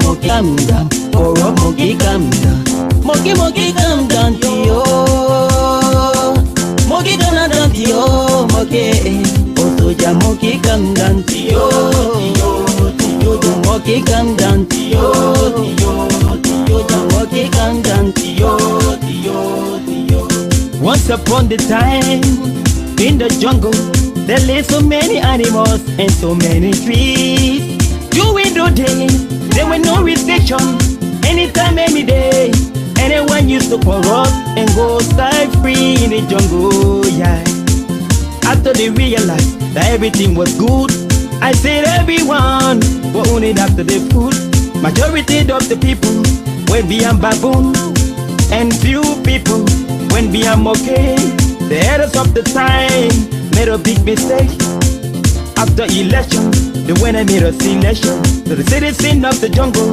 monkey calm down, oh monkey calm down. Monkey calm down to you. Monkey calm down to you, monkey. Oh soldier monkey calm down to you. Monkey calm down to you. Monkey calm down to you. Once upon the time in the jungle, there lay so many animals and so many trees. During the day, there were no restriction. Anytime, any day, anyone used to corrupt and go stay free in the jungle, yeah. After they realized that everything was good, I said everyone were only after the food. Majority of the people went beyond baboon, and few people went beyond monkey. The headers of the time made a big mistake. After election, the winner made a selection. So the citizen of the jungle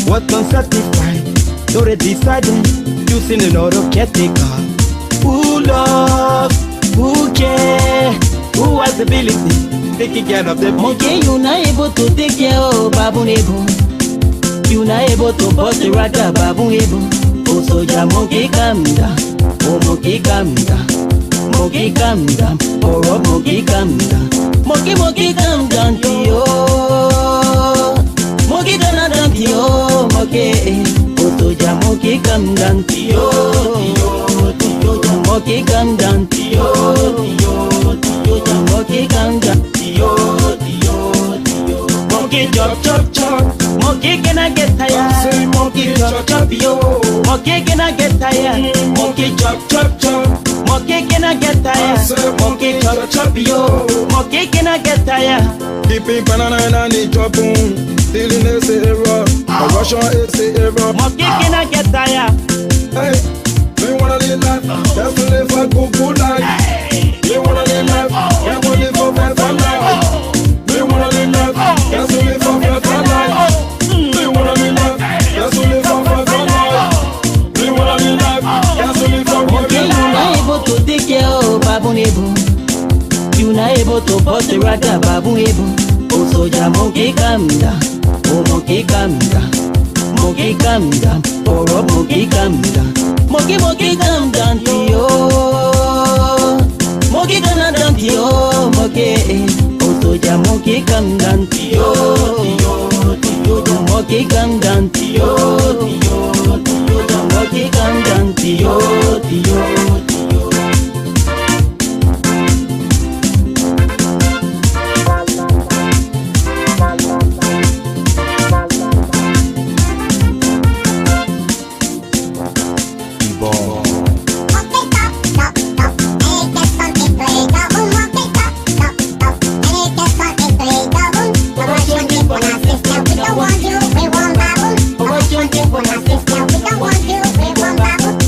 was unsatisfied, so they decided choosing another caretaker. Who loves, who care, who has ability, taking care of the monkey. You not able to take care of baboon able. You not able to bust the rata baboon able. Oh soldier monkey calm down, oh monkey calm down. Monkey calm down, oh monkey calm down. Monkey calm down to you. Monkey calm down to you, monkey. Oh soldier monkey calm down to you. Monkey calm down to you. Monkey calm down to you. Monkey chop. Monkey cannot get tired. Monkey chop yo. Monkey cannot get tired. Monkey chop. Monkey cannot get tired. Monkey chop yo. Monkey cannot get tired. Keeping banana and the chop stealing is the error. A Russian is the error. Monkey cannot get tired. Hey, we wanna live life. That's to live a good life. We wanna live life. We wanna live for better life. We wanna live life. That's to live for better life. We wanna live life. That's to live for better life. We wanna live life. That's to live for better life. You not able to take care of baboon able. You not able to bust the rata baboon able. Oh soldier monkey calm down, oh monkey calm down. Monkey calm down, oh monkey calm down. Monkey calm down to you. Monkey calm down to you, monkey. Oh soldier monkey calm down to you. Monkey calm down to you. Monkey calm down to you.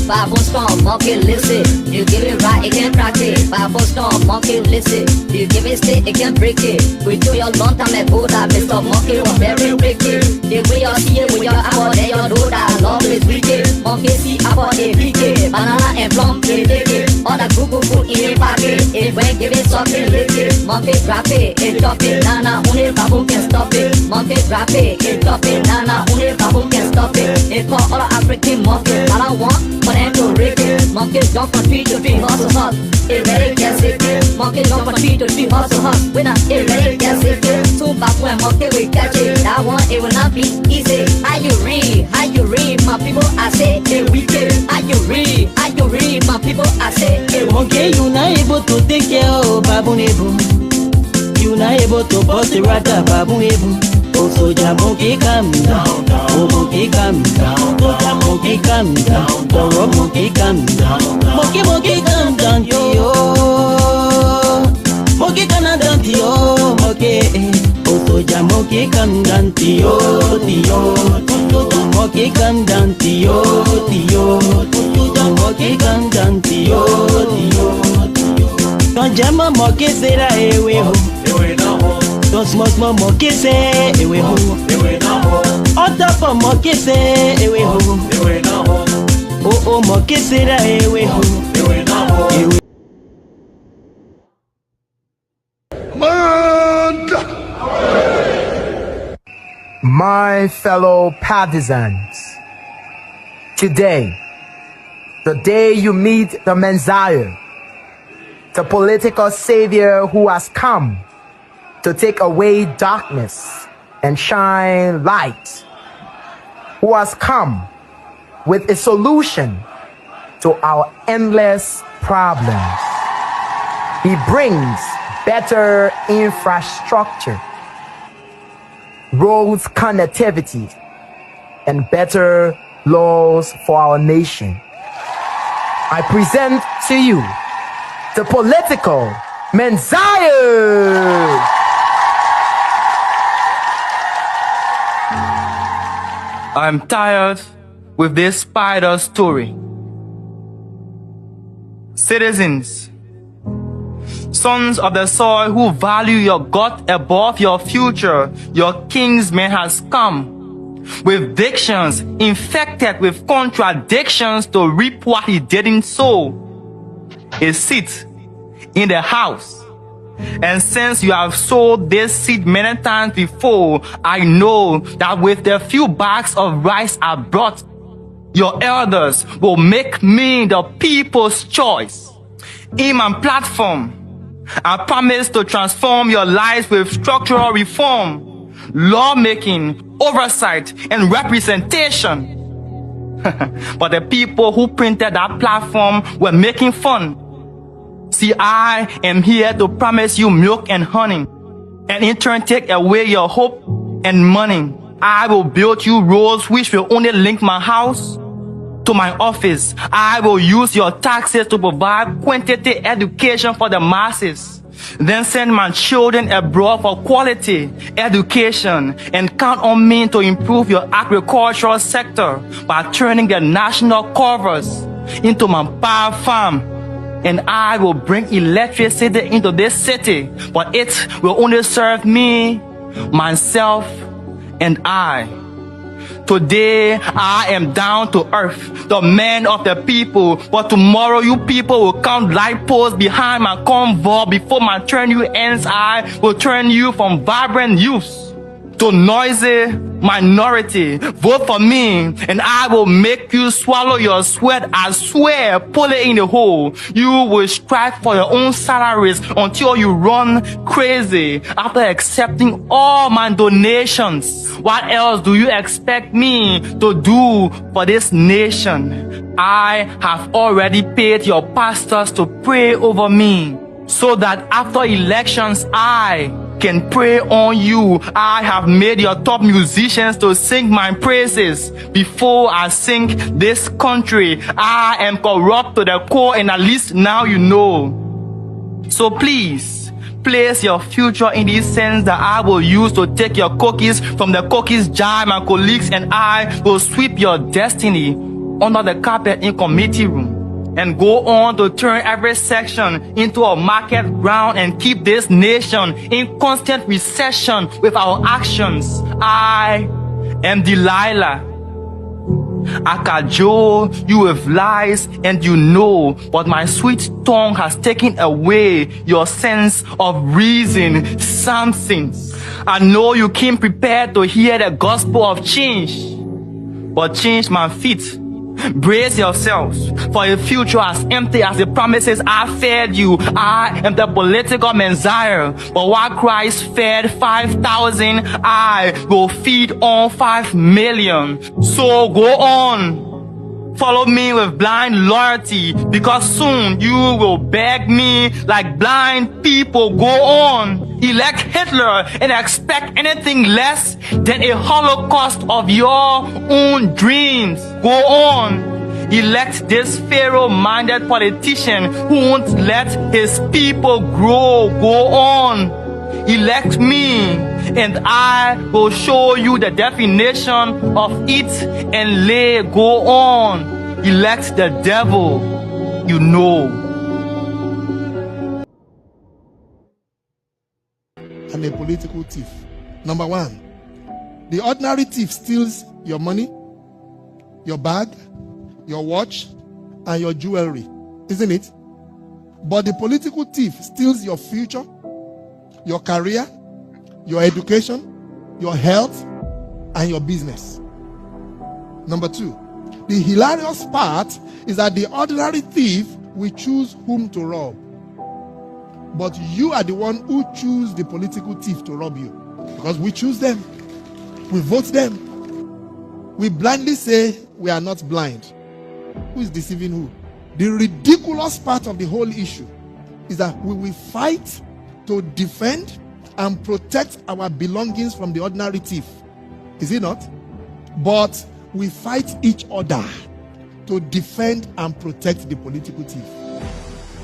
Bible storm, monkey listen. You give it right, it can practice. Bible storm, monkey listen. You give it stick, it can break it. We do your long time at Buddha, Mr. Monkey was very wicked. The way you see it with your apple, then you know that love is wicked. Monkey see apple, they wicked. Banana and plum, they take it. All the Google food in a pocket. It when give it something liquid. Monkey drop it, it drop it. Nana, only baboon can stop it. Monkey drop it, it drop it. Nana, only baboon can stop it. It call all the African monkeys. All I want for them to rip it. Monkeys jump from tree to tree, hustle hustle. It really gets it. Monkeys jump from tree to tree, hustle hustle. When it really gets it. Two back when monkey will catch it. That one it will not be easy. How you read, my people? I say it wicked. How you read, my people? I say it monkey. You not able to take care of baboon able. You not able to bust the rata baboon able. Oh soldier monkey calm down, oh monkey calm down. Soldier monkey calm down, oh monkey calm down. Monkey calm down to you. Monkey calm down to you, monkey. Oh soldier monkey calm down to you. Monkey calm down to you. Monkey calm down to you. Don't jam a monkey say that away home. Don't small monkey say away home. On top of monkey say away home. Oh monkey say that away home. My fellow partisans, today, the day you meet the Menjay, the political savior who has come to take away darkness and shine light, who has come with a solution to our endless problems. He brings better infrastructure, roads connectivity, and better laws for our nation. I present to you the political Menjay. I'm tired with this spider story. Citizens, sons of the soil who value your God above your future, your kingsman has come with dictions infected with contradictions to reap what he didn't sow. A seat in the house. And since you have sowed this seed many times before, I know that with the few bags of rice I brought, your elders will make me the people's choice. In my platform, I promise to transform your lives with structural reform, lawmaking, oversight, and representation. But the people who printed that platform were making fun. See, I am here to promise you milk and honey, and in turn take away your hope and money. I will build you roads which will only link my house to my office. I will use your taxes to provide quantity education for the masses. Then send my children abroad for quality education, and count on me to improve your agricultural sector by turning the national covers into my power farm. And I will bring electricity into this city, but it will only serve me, myself, and I. Today, I am down to earth, the man of the people, but tomorrow you people will count light posts behind my convoy. Before my turn you ends, I will turn you from vibrant youth to noisy minority. Vote for me, and I will make you swallow your sweat. I swear, pull it in the hole. You will strike for your own salaries until you run crazy after accepting all my donations. What else do you expect me to do for this nation? I have already paid your pastors to pray over me, so that after elections I can pray on you. I have made your top musicians to sing my praises before I sing this country. I am corrupt to the core, and at least now you know. So please, place your future in this sense that I will use to take your cookies from the cookies jar. My colleagues and I will sweep your destiny under the carpet in committee room, and go on to turn every section into a market ground and keep this nation in constant recession with our actions. I am Delilah. I cajole you with lies, and you know, but my sweet tongue has taken away your sense of reason. Something. I know you came prepared to hear the gospel of change, but change my feet. Brace yourselves for a future as empty as the promises I fed you. I am the political Menjay, but while Christ fed 5,000, I will feed on 5 million. So go on, follow me with blind loyalty, because soon you will beg me like blind people. Go on, elect Hitler and expect anything less than a holocaust of your own dreams. Go on, elect this Pharaoh-minded politician who won't let his people grow. Go on, elect me, and I will show you the definition of eat and lay. Go on, elect the devil, you know. And a political thief. Number one, the ordinary thief steals your money, your bag, your watch, and your jewelry, isn't it? But the political thief steals your future, your career, your education, your health, and your business. Number 2, the hilarious part is that the ordinary thief will choose whom to rob. But you are the one who choose the political thief to rob you. Because we choose them. We vote them. We blindly say we are not blind. Who is deceiving who? The ridiculous part of the whole issue is that we will fight to defend and protect our belongings from the ordinary thief. Is it not? But we fight each other to defend and protect the political thief.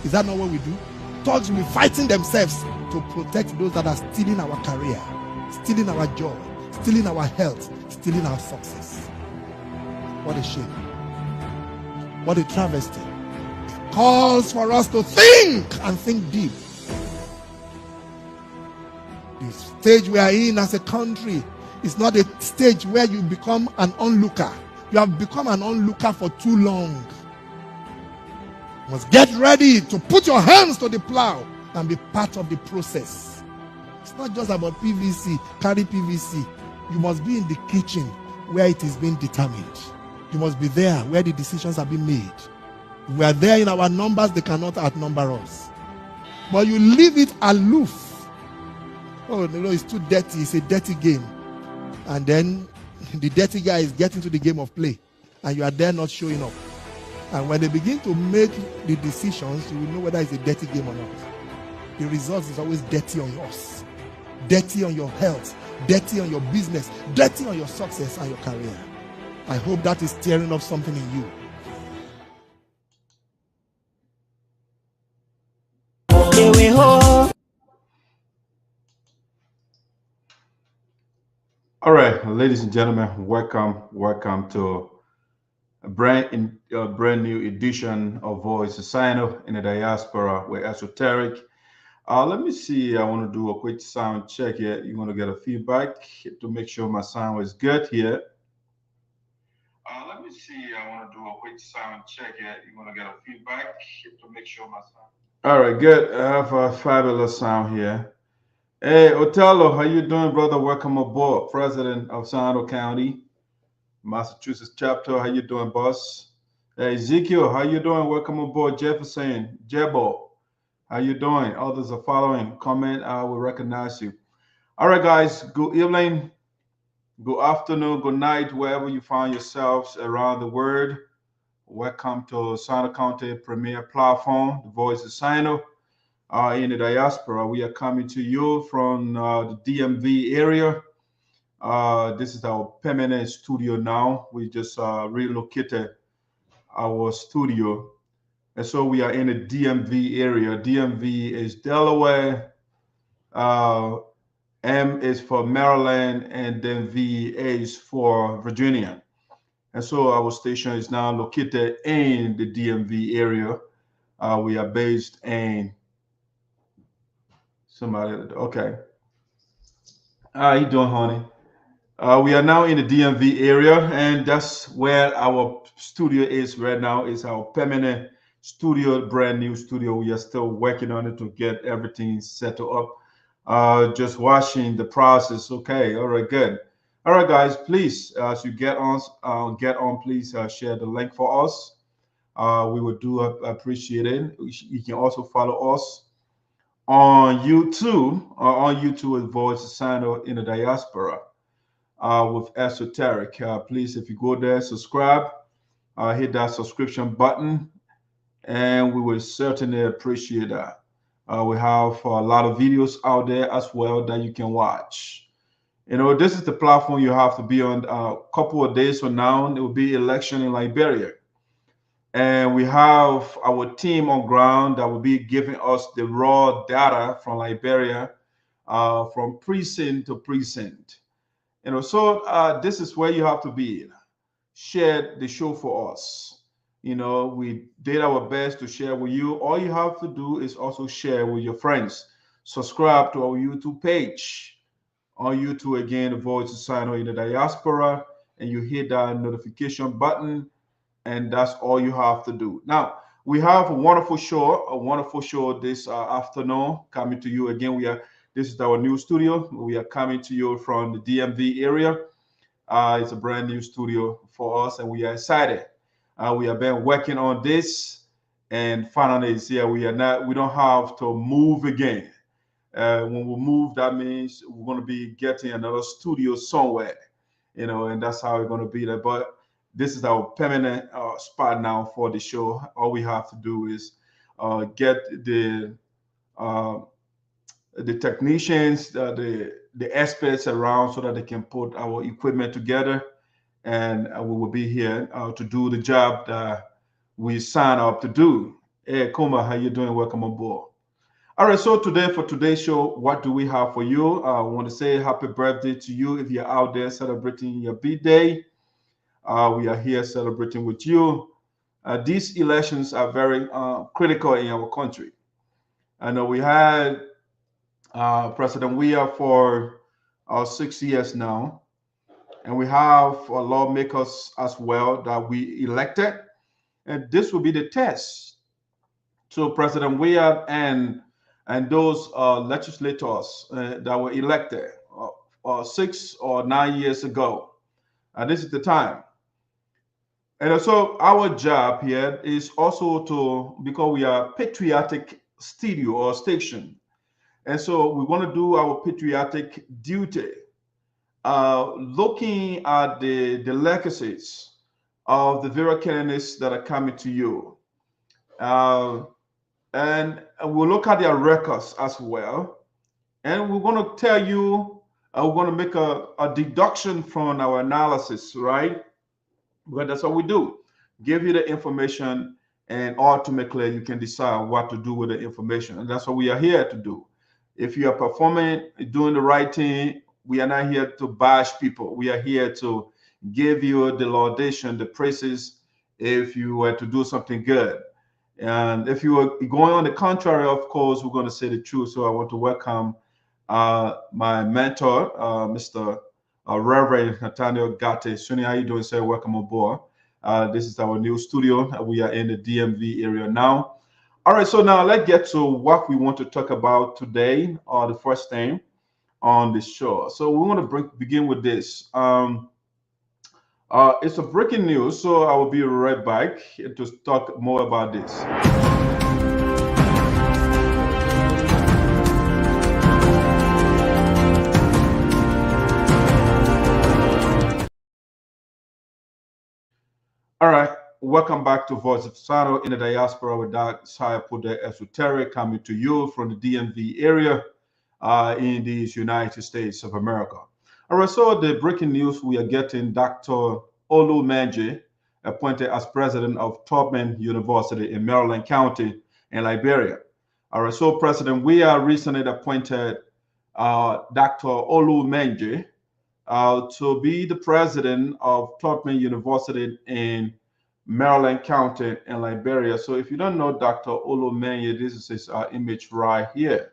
Is that not what we do? Thugs will be fighting themselves to protect those that are stealing our career, stealing our joy, stealing our health, stealing our success. What a shame. What a travesty. It calls for us to think and think deep. The stage we are in as a country is not a stage where you become an onlooker. You have become an onlooker for too long. You must get ready to put your hands to the plow and be part of the process. It's not just about PVC, carry PVC. You must be in the kitchen where it is being determined. You must be there where the decisions are being made. If we are there in our numbers, they cannot outnumber us. But you leave it aloof. Oh, no, it's too dirty. It's a dirty game. And then the dirty guy is getting to the game of play. And you are there not showing up. And when they begin to make the decisions, you will know whether it's a dirty game or not. The result is always dirty on yours. Dirty on your health. Dirty on your business. Dirty on your success and your career. I hope that is stirring up something in you. All right, ladies and gentlemen, welcome to a brand new edition of Voice of Sinoe in the Diaspora with Esoteric. Let me see. I want to do a quick sound check here. You want to get a feedback to make sure my sound is good here. Let me see. I want to do a quick sound check here. You want to get a feedback to make sure my sound. All right, good. I have a fabulous sound here. Hey, Otello, how you doing, brother? Welcome aboard, President of Sinoe County, Massachusetts chapter. How you doing, boss? Hey, Ezekiel, how you doing? Welcome aboard, Jefferson, Jebo. How you doing? Others are following. Comment, I will recognize you. All right, guys. Good evening, good afternoon, good night, wherever you find yourselves around the world. Welcome to Sinoe County Premier Platform, the Voice of Sinoe. In the diaspora, we are coming to you from the DMV area. This is our permanent studio now. We just relocated our studio. And so we are in the DMV area. DMV is Delaware. M is for Maryland, and then V is for Virginia. And so our station is now located in the DMV area. We are based in somebody. Okay. How you doing, honey? We are now in the DMV area, and that's where our studio is right now. It's our permanent studio, brand new studio. We are still working on it to get everything set up. Just watching the process. Okay. All right. Good. All right, guys. Please, as you get on, please share the link for us. We would do appreciate it. You can also follow us on YouTube with Voice of Sinoe in the Diaspora with Esoteric. Please, if you go there, subscribe, hit that subscription button, and we will certainly appreciate that. We have a lot of videos out there as well that you can watch. You know, this is the platform you have to be on. A couple of days from now, it will be election in Liberia. And we have our team on ground that will be giving us the raw data from Liberia, from precinct to precinct. You know, so this is where you have to be. Share the show for us. You know, we did our best to share with you. All you have to do is also share with your friends. Subscribe to our YouTube page. On YouTube, again, the Voice of Sinoe in the Diaspora, and you hit that notification button. And that's all you have to do. Now, we have a wonderful show this afternoon coming to you again. This is our new studio. We are coming to you from the DMV area. It's a brand new studio for us, and we are excited. We have been working on this, and finally it's here. We don't have to move again. When we move, that means we're going to be getting another studio somewhere, and that's how we're going to be there. But this is our permanent spot now for the show. All we have to do is get the technicians, the experts around, so that they can put our equipment together, and we will be here to do the job that we sign up to do. Hey, Kuma, how you doing? Welcome on board. All right, so today, for today's show, what do we have for you? I want to say happy birthday to you if you're out there celebrating your birthday. We are here celebrating with you. These elections are very critical in our country. I know we had President Weah for 6 years now, and we have lawmakers as well that we elected, and this will be the test. So President Weah and those legislators that were elected 6 or 9 years ago, and this is the time. And so our job here is also because we are patriotic studio or station, and so we want to do our patriotic duty, looking at the legacies of the various candidates that are coming to you. And we'll look at their records as well. And we're going to tell you, we're going to make a deduction from our analysis, right? Well, that's what we do. Give you the information, and ultimately you can decide what to do with the information. And that's what we are here to do. If you are performing, doing the right thing, we are not here to bash people. We are here to give you the laudation, the praises, if you were to do something good. And if you are going on the contrary, of course, we're going to say the truth. So I want to welcome my mentor, Mr. Reverend Nathaniel Gate. Sinoe, how you doing, sir? Welcome aboard. This is our new studio. We are in the DMV area now. All right, so now let's get to what we want to talk about today, or the first thing on the show. So we want to begin with this. It's a breaking news, so I will be right back to talk more about this. All right, welcome back to Voice of Sinoe in the diaspora with DIASPORA Esoteric, coming to you from the DMV area in the United States of America. All right, so the breaking news we are getting: Dr. Menjay appointed as president of Tubman University in Maryland County in Liberia. All right, so President Weah recently appointed Dr. Menjay to be the president of Tubman University in Maryland County in Liberia. So if you don't know Dr. Menjay, this is his image right here.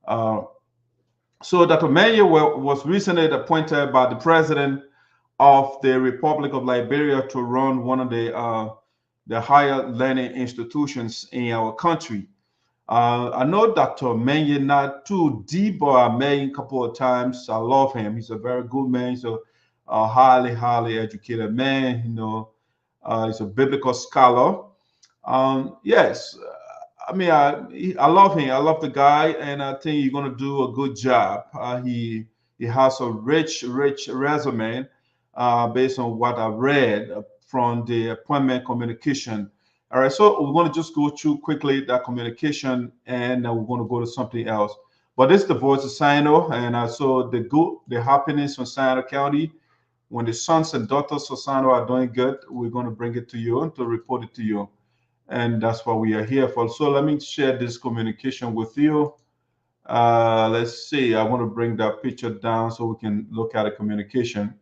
So Dr. Menjay was recently appointed by the president of the Republic of Liberia to run one of the higher learning institutions in our country. I know Dr. Menjay not too deep, but I met him a couple of times. I love him. He's a very good man. He's a highly educated man. He's a biblical scholar. Yes. I mean, I love him. I love the guy, and I think he's going to do a good job. He has a rich resume based on what I read from the appointment communication. All right, so we're going to just go through quickly that communication, and we're going to go to something else. But this is the Voice of Sinoe, and I saw the happiness from Sinoe County. When the sons and daughters of Sinoe are doing good, we're going to bring it to you and to report it to you. And that's what we are here for. So let me share this communication with you. Let's see. I want to bring that picture down so we can look at the communication.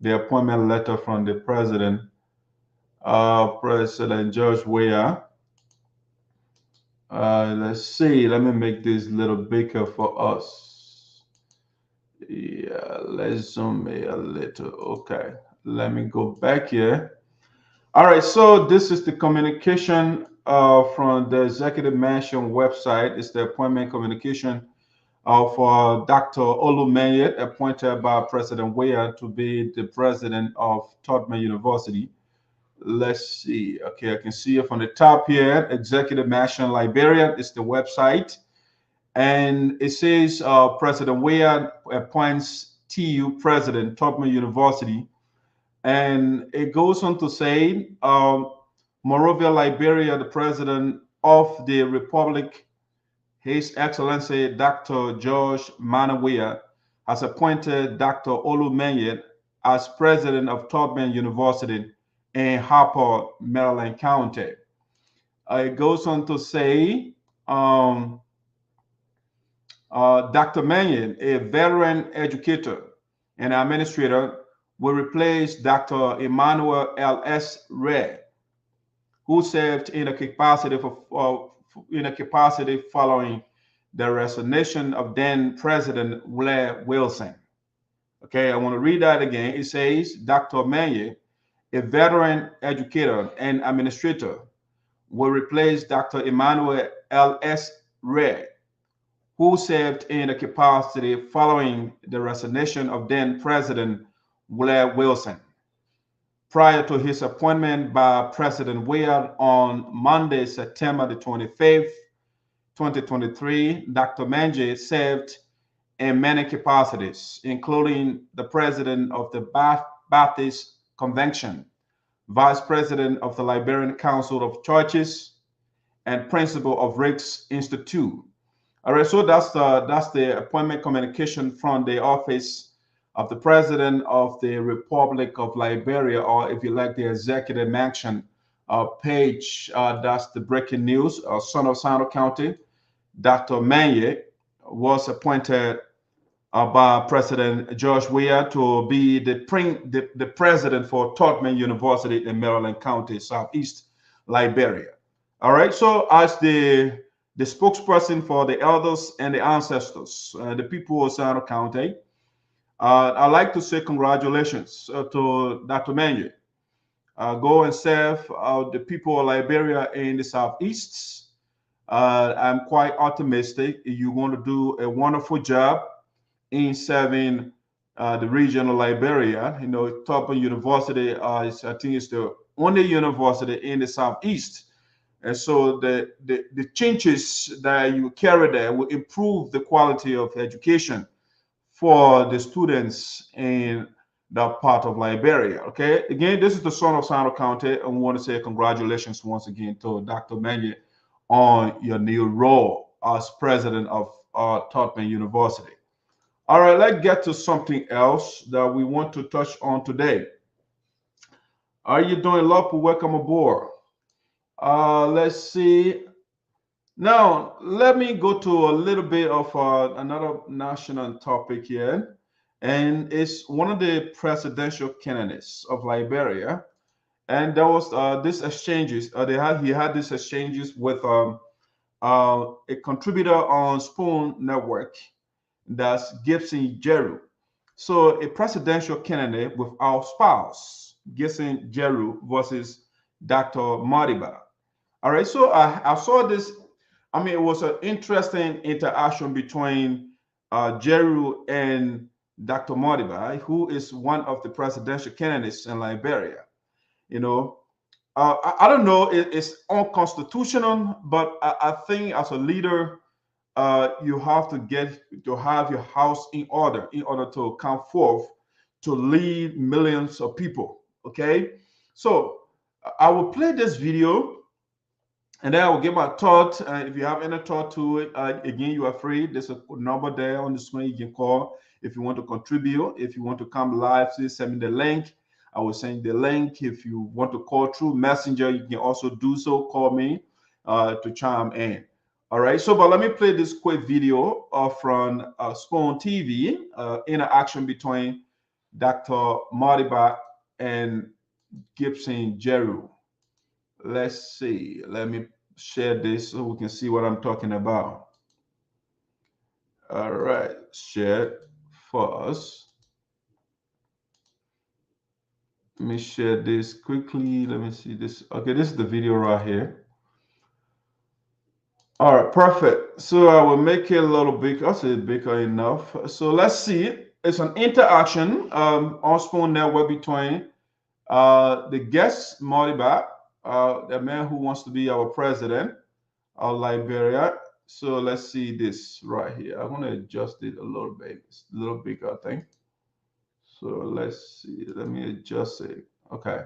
The appointment letter from the president, President George Weah. Let's see. Let me make this a little bigger for us. Yeah, let's zoom in a little. Okay. Let me go back here. All right, so this is the communication from the Executive Mansion website. It's the appointment communication for Dr. Olumeyi, appointed by President Weah to be the president of Tubman University. Let's see. Okay, I can see it from the top here. Executive Mansion, Liberia is the website. And it says President Weah appoints TU president, Tubman University. And it goes on to say, Monrovia, Liberia, the president of the Republic, His Excellency Dr. George Weah, has appointed Dr. Olumeyi as president of Tubman University in Harper, Maryland County. It goes on to say, Dr. Mannion, a veteran educator and administrator, will replace Dr. Emmanuel L.S. Ray, who served in a capacity following the resignation of then President Blair Wilson. Okay, I want to read that again. It says Dr. Mannion, a veteran educator and administrator, will replace Dr. Emmanuel L.S. Ray, who served in a capacity following the resignation of then President Blair Wilson. Prior to his appointment by President Weah on Monday, September the 25th, 2023, Dr. Menjay served in many capacities, including the president of the Baptist Convention, vice president of the Liberian Council of Churches, and principal of Rick's Institute. All right, so that's the appointment communication from the office of the president of the Republic of Liberia, or if you like, the executive mansion page. That's the breaking news. Son of Sinoe County, Dr. Menjay was appointed by President George Weah to be the president for Tubman University in Maryland County, Southeast Liberia. All right, so as the spokesperson for the elders and the ancestors, the people of Sinoe County, I'd like to say congratulations to Dr. Menjay. Go and serve the people of Liberia in the Southeast. I'm quite optimistic you're going to do a wonderful job in serving the region of Liberia. You know, Tubman University, I think it's the only university in the Southeast. And so the changes that you carry there will improve the quality of education for the students in that part of Liberia. Okay, again, this is the son of Sinoe County, and we want to say congratulations once again to Dr. Menjay on your new role as president of Tubman University. All right, let's get to something else that we want to touch on today. Are you doing, Lopu? Welcome aboard. Let's see. Now, let me go to a little bit of another national topic here, and it's one of the presidential candidates of Liberia, and there was this exchanges. He had these exchanges with a contributor on Spoon Network, that's Gibson Jerue. So, a presidential candidate with our spouse, Gibson Jerue versus Dr. Moniba. All right, so I saw this. I mean, it was an interesting interaction between Jerue and Dr. Moniba, who is one of the presidential candidates in Liberia. You know, I don't know, it's unconstitutional, but I think as a leader, you have to have your house in order to come forth to lead millions of people. Okay, so I will play this video. And then I will give my thought. If you have any thought to it, again, you are free. There's a number there on the screen you can call if you want to contribute. If you want to come live, please send me the link. I will send you the link. If you want to call through Messenger, you can also do so. Call me to chime in. All right. So, but let me play this quick video from Spoon TV, interaction between Dr. Moniba and Gibson Jerue. Let's see. Let me share this so we can see what I'm talking about. All right. Share it for us. Let me share this quickly. Let me see this. Okay, this is the video right here. All right, perfect. So I will make it a little bigger. I say bigger enough. So let's see. It's an interaction on Spoon Network between the guest Moniba, the man who wants to be our president of Liberia. So let's see this right here. I'm gonna adjust it a little bit. It's a little bigger, I think. So let's see. Let me adjust it. Okay.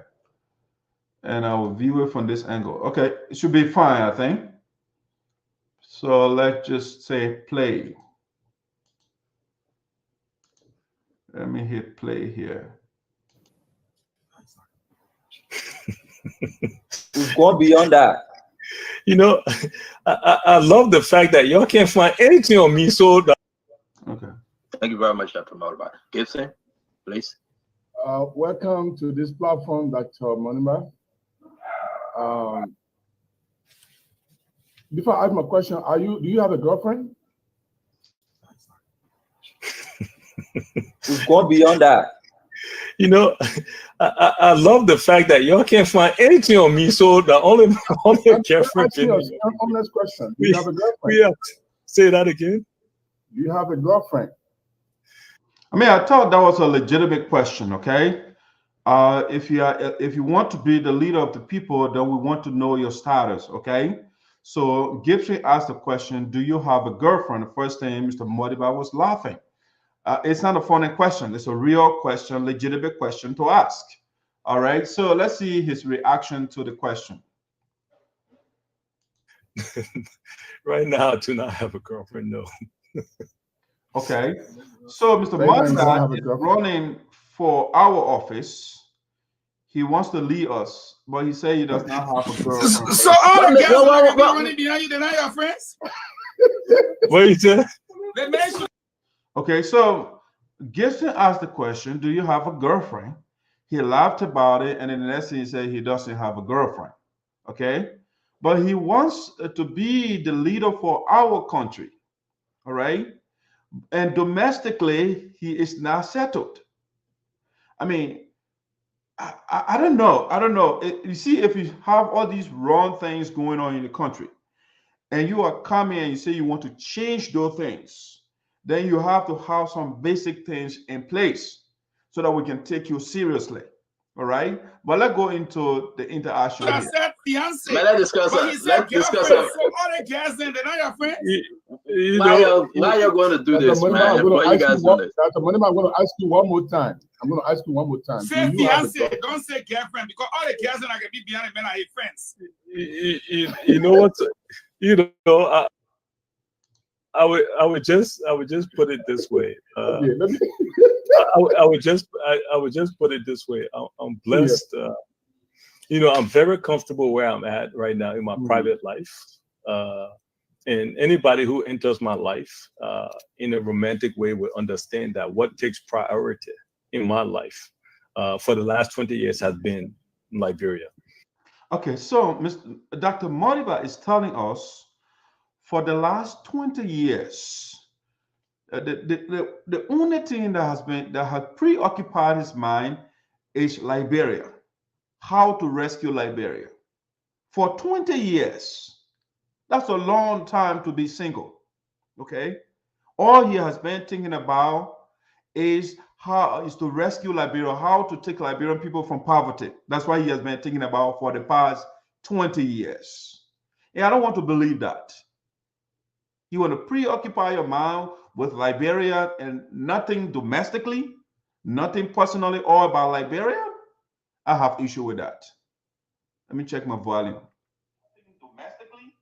And I will view it from this angle. Okay, it should be fine, I think. So let's just say play. Let me hit play here. We've gone beyond that. You know, I love the fact that y'all can't find anything on me. So Okay. Thank you very much, Dr. Moniba. Gibson, please. Welcome to this platform, Dr. Moniba. Before I ask my question, do you have a girlfriend? We've gone beyond that. you know, I love the fact that y'all can't find anything on me. So the only girlfriend. Honest question. Do you have a girlfriend? Yeah. Say that again. Do you have a girlfriend? I mean, I thought that was a legitimate question. Okay. If you want to be the leader of the people, then we want to know your status. Okay. So Gibson asked the question, do you have a girlfriend? The first thing Mr. Moniba was laughing. It's not a funny question. It's a real question, legitimate question to ask. All right. So let's see his reaction to the question. Right now, I do not have a girlfriend, no. Okay. So Mr. Moniba is running for our office. He wants to lead us, but he said he does not have a girlfriend. So all the guys running behind you, they're not your friends? What you said? Okay, so Gibson asked the question, do you have a girlfriend? He laughed about it, and then the next thing he said he doesn't have a girlfriend. Okay, but he wants to be the leader for our country. All right, and domestically he is not settled. I mean, I don't know. I don't know. You see, if you have all these wrong things going on in the country, and you are coming and you say you want to change those things, then you have to have some basic things in place so that we can take you seriously. All right. But let's go into the interaction. I said fiance. Let's discuss that. Let's discuss So all the guys then, they're not your friends? Why you're going to do this, man? What you guys doing? Dr. Moniba, I'm going to ask you one more time. Say fiance, don't say girlfriend, because all the girls then I can be behind the men are his friends. You know what? You know, I would just put it this way. I would just put it this way. I'm blessed. You know, I'm very comfortable where I'm at right now in my private life. And anybody who enters my life in a romantic way will understand that what takes priority in my life for the last 20 years has been Liberia. Okay, so Dr. Moniba is telling us for the last 20 years, the only thing that has preoccupied his mind is Liberia, how to rescue Liberia. For 20 years, that's a long time to be single. Okay, all he has been thinking about is to rescue Liberia, how to take Liberian people from poverty. That's why he has been thinking about for the past 20 years. And I don't want to believe that. You want to preoccupy your mind with Liberia and nothing domestically, nothing personally, all about Liberia? I have issue with that. Let me check my volume. Domestically,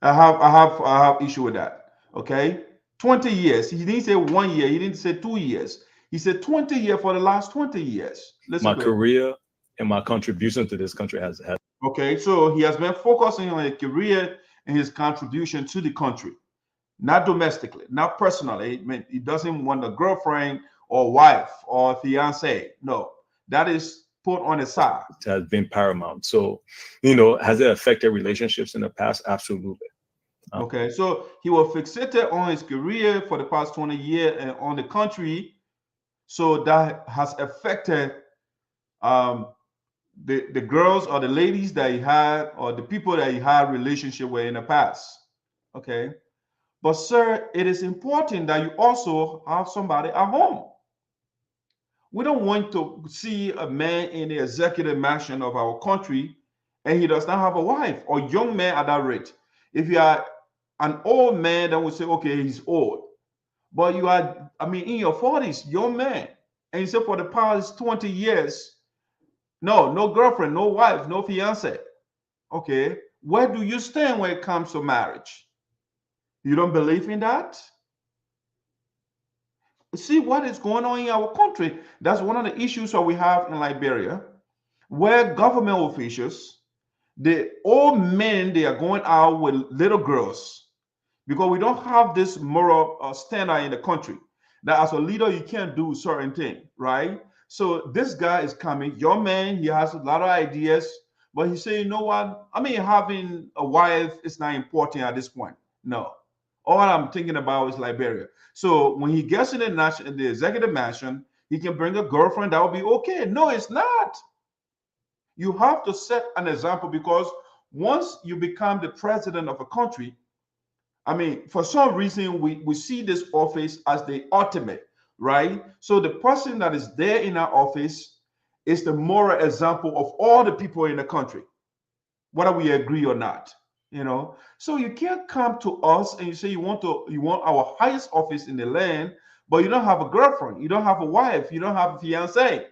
I have issue with that. Okay, 20 years. He didn't say 1 year. He didn't say 2 years. He said 20 years for the last 20 years. My career and my contribution to this country has. Okay, so he has been focusing on his career and his contribution to the country, not domestically, not personally. He doesn't want a girlfriend or wife or fiance. No, that is put on the side. It has been paramount. So, you know, has it affected relationships in the past? Absolutely. Okay, so he was fixated on his career for the past 20 years and on the country. So that has affected the girls or the ladies that he had or the people that he had relationship with in the past. Okay. But sir, it is important that you also have somebody at home. We don't want to see a man in the executive mansion of our country and he does not have a wife, or young man at that rate. If you are an old man, then we say, okay, he's old. But you are, in your 40s, young man, and you say for the past 20 years, no girlfriend, no wife, no fiance. Okay, where do you stand when it comes to marriage? You don't believe in that? See what is going on in our country. That's one of the issues that we have in Liberia, where government officials, the old men, they are going out with little girls because we don't have this moral standard in the country that as a leader you can't do certain things, right? So this guy is coming, young man, he has a lot of ideas, but he say, you know what? Having a wife is not important at this point. No. All I'm thinking about is Liberia. So when he gets in the executive mansion, he can bring a girlfriend. That will be okay. No, it's not. You have to set an example, because once you become the president of a country, for some reason, we see this office as the ultimate, right? So the person that is there in our office is the moral example of all the people in the country, whether we agree or not. So you can't come to us and you say you want our highest office in the land, but you don't have a girlfriend, you don't have a wife, you don't have a fiance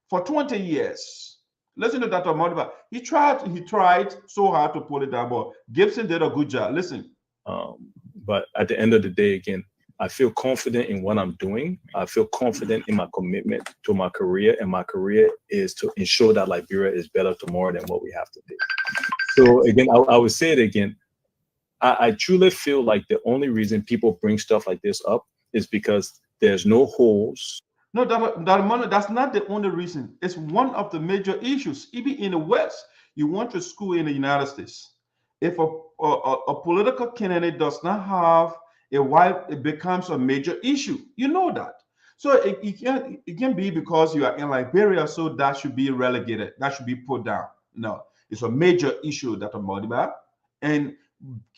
for 20 years. Listen to Dr. Moniba. He tried so hard to pull it down, but Gibson did a good job. Listen. But at the end of the day, again, I feel confident in what I'm doing. I feel confident in my commitment to my career, and my career is to ensure that Liberia is better tomorrow than what we have today. So again, I would say it again. I truly feel like the only reason people bring stuff like this up is because there's no holes. No, that's not the only reason. It's one of the major issues. Even in the West, you want to school in the United States. If a political candidate does not have a wife, it becomes a major issue. You know that. So it can be because you are in Liberia, so that should be relegated. That should be put down. No, it's a major issue, Dr. Moniba. And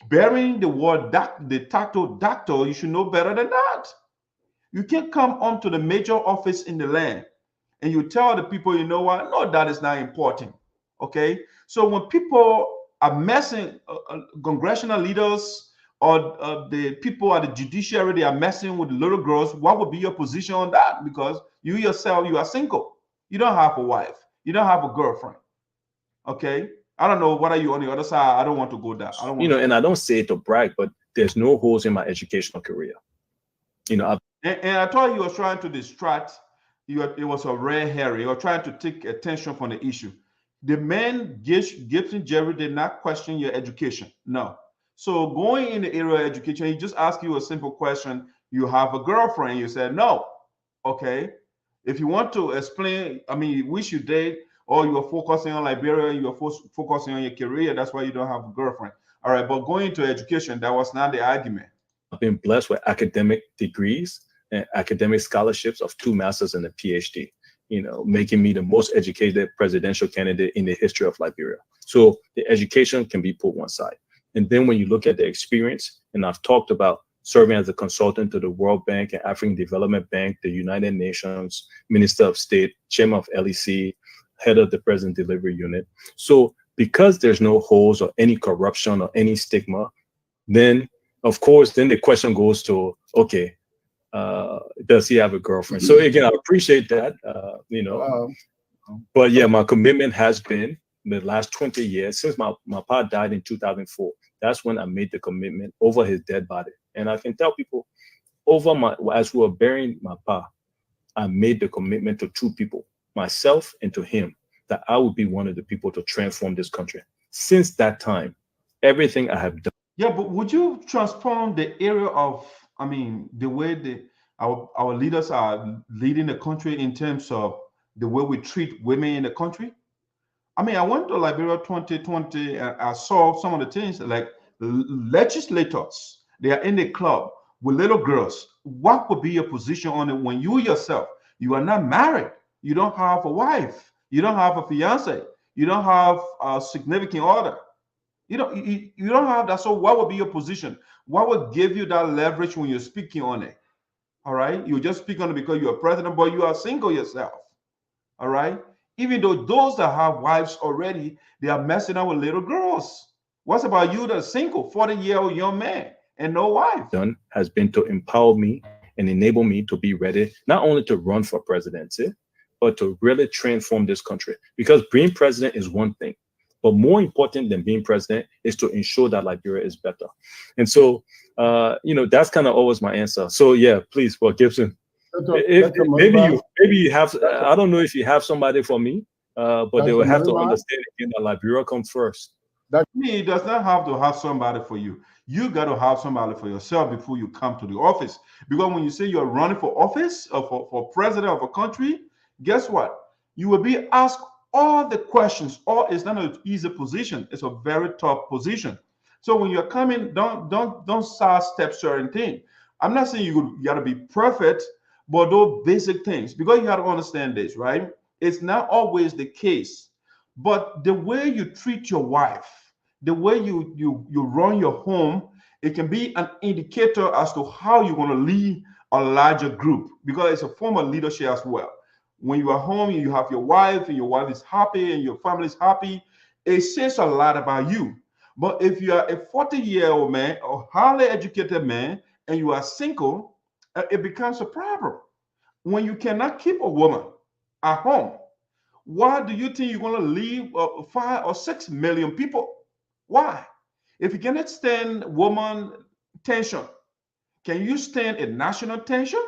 bearing the word the title doctor, you should know better than that. You can't come onto the major office in the land and you tell the people, you know what? No, that is not important. Okay. So when people are messing, congressional leaders or the people at the judiciary, they are messing with the little girls, what would be your position on that? Because you yourself, you are single. You don't have a wife. You don't have a girlfriend. Okay. I don't know. What are you on the other side? I don't want to go there. And I don't say it to brag, but there's no holes in my educational career. And I thought you were trying to distract. It was a red herring. You were trying to take attention from the issue. The man, Gibson Jerue, did not question your education. No. So going in the area of education, he just asked you a simple question. You have a girlfriend. You said no. Okay. If you want to explain, which you date, or you are focusing on Liberia, you are focusing on your career, that's why you don't have a girlfriend. All right. But going into education, that was not the argument. I've been blessed with academic degrees and academic scholarships of 2 masters and a PhD, making me the most educated presidential candidate in the history of Liberia. So the education can be put one side. And then when you look at the experience, and I've talked about serving as a consultant to the World Bank and African Development Bank, the United Nations, Minister of State, Chairman of LEC, head of the President Delivery Unit. So because there's no holes or any corruption or any stigma, then of course, then the question goes to, okay, does he have a girlfriend? So again, I appreciate that, but yeah, my commitment has been the last 20 years since my pa died in 2004. That's when I made the commitment over his dead body. And I can tell people as we were burying my pa, I made the commitment to 2 people, myself and to him, that I would be one of the people to transform this country. Since that time, everything I have done. Yeah, but would you transform the area of, the way our leaders are leading the country in terms of the way we treat women in the country? I went to Liberia 2020 and I saw some of the things like legislators, they are in the club with little girls. What would be your position on it when you yourself, you are not married, you don't have a wife, you don't have a fiance, you don't have a significant other? You know, you don't have that. So what would be your position? What would give you that leverage when you're speaking on it? All right. You just speak on it because you're a president, but you are single yourself. All right. Even though those that have wives already, they are messing up with little girls. What's about you that's single, 40-year-old young man and no wife? Done has been to empower me and enable me to be ready, not only to run for presidency, but to really transform this country. Because being president is one thing, but more important than being president is to ensure that Liberia is better. And so, you know, that's kind of always my answer. So yeah, please, for Gibson, maybe you have, I don't know if you have somebody for me, but they will have to understand again that Liberia comes first. It does not have to have somebody for you. You got to have somebody for yourself before you come to the office. Because when you say you're running for office or for president of a country, guess what? You will be asked all the questions. Or it's not an easy position. It's a very tough position. So when you're coming, don't sidestep certain things. I'm not saying you got to be perfect, but those basic things, because you got to understand this, right? It's not always the case, but the way you treat your wife, the way you run your home, it can be an indicator as to how you're going to lead a larger group, because it's a form of leadership as well. When you are home, you have your wife, and your wife is happy, and your family is happy, it says a lot about you. But if you are a 40-year-old man or highly educated man, and you are single, it becomes a problem. When you cannot keep a woman at home, why do you think you're going to leave 5 or 6 million people? Why? If you cannot stand woman tension, can you stand a national tension?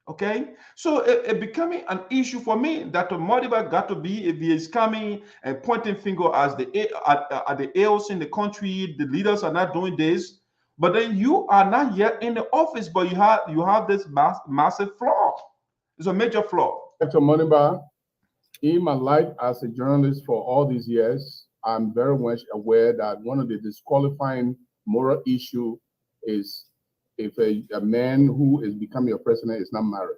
Okay, so it becoming an issue for me that the Moniba got to be, if he is coming and pointing finger as the AOC in the country, the leaders are not doing this, but then you are not yet in the office, but you have this massive flaw. It's a major flaw. Dr. Moniba, in my life as a journalist for all these years, I'm very much aware that one of the disqualifying moral issue is if a man who is becoming your president is not married.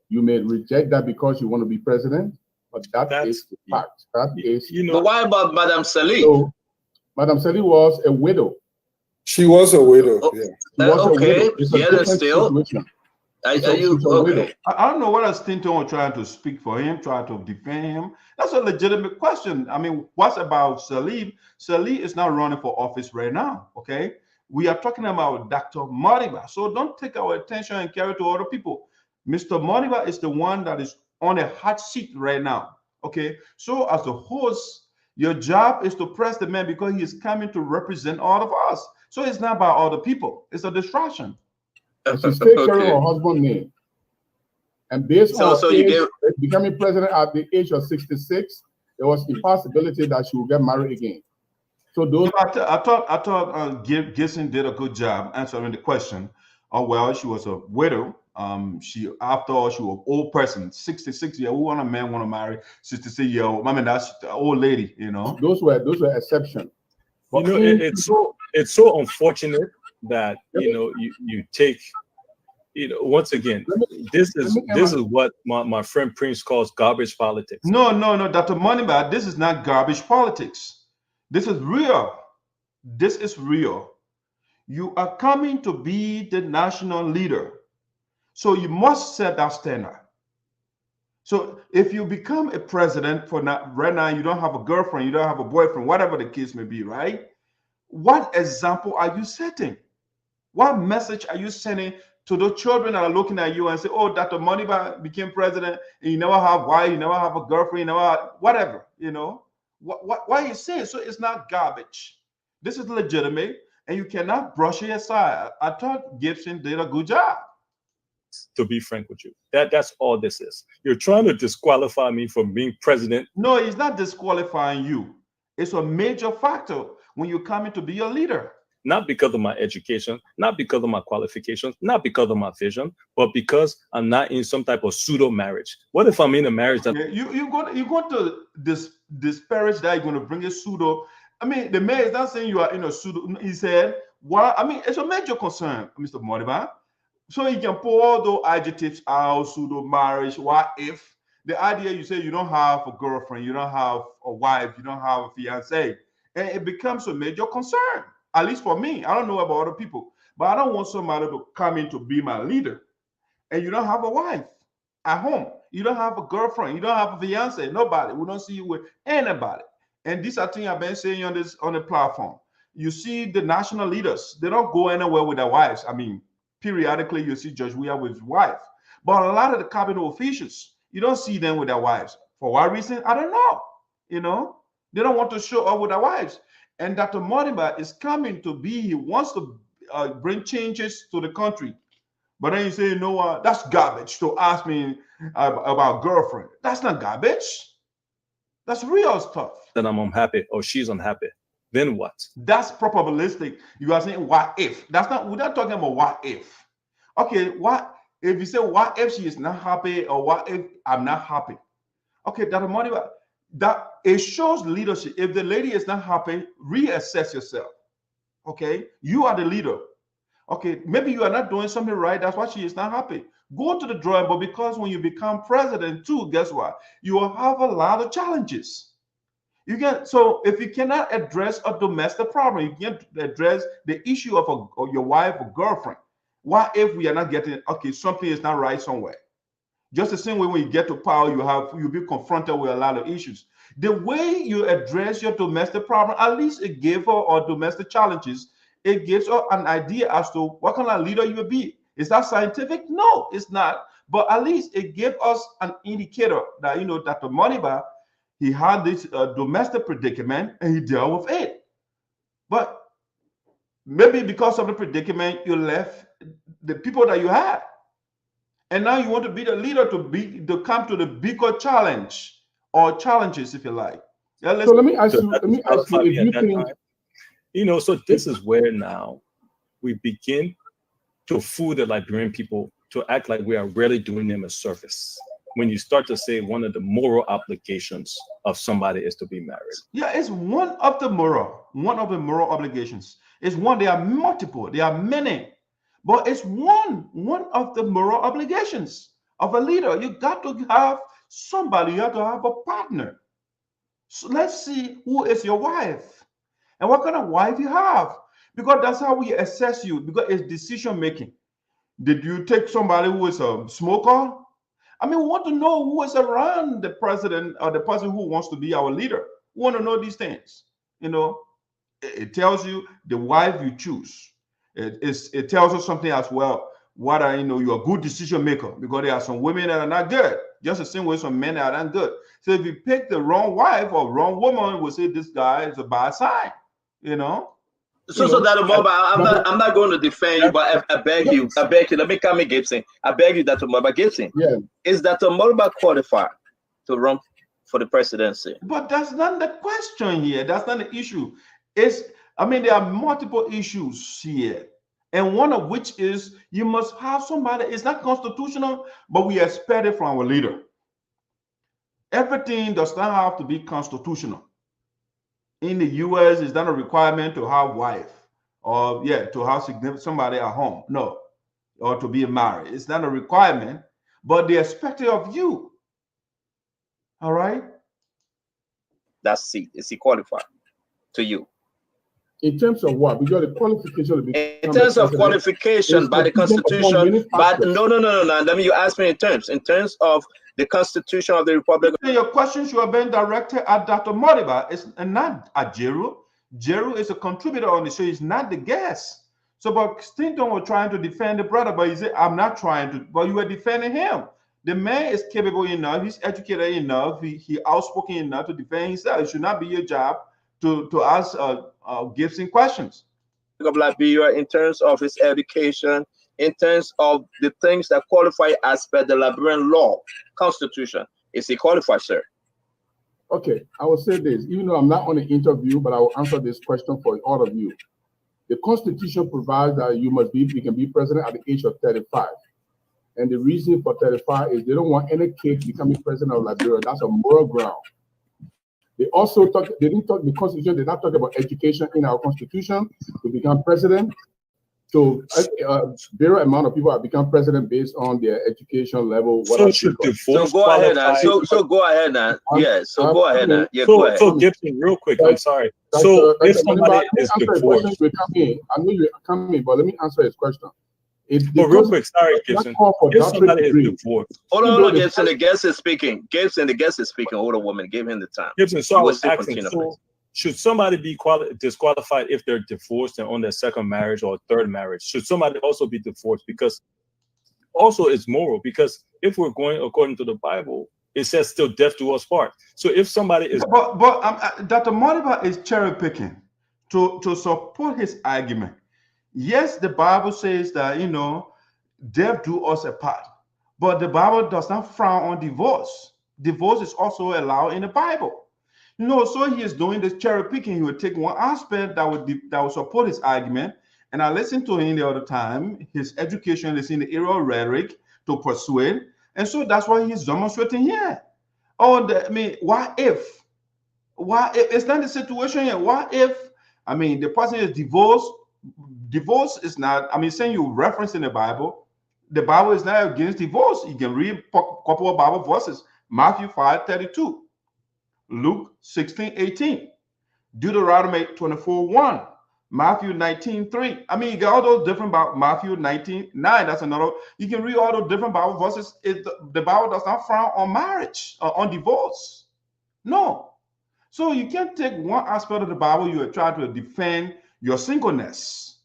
You may reject that because you want to be president, but that's is the fact. That is, you know. But why about Madame Sali? So, Madame Sali was a widow. She was a widow. Oh, yeah. Okay. Yeah, still. I don't know what Stinton was trying to speak for him, trying to defend him. That's a legitimate question. I mean, what's about Salih? Salih is not running for office right now, okay? We are talking about Dr. Moniba. So don't take our attention and carry it to other people. Mr. Moniba is the one that is on a hot seat right now, okay? So as a host, your job is to press the man because he is coming to represent all of us. So it's not about other people. It's a distraction. And she still carrying her husband's name. And based on becoming president at the age of 66, there was the possibility that she would get married again. So those I thought Gibson did a good job answering the question. Oh well, she was a widow. She after all, she was an old person, 66-year-old. A man want to marry 66-year-old? I mean, that's the old lady, you know. Those were exceptions. You know, it's so unfortunate that you take, once again, this is what my friend Prince calls garbage politics. No, Dr. Moniba, this is not garbage politics. This is real. This is real. You are coming to be the national leader. So you must set that standard. So if you become a president right now, you don't have a girlfriend, you don't have a boyfriend, whatever the case may be, right? What example are you setting? What message are you sending to the children that are looking at you and say, oh, Dr. Moniba became president and you never have wife, you never have a girlfriend, you never have whatever, What are you saying? So it's not garbage. This is legitimate and you cannot brush it aside. I thought Gibson did a good job. To be frank with you, that's all this is. You're trying to disqualify me from being president. No, he's not disqualifying you. It's a major factor when you're coming to be a leader. Not because of my education, not because of my qualifications, not because of my vision, but because I'm not in some type of pseudo marriage. What if I'm in a marriage that you're going to disparage that? You're going to bring a pseudo. I mean, the mayor is not saying you are in a pseudo. He said, "Well, I mean, it's a major concern, Mr. Moniba." So you can pull all those adjectives out, pseudo marriage. What if the idea you say you don't have a girlfriend, you don't have a wife, you don't have a fiance, And it becomes a major concern, at least for me. I don't know about other people, but I don't want somebody to come in to be my leader. And you don't have a wife at home. You don't have a girlfriend. You don't have a fiance. Nobody. We don't see you with anybody. And these are things I've been saying on the platform. You see the national leaders, they don't go anywhere with their wives. I mean, periodically you see Judge Weah with his wife. But a lot of the cabinet officials, you don't see them with their wives. For what reason? I don't know. You know, they don't want to show up with their wives. And Dr. Moniba is coming to be, he wants to bring changes to the country. But then you say, you know what, that's garbage to ask me about girlfriend. That's not garbage. That's real stuff. Then I'm unhappy or she's unhappy. Then what? That's probabilistic. You are saying what if. That's not, we're not talking about what if. Okay, what if you say what if she is not happy or what if I'm not happy? Okay, Dr. Moniba, that it shows leadership. If the lady is not happy, reassess yourself. Okay, you are the leader. Okay, maybe you are not doing something right. That's why she is not happy. Go to the drawing board, because when you become president too, guess what? You will have a lot of challenges. You can, so if you cannot address a domestic problem, you can't address the issue of your wife or girlfriend. What if we are not getting, okay, something is not right somewhere? Just the same way when you get to power, you'll be confronted with a lot of issues. The way you address your domestic problem, at least it gives her or domestic challenges, it gives her an idea as to what kind of leader you will be. Is that scientific? No, it's not. But at least it gives us an indicator that, you know, Dr. Moniba, he had this domestic predicament and he dealt with it. But maybe because of the predicament, you left the people that you had. And now you want to be the leader to come to the bigger challenge or challenges, if you like. So let me ask you, if you think, you know, so this is where now we begin to fool the Liberian people to act like we are really doing them a service. When you start to say one of the moral obligations of somebody is to be married. Yeah, it's one of the moral obligations. It's one, there are multiple, there are many, but it's one of the moral obligations of a leader. You got to have somebody, you have to have a partner. So let's see who is your wife and what kind of wife you have, because that's how we assess you, because it's decision making. Did you take somebody who is a smoker? I mean, we want to know who is around the president or the person who wants to be our leader. We want to know these things. You know, it tells you the wife you choose. It tells us something as well. What are, you know, you're a good decision maker, because there are some women that are not good. Just the same way some men are not good. So if you pick the wrong wife or wrong woman, we'll say this guy is a bad sign. You know. So that I'm not going to defend you, but I beg you. Let me come in, Gibson. I beg you, Dr. Moniba. Gibson, is Dr. Moniba qualified to run for the presidency? But that's not the question here. That's not the issue. I mean, there are multiple issues here, and one of which is you must have somebody. It's not constitutional, but we expect it from our leader. Everything does not have to be constitutional. In the U.S., it's not a requirement to have wife or to have somebody at home. No, or to be married. It's not a requirement, but they expect it of you. All right. That's it. Is he qualified to you? In terms of what? Because the qualification. In terms of qualification by the Constitution, but no. Let me, you ask me in terms of the Constitution of the Republic. Your questions you have been directed at Dr. Moniba. It's not at Jerue. Jerue is a contributor on the show. He's not the guest. So, but Stinton was trying to defend the brother, but he said, I'm not trying to, but you were defending him. The man is capable enough. He's educated enough. He outspoken enough to defend himself. It should not be your job to ask Gibson questions. Of Liberia, in terms of his education, in terms of the things that qualify as per the Liberian law, Constitution, is he qualified, sir? Okay, I will say this, even though I'm not on the interview, but I will answer this question for all of you. The Constitution provides that you can be president at the age of 35. And the reason for 35 is they don't want any kid becoming president of Liberia. That's a moral ground. They also they didn't talk the Constitution, they not talk about education in our Constitution to become president. So very amount of people have become president based on their education level. So should divorce go ahead now. So go ahead now. Yeah. So go ahead now. Yeah. Go ahead. So Gibson, real quick. I'm sorry. So if somebody is divorced, I know you're coming, but let me answer his question. But real quick, sorry, Gibson. If somebody is divorced, hold on, Gibson. The guest is speaking. Gibson, the guest is speaking. Older woman, give him the time. Gibson, so I was asking. Should somebody be disqualified if they're divorced and on their second marriage or third marriage? Should somebody also be divorced? Because also it's moral. Because if we're going according to the Bible, it says still death do us part. So if somebody is but Dr. Moniba is cherry picking to support his argument. Yes, the Bible says that death do us apart, but the Bible does not frown on divorce. Divorce is also allowed in the Bible. No, so he is doing this cherry picking. He would take one aspect that would support his argument. And I listened to him the other time. His education is in the area of rhetoric to persuade. And so that's why he's demonstrating here. What if? It's not the situation here. What if, the person is divorced? Divorce is not, saying you reference in the Bible is not against divorce. You can read a couple of Bible verses. Matthew 5:32. Luke 16:18, Deuteronomy 24:1, Matthew 19:3. You got all those different about Matthew 19:9. That's another. You can read all those different Bible verses. The Bible does not frown on marriage or on divorce. No. So you can't take one aspect of the Bible. You are trying to defend your singleness,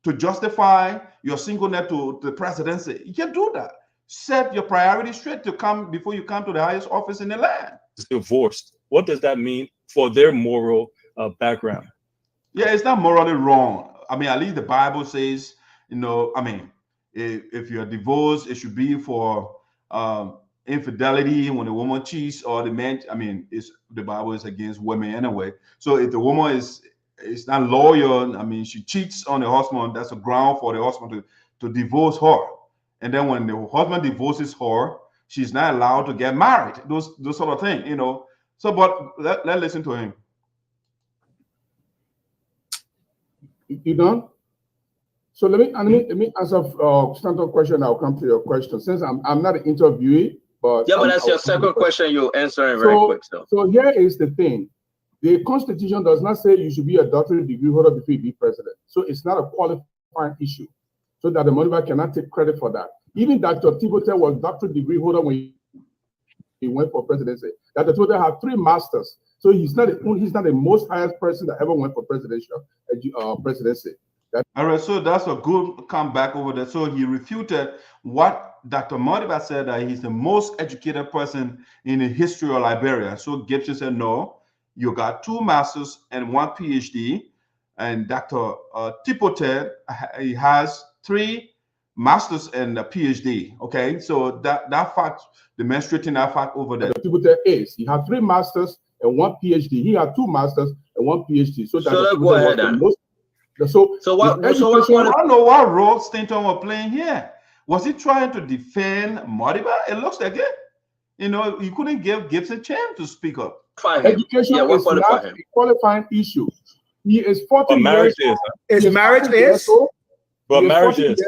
to justify your singleness to the presidency. You can't do that. Set your priorities straight before you come to the highest office in the land. Divorced. What does that mean for their moral background? Yeah, it's not morally wrong. At least the Bible says, if you're divorced, it should be for infidelity when a woman cheats, or the man. The Bible is against women anyway. So if the woman is not loyal, she cheats on the husband, that's a ground for the husband to divorce her. And then when the husband divorces her, she's not allowed to get married. Those sort of things, So, but let's listen to him. You done? So let me answer a standard question. I'll come to your question. Since I'm not an interviewee, but that's your second question. You're answering very quick. So here is the thing: the Constitution does not say you should be a doctorate degree holder before you be president. So it's not a qualifying issue. So that the Moniba cannot take credit for that. Even Dr. Tibote was doctorate degree holder when he went for presidency. Dr. Tibote had 3 masters. So he's not the most highest person that ever went for presidential presidency. All right, so that's a good comeback over there. So he refuted what Dr. Moniba said, that he's the most educated person in the history of Liberia. So Gibson said, no, you got 2 masters and 1 PhD. And Dr. Tibote, he has 3 masters and a PhD. Okay, so that fact, demonstrating that fact over there. Tibote is. He had 3 masters and 1 PhD. He had 2 masters and 1 PhD. So let's go ahead then. I don't know what role Stanton was playing here. Was he trying to defend Moniba? It looks like it. You couldn't give Gibson a chance to speak up. Education is not a qualifying issue. He is 40 years old. Is marriage is? But marriage is.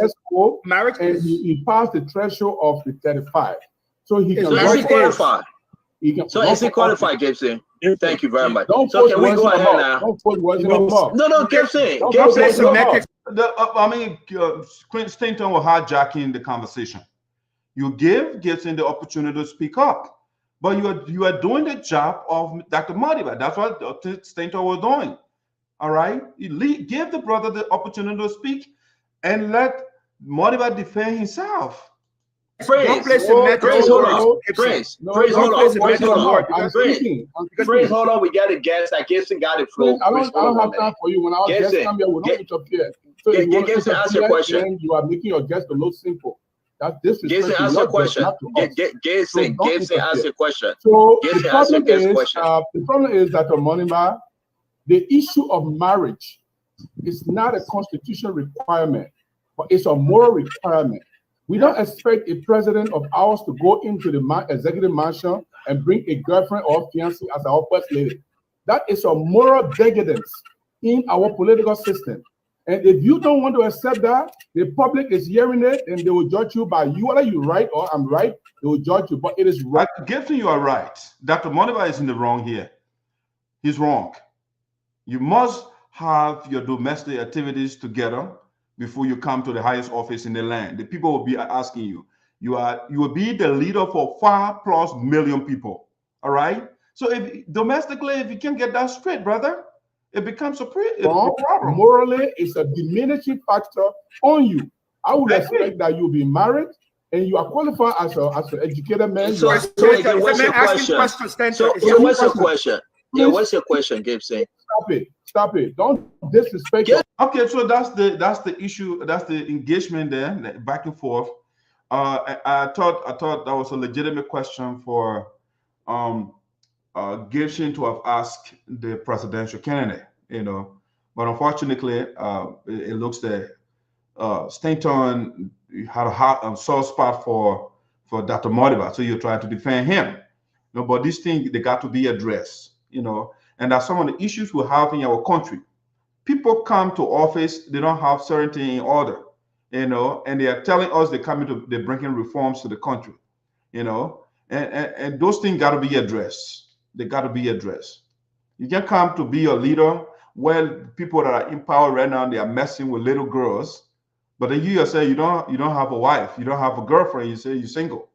Marriage and he passed the threshold of the 35. So he can qualify. So is he qualified, Gibson? Thank you very much. Don't so can we go ahead now? Don't put words in my mouth. No, Gibson. Stanton was hijacking the conversation. You give Gibson the opportunity to speak up, but you are doing the job of Dr. Moniba. That's what Stanton was doing. All right, give the brother the opportunity to speak, and let Moniba defend himself. Praise, hold on. We got a guest. That Gibson got it. I don't have time for you. When our guests come here, we don't interfere. So Gibson, ask your question. You are making your guest to look simple. That's disrespectful. Gibson, ask your question. Gibson, ask your question. So the problem is that Moniba, the issue of marriage is not a constitutional requirement, but it's a moral requirement. We don't expect a president of ours to go into the executive mansion and bring a girlfriend or fiancé as our first lady. That is a moral decadence in our political system. And if you don't want to accept that, the public is hearing it and they will judge you by you, whether you're right or I'm right, they will judge you, but it is right. Gibson, you are right. Dr. Moniba is in the wrong here. He's wrong. You must have your domestic activities together before you come to the highest office in the land. The people will be asking you. You will be the leader for 5+ million people. All right. So if domestically, if you can't get that straight, brother, it becomes a problem. Morally, it's a diminishing factor on you. I would expect that you'll be married and you are qualified as an educated man. So what's your question? So what's your question? Yeah, what's your question, Gibson? Stop it. Don't disrespect. Okay, so that's the issue. That's the engagement there, back and forth. I thought that was a legitimate question for Gibson to have asked the presidential candidate, but unfortunately, it looks that Stanton had a soft spot for Dr. Moniba, so you're trying to defend him. But these things, they got to be addressed, and that's some of the issues we have in our country. People come to office, they don't have certainty in order, and they are telling us they're bringing reforms to the country, and those things got to be addressed. They got to be addressed. You can't come to be a leader when people that are in power right now, they are messing with little girls, but then you yourself, you don't have a wife, you don't have a girlfriend, you say you're single.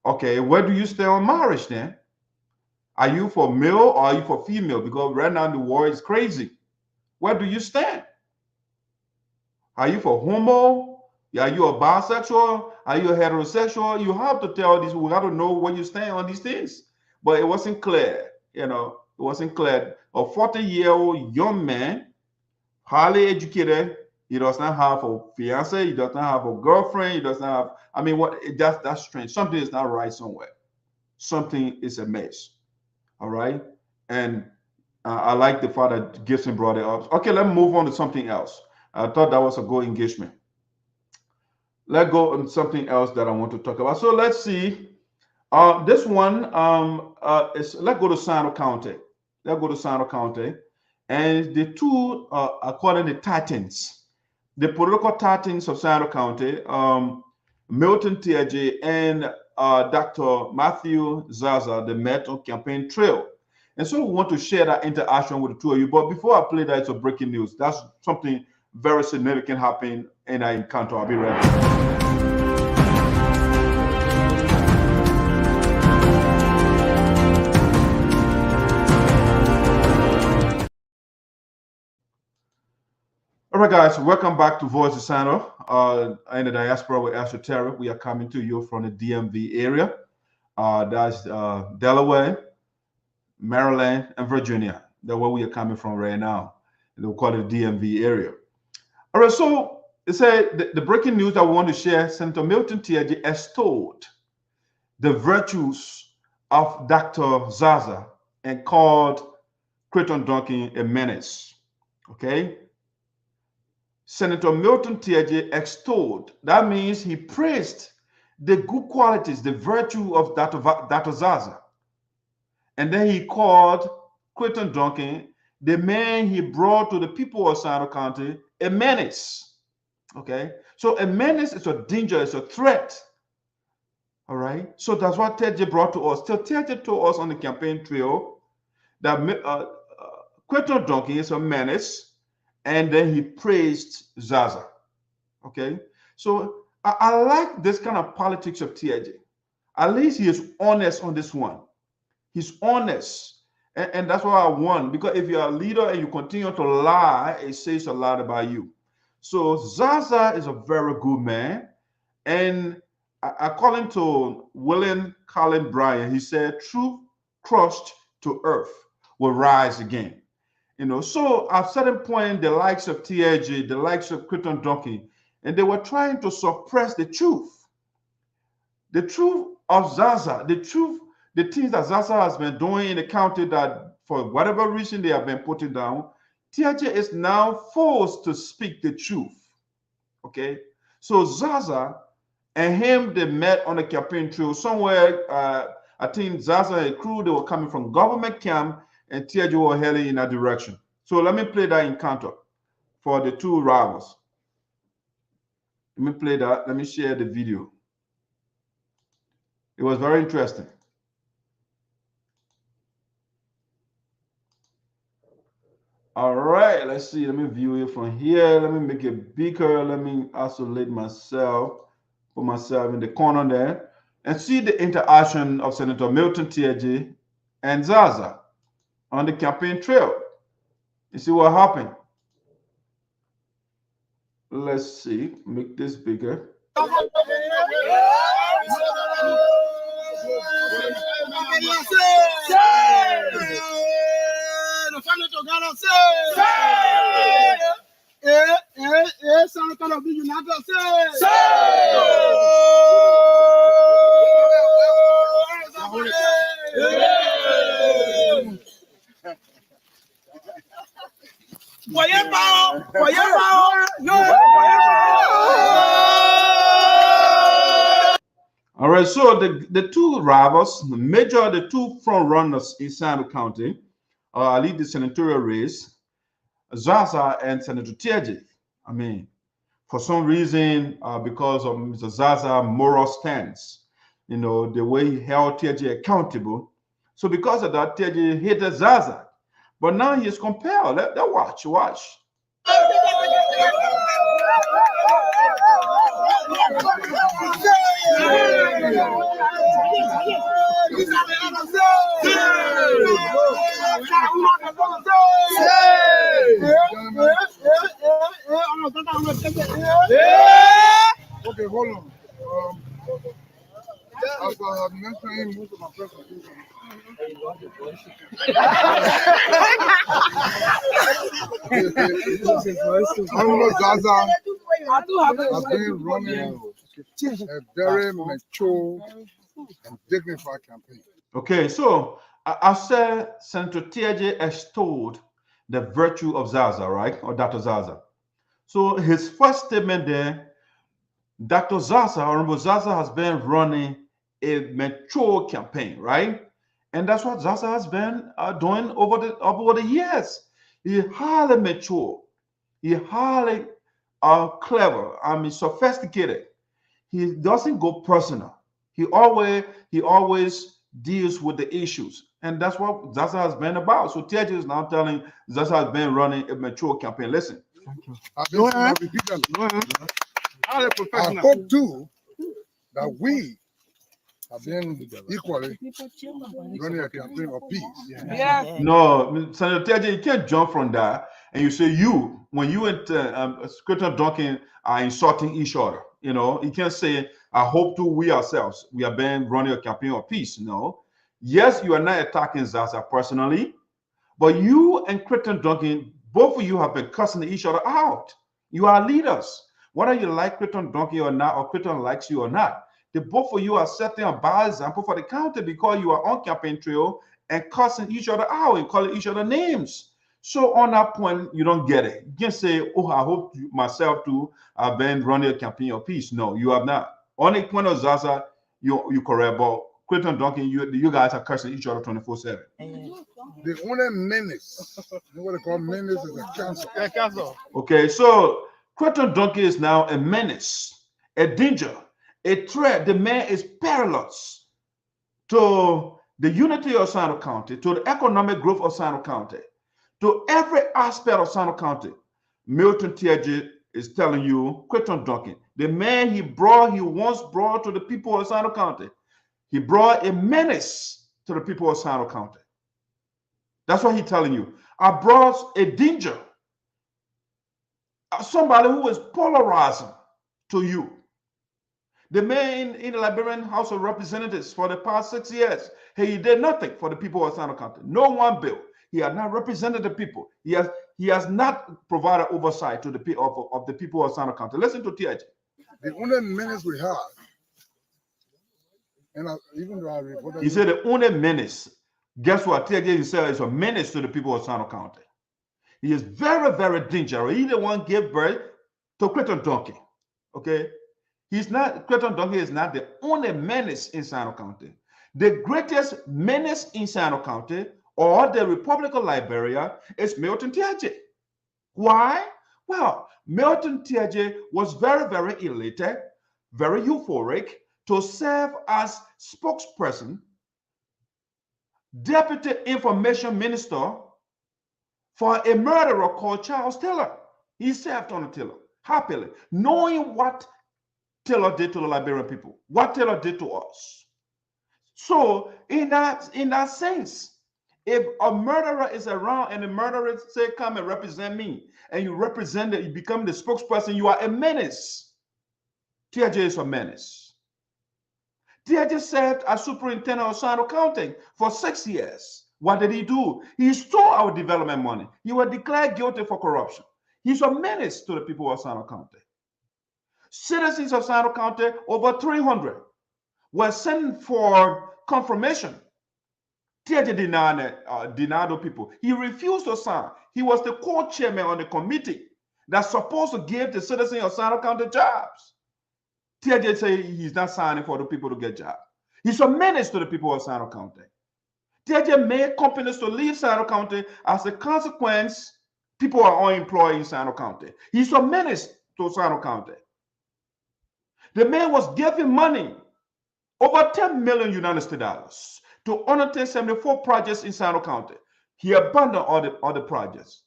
Okay, where do you stand on marriage then? Are you for male or are you for female? Because right now the war is crazy. Where do you stand? Are you for homo? Are you a bisexual? Are you a heterosexual? You have to tell these. We got to know where you stand on these things. But it wasn't clear. It wasn't clear. A 40-year-old young man, highly educated, he does not have a fiance. He does not have a girlfriend. He does not have. That's strange. Something is not right somewhere. Something is amiss. All right, and I like the fact that Gibson brought it up. Okay, let's move on to something else. I thought that was a good engagement. Let's go on something else that I want to talk about. So let's see. This one is, let's go to Sinoe County. Let's go to Sinoe County. And the two, according to Titans, the political Titans of Sinoe County, Milton Teahjay and Dr. Matthew Zarzar, they met on campaign trail. And so we want to share that interaction with the two of you. But before I play that, it's a breaking news. That's something very significant happened in our encounter. I'll be right back. All right, guys, welcome back to Voice of Sinoe. In the diaspora with ESOTERIC, we are coming to you from the DMV area. That's Delaware, Maryland, and Virginia. That's where we are coming from right now. They'll call it the DMV area. All right, so it said the breaking news that we want to share, Senator Milton Teahjay extolled the virtues of Dr. Zarzar and called Crayton Duncan a menace. Okay? Senator Milton Teahjay extolled. That means he praised the good qualities, the virtue of Dr. Zarzar. And then he called Crayton Duncan, the man he brought to the people of Sinoe County, a menace. Okay? So a menace is a danger, it's a threat. All right? So that's what Teahjay brought to us. So Teahjay told us on the campaign trail that Crayton Duncan is a menace. And then he praised Zarzar. Okay, so I like this kind of politics of Teahjay. At least he is honest on this one. He's honest, and that's what I want. Because if you're a leader and you continue to lie, it says a lot about you. So Zarzar is a very good man, and according to William Cullen Bryant, he said, "Truth crushed to earth will rise again." So at a certain point, the likes of Teahjay, the likes of Crayton Duncan, and they were trying to suppress the truth. The truth of Zarzar, the things that Zarzar has been doing in the county that for whatever reason they have been putting down, Teahjay is now forced to speak the truth. Okay? So Zarzar and him, they met on the campaign trail somewhere. I think Zarzar and crew, they were coming from government camp, and Teahjay was heading in that direction. So let me play that encounter for the two rivals. Let me play that. Let me share the video. It was very interesting. All right, let's see. Let me view it from here. Let me make it bigger. Let me isolate myself, put myself in the corner there, and see the interaction of Senator Milton Teahjay and Zarzar on the campaign trail. You see what happened? Let's see. Make this bigger. All right, so the two rivals, the two front runners in Sinoe County, lead the senatorial race, Zarzar and Senator Teahjay. I mean, for some reason, because of Mr. Zarzar's moral stance, you know, the way he held Teahjay accountable. So because of that, Teahjay hated Zarzar. But now he is compelled. Let watch. Okay, hold on. As I have mentioned most of my presentation. Zarzar has been running a very mature and dignified campaign. Okay, so I said Senator Teahjay extolled the virtue of Zarzar, right? Or Dr. Zarzar. So his first statement there, Dr. Zarzar, Honorable Zarzar, has been running a mature campaign, right? And that's what Zarzar has been doing over the years. He's highly mature. He's highly clever. I mean, sophisticated. He doesn't go personal. He always deals with the issues. And that's what Zarzar has been about. So Teahjay is now telling Zarzar has been running a mature campaign. Listen. I hope too that we have been equally running a campaign of peace. Yeah. No, Senator Teahjay, you can't jump from that and you say when you and Crayton Duncan are insulting each other. You know, you can't say, I hope to we ourselves, we have been running a campaign of peace. No. Yes, you are not attacking Zarzar personally, but you and Crayton Duncan, both of you have been cussing each other out. You are leaders. Whether you like Crayton Duncan or not, or Crayton likes you or not, the both of you are setting a bad example for the county because you are on campaign trail and cussing each other out and calling each other names. So on that point, you don't get it. You can't say, oh, I hope myself too have been running a campaign of peace. No, you have not. On the point of Zarzar, you correct, but Crayton Duncan, you guys are cursing each other 24/7. The only menace, you know what they call menace is a council. Okay, so Crayton Duncan is now a menace, a danger, a threat. The man is perilous to the unity of Sinoe County, to the economic growth of Sinoe County, to every aspect of Sinoe County. Milton Teahjay is telling you, Crayton Duncan, the man he once brought to the people of Sinoe County. He brought a menace to the people of Sinoe County. That's what he's telling you. I brought a danger. Somebody who is polarizing to you. The man in the Liberian House of Representatives for the past 6 years, he did nothing for the people of Sinoe County. No one bill. He has not represented the people. He has not provided oversight to the people of the people of Sinoe County. Listen to Teahjay. The only menace we have, and even though I reported, he said the only menace. Guess what? Teahjay himself is a menace to the people of Sinoe County. He is very, very dangerous. He the one gave birth to Crayton Duncan. Okay, Crayton Duncan is not the only menace in Sinoe County. The greatest menace in Sinoe County or the Republic of Liberia is Milton Teahjay. Why? Well, Milton Teahjay was very, very elated, very euphoric to serve as spokesperson, deputy information minister for a murderer called Charles Taylor. He served on Taylor happily, knowing what Taylor did to the Liberian people, what Taylor did to us. So in that sense, if a murderer is around and the murderer say, come and represent me, and you represent it, you become the spokesperson, you are a menace. Teahjay is a menace. Teahjay served as superintendent of Sinoe County for 6 years. What did he do? He stole our development money. He was declared guilty for corruption. He's a menace to the people of Sinoe County. Citizens of Sinoe County, over 300, were sent for confirmation. Teahjay denied the people. He refused to sign. He was the co-chairman on the committee that's supposed to give the citizens of Sinoe County jobs. Teahjay said he's not signing for the people to get jobs. He's a menace to the people of Sinoe County. Teahjay made companies to leave Sinoe County. As a consequence, people are unemployed in Sinoe County. He's a menace to Sinoe County. The man was giving money, over 10 million United States dollars, to undertake 74 projects in Sinoe County. He abandoned all the projects.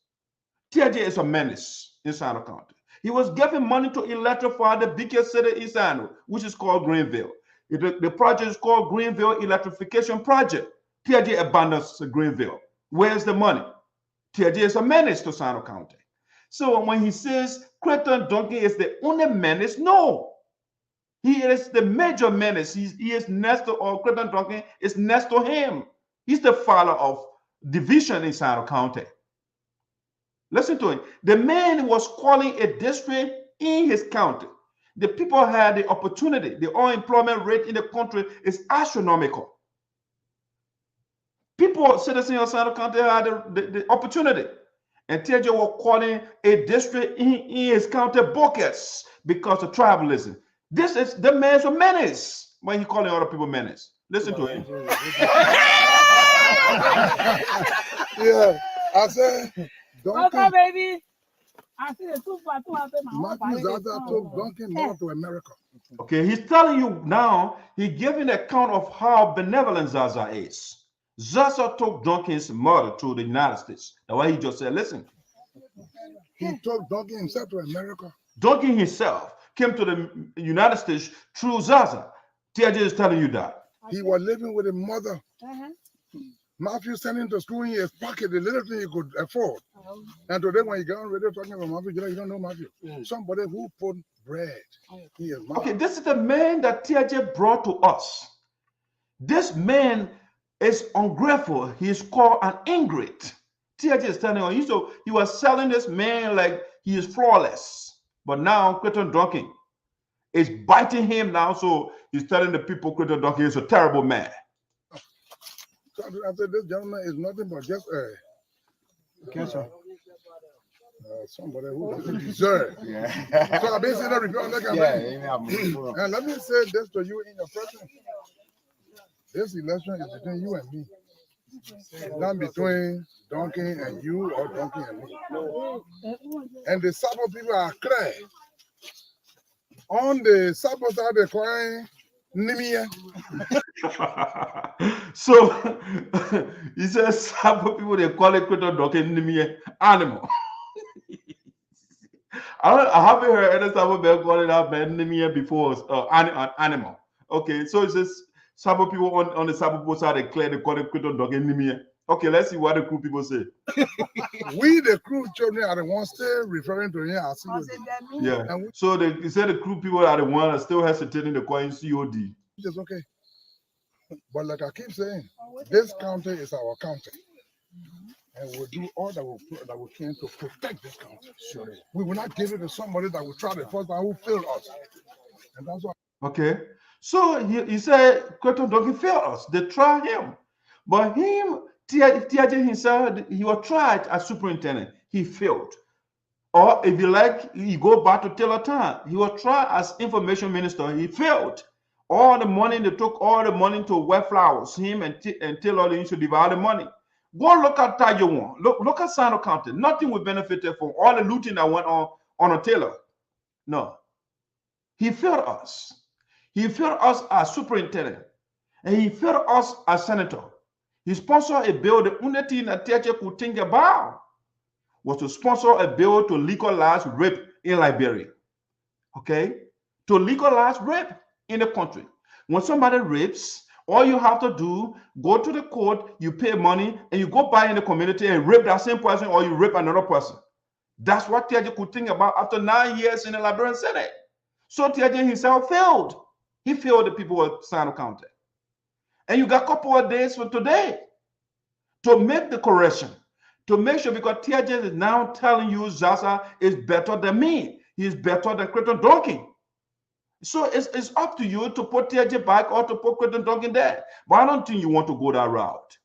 Teahjay is a menace in Sinoe County. He was giving money to electrify the biggest city in Sinoe, which is called Greenville. The project is called Greenville Electrification Project. Teahjay abandons Greenville. Where's the money? Teahjay is a menace to Sinoe County. So when he says Crayton Duncan is the only menace, no. He is the major menace. He is next to, or Crayton Duncan is next to him. He's the father of division in Sinoe County. Listen to him. The man was calling a district in his county. The people had the opportunity. The unemployment rate in the country is astronomical. People, citizens of Sinoe County, had the opportunity. And Teahjay was calling a district in his county buckets because of tribalism. This is the man's a menace when he calling other people menace. Listen to him. Yeah, I said, okay, baby. I see the Matthew Zarzar took Duncan more to America. Okay, he's telling you now, he's giving an account of how benevolent Zarzar is. Zarzar took Duncan's mother to the United States. That's why he just said, listen. He took Duncan himself to America. Duncan himself came to the United States through Zarzar. Teahjay is telling you that. He was living with a mother. Matthew sent him to school in his pocket, the little thing he could afford. And today when you get on radio talking about Matthew, you don't know Matthew. Somebody who put bread in his mouth. Okay, this is the man that Teahjay brought to us. This man is ungrateful. He is called an ingrate. Teahjay is telling you, so he was selling this man like he is flawless. But now Crayton Duncan is biting him now, so he's telling the people Crayton Duncan is a terrible man. So I said, this gentleman is nothing but just somebody who doesn't deserve. So I've been saying that review on that campaign. And let me say this to you in your presence. This election is between you and me. It's not between Duncan and you or Duncan and me. And the Sabo people are clear. On the Sabo side, they're crying, Nimia. So he says Sabo people, they call it Crayton Duncan Nimia animal. I haven't heard any Sabo people call it out Nimia before, animal. Okay, so it says Sabo people on the Sabo side, they clear, they call it Crayton Duncan Nimia. Okay, let's see what the crew people say. We, the crew children, are the ones still referring to him as COD. Yeah. So they said the crew people are the ones that still hesitating to call him COD. It's okay. But like I keep saying, this county is our county. And we'll do all that we can to protect this county. Sure. We will not give it to somebody that will try the first time who failed us. And that's why. Okay. So he said Crayton Duncan failed us. They tried him. But him, Teahjay himself, he was tried as superintendent. He failed. Or if you like, you go back to Taylor time. He was tried as information minister. He failed. All the money, they took all the money to Weah Flowers. Him and Taylor, they used to divide the money. Go look at Tayo. Look at Sinoe County. Nothing we benefited from all the looting that went on a Taylor. No. He failed us. He failed us as superintendent. And he failed us as senator. He sponsored a bill, the only thing that Teahjay could think about was to sponsor a bill to legalize rape in Liberia. Okay? To legalize rape in the country. When somebody rapes, all you have to do, go to the court, you pay money, and you go back in the community and rape that same person, or you rape another person. That's what Teahjay could think about after 9 years in the Liberian Senate. So Teahjay himself failed. He failed the people of Sinoe County. And you got a couple of days for today to make the correction, to make sure, because Teahjay is now telling you Zarzar is better than me. He's better than Crayton Duncan. So it's up to you to put Teahjay back or to put Crayton Duncan there. But I don't think you want to go that route.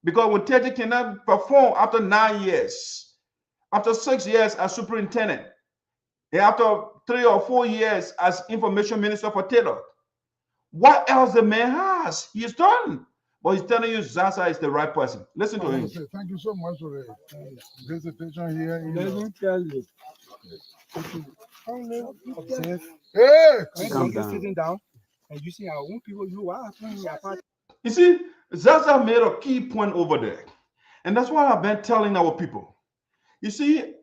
Because when Teahjay cannot perform after 9 years, after 6 years as superintendent, and after 3 or 4 years as information minister for Taylor, what else the man has? He's done. But he's telling you Zarzar is the right person. Listen to him. Thank you so much for the presentation here. Let me tell you. Hey! When you're sitting down and you see our own people, you are. You see, Zarzar made a key point over there. And that's what I've been telling our people. You see,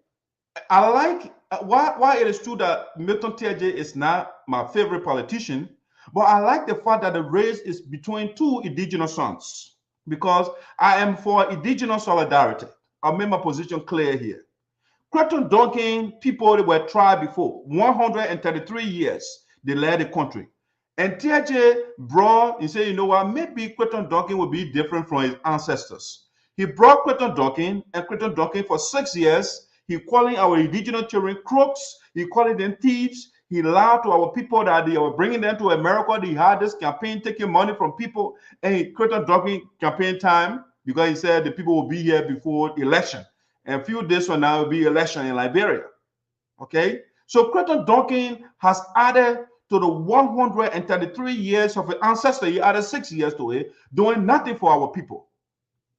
I like, why it is true that Milton Teahjay is not my favorite politician, but I like the fact that the race is between two indigenous sons, because I am for indigenous solidarity. I'll make my position clear here. Crayton Duncan, people that were tried before, 133 years, they led the country. And Teahjay brought, he said, you know what, maybe Crayton Duncan will be different from his ancestors. He brought Crayton Duncan, and Crayton Duncan for 6 years, he calling our indigenous children crooks, he calling them thieves. He lied to our people that they were bringing them to America. They had this campaign taking money from people, and Crayton Duncan campaign time, because he said the people will be here before election. And a few days from now will be election in Liberia. Okay? So Crayton Duncan has added to the 133 years of an ancestor. He added 6 years to it, doing nothing for our people.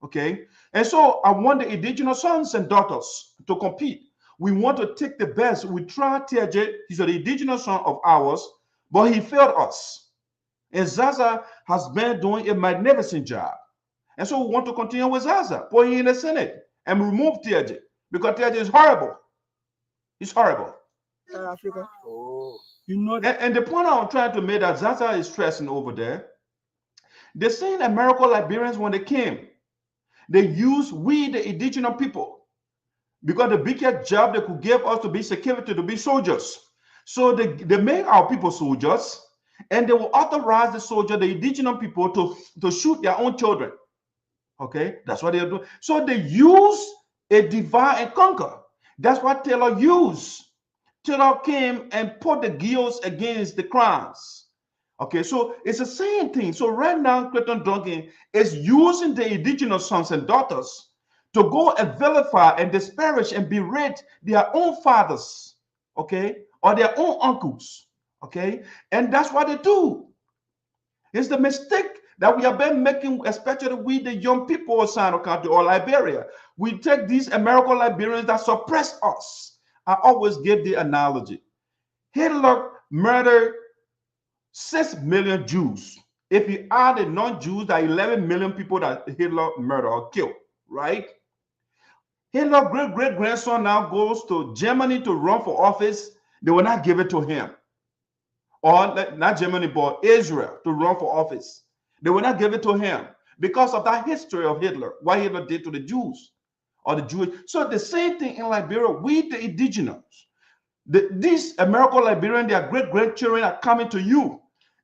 Okay? And so I want the indigenous sons and daughters to compete. We want to take the best. We tried Teahjay. He's an indigenous son of ours, but he failed us. And Zarzar has been doing a magnificent job. And so we want to continue with Zarzar, put him in the Senate, and remove Teahjay, because Teahjay is horrible. He's horrible. Africa. Oh. You know that. And the point I'm trying to make that Zarzar is stressing over there, the same American Liberians, when they came, they used we, the indigenous people, because the biggest job they could give us to be security, to be soldiers. So they make our people soldiers, and they will authorize the soldier, the indigenous people, to shoot their own children. Okay, that's what they are doing. So they use a divide and conquer. That's what Taylor used. Taylor came and put the guilds against the crowns. Okay, so it's the same thing. So right now, Crayton Duncan is using the indigenous sons and daughters to go and vilify and disparage and berate their own fathers, okay, or their own uncles, okay? And that's what they do. It's the mistake that we have been making, especially with the young people of Sinoe County or Liberia. We take these American Liberians that suppress us. I always give the analogy. Hitler murdered 6 million Jews. If you add the non-Jews, there are 11 million people that Hitler murdered or killed, right? Hitler's great-great-grandson now goes to Germany to run for office. They will not give it to him. Or not Germany, but Israel to run for office. They will not give it to him because of that history of Hitler, what Hitler did to the Jews or the Jewish. So the same thing in Liberia, we the indigenous. These American Liberians, their great-grandchildren are coming to you.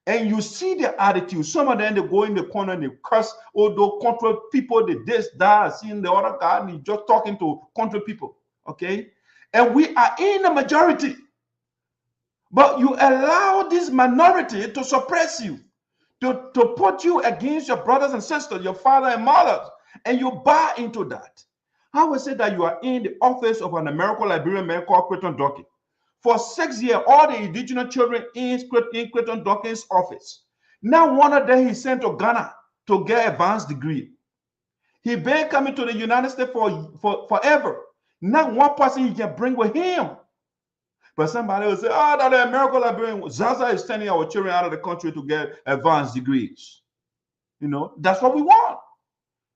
And you see their attitude. Some of them, they go in the corner and they curse, although country people, they this, that, seeing the other guy, and he's just talking to country people, okay? And we are in the majority. But you allow this minority to suppress you, to put you against your brothers and sisters, your father and mothers, and you buy into that. I would say that you are in the office of an American Liberian man called Crayton Duncan. For 6 years, all the indigenous children in Crayton Duncan's office. Now, one of them he sent to Ghana to get advanced degree. He been coming to the United States for forever. Not one person he can bring with him. But somebody will say, oh, that the American Liberian, Zarzar is sending our children out of the country to get advanced degrees. You know, that's what we want.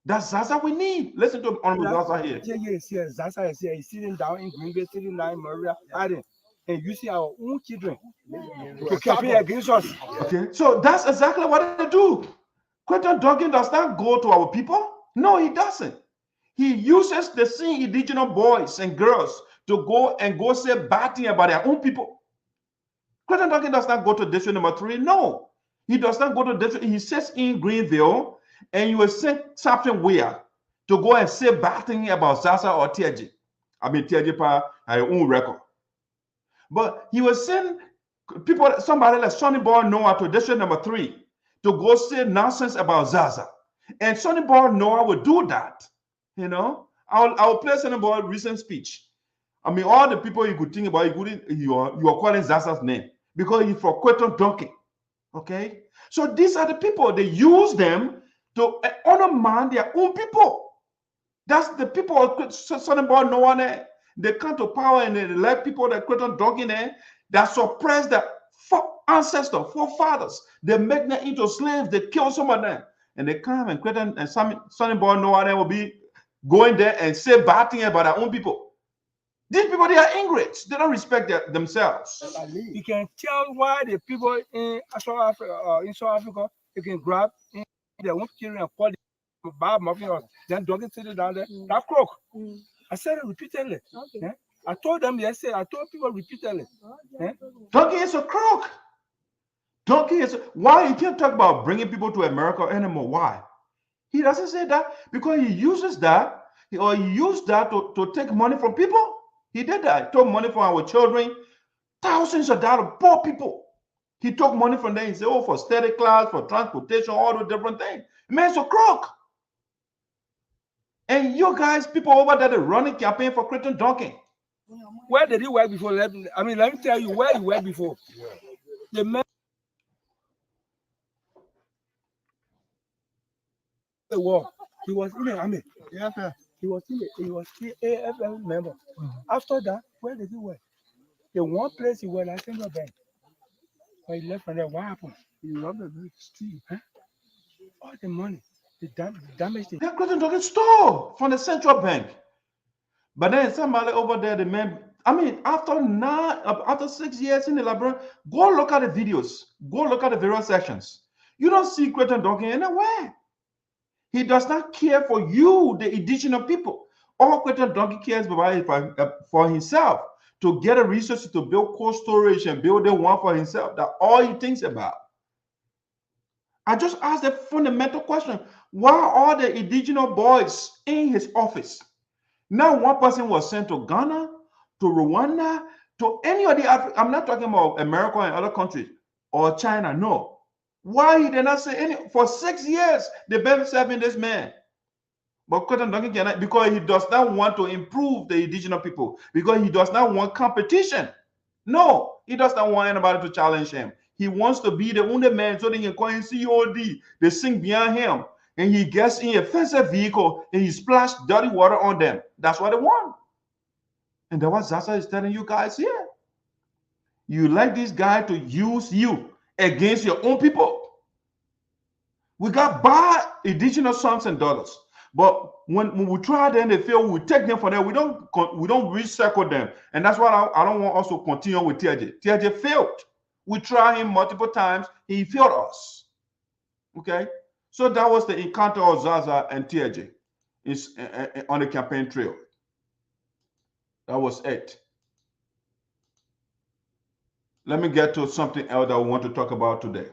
That's Zarzar we need. Listen to Honorable Zarzar here. Yes. Zarzar is here. He's sitting down in Green Bay, sitting down in Maria, and you see our own children to campaign against us. Okay, so that's exactly what they do. Crayton Duncan does not go to our people. No, he doesn't. He uses the same indigenous boys and girls to go say bad thing about their own people. Crayton Duncan does not go to district number 3. No, he does not go to district. He sits in Greenville, and you will send something Weah to go and say bad thing about Zarzar or Teahjay. I mean, Teahjay by your own record. But he will send people, somebody like Sonnyboy Noah to district number 3 to go say nonsense about Zarzar. And Sonnyboy Noah will do that. You know, I'll play Sonnyboy's recent speech. I mean, all the people you could think about, you are calling Zarzar's name because he's for Crayton Duncan. Okay? So these are the people, they use them to undermine their own people. That's the people of Sonnyboy Noah. They come to power and they elect people that Crayton Duncan that suppress their ancestors, forefathers. They make them into slaves, they kill some of them. And they come and Crayton and Sonnyboy Noah will be going there and say bad things about their own people. These people, they are ingrates. They don't respect themselves. You can tell why the people in South Africa, you can grab in their own children and call them bad muffins. Then Duncan sit down there. That crook. I said it repeatedly. Okay. Yeah? I told them yesterday. I told people repeatedly. Yeah? Duncan is a crook. Duncan is why you can't talk about bringing people to America anymore. Why? He doesn't say that because he uses that or he used that to take money from people. He did that. He took money from our children, thousands of dollars, poor people. He took money from them. He said, oh, for study class, for transportation, all the different things. Man, it's a crook. And you guys, people over there, they're running campaign for Crayton Duncan. Where did he work before? I mean, let me tell you where he worked before. The man the war. He was in the army. Yeah, he was AFL member. After that, where did he work? The one place he worked at Central Bank. When he left from there, what happened? He robbed the street. Huh? All the money, the damage. Yeah, Crayton Duncan stole from the Central Bank. But then somebody over there, the man, I mean, after 6 years in the Liberia, go look at the videos. Go look at the various sections. You don't see Crayton Duncan anywhere. He does not care for you, the indigenous people. All Crayton Duncan cares about for himself, to get a resources to build cold storage and build the one for himself. That's all he thinks about. I just asked the fundamental question. Why are all the indigenous boys in his office? Now one person was sent to Ghana, to Rwanda, to any of the I'm not talking about America and other countries or China, no. Why he did not say any? For 6 years, they've been serving this man. But Crayton Duncan cannot, because he does not want to improve the indigenous people, because he does not want competition. No, he does not want anybody to challenge him. He wants to be the only man so they can call him COD. They sing behind him, and he gets in a offensive vehicle and he splashes dirty water on them. That's what they want. And that's what Zarzar is telling you guys here. You like this guy to use you against your own people. We got bad indigenous sons and daughters, but when we try them, they fail. We take them for them. We don't recycle them, and that's why I don't want us to continue with Teahjay. Teahjay failed. We tried him multiple times. He failed us. Okay, so that was the encounter of Zarzar and Teahjay on the campaign trail. That was it. Let me get to something else that we want to talk about today.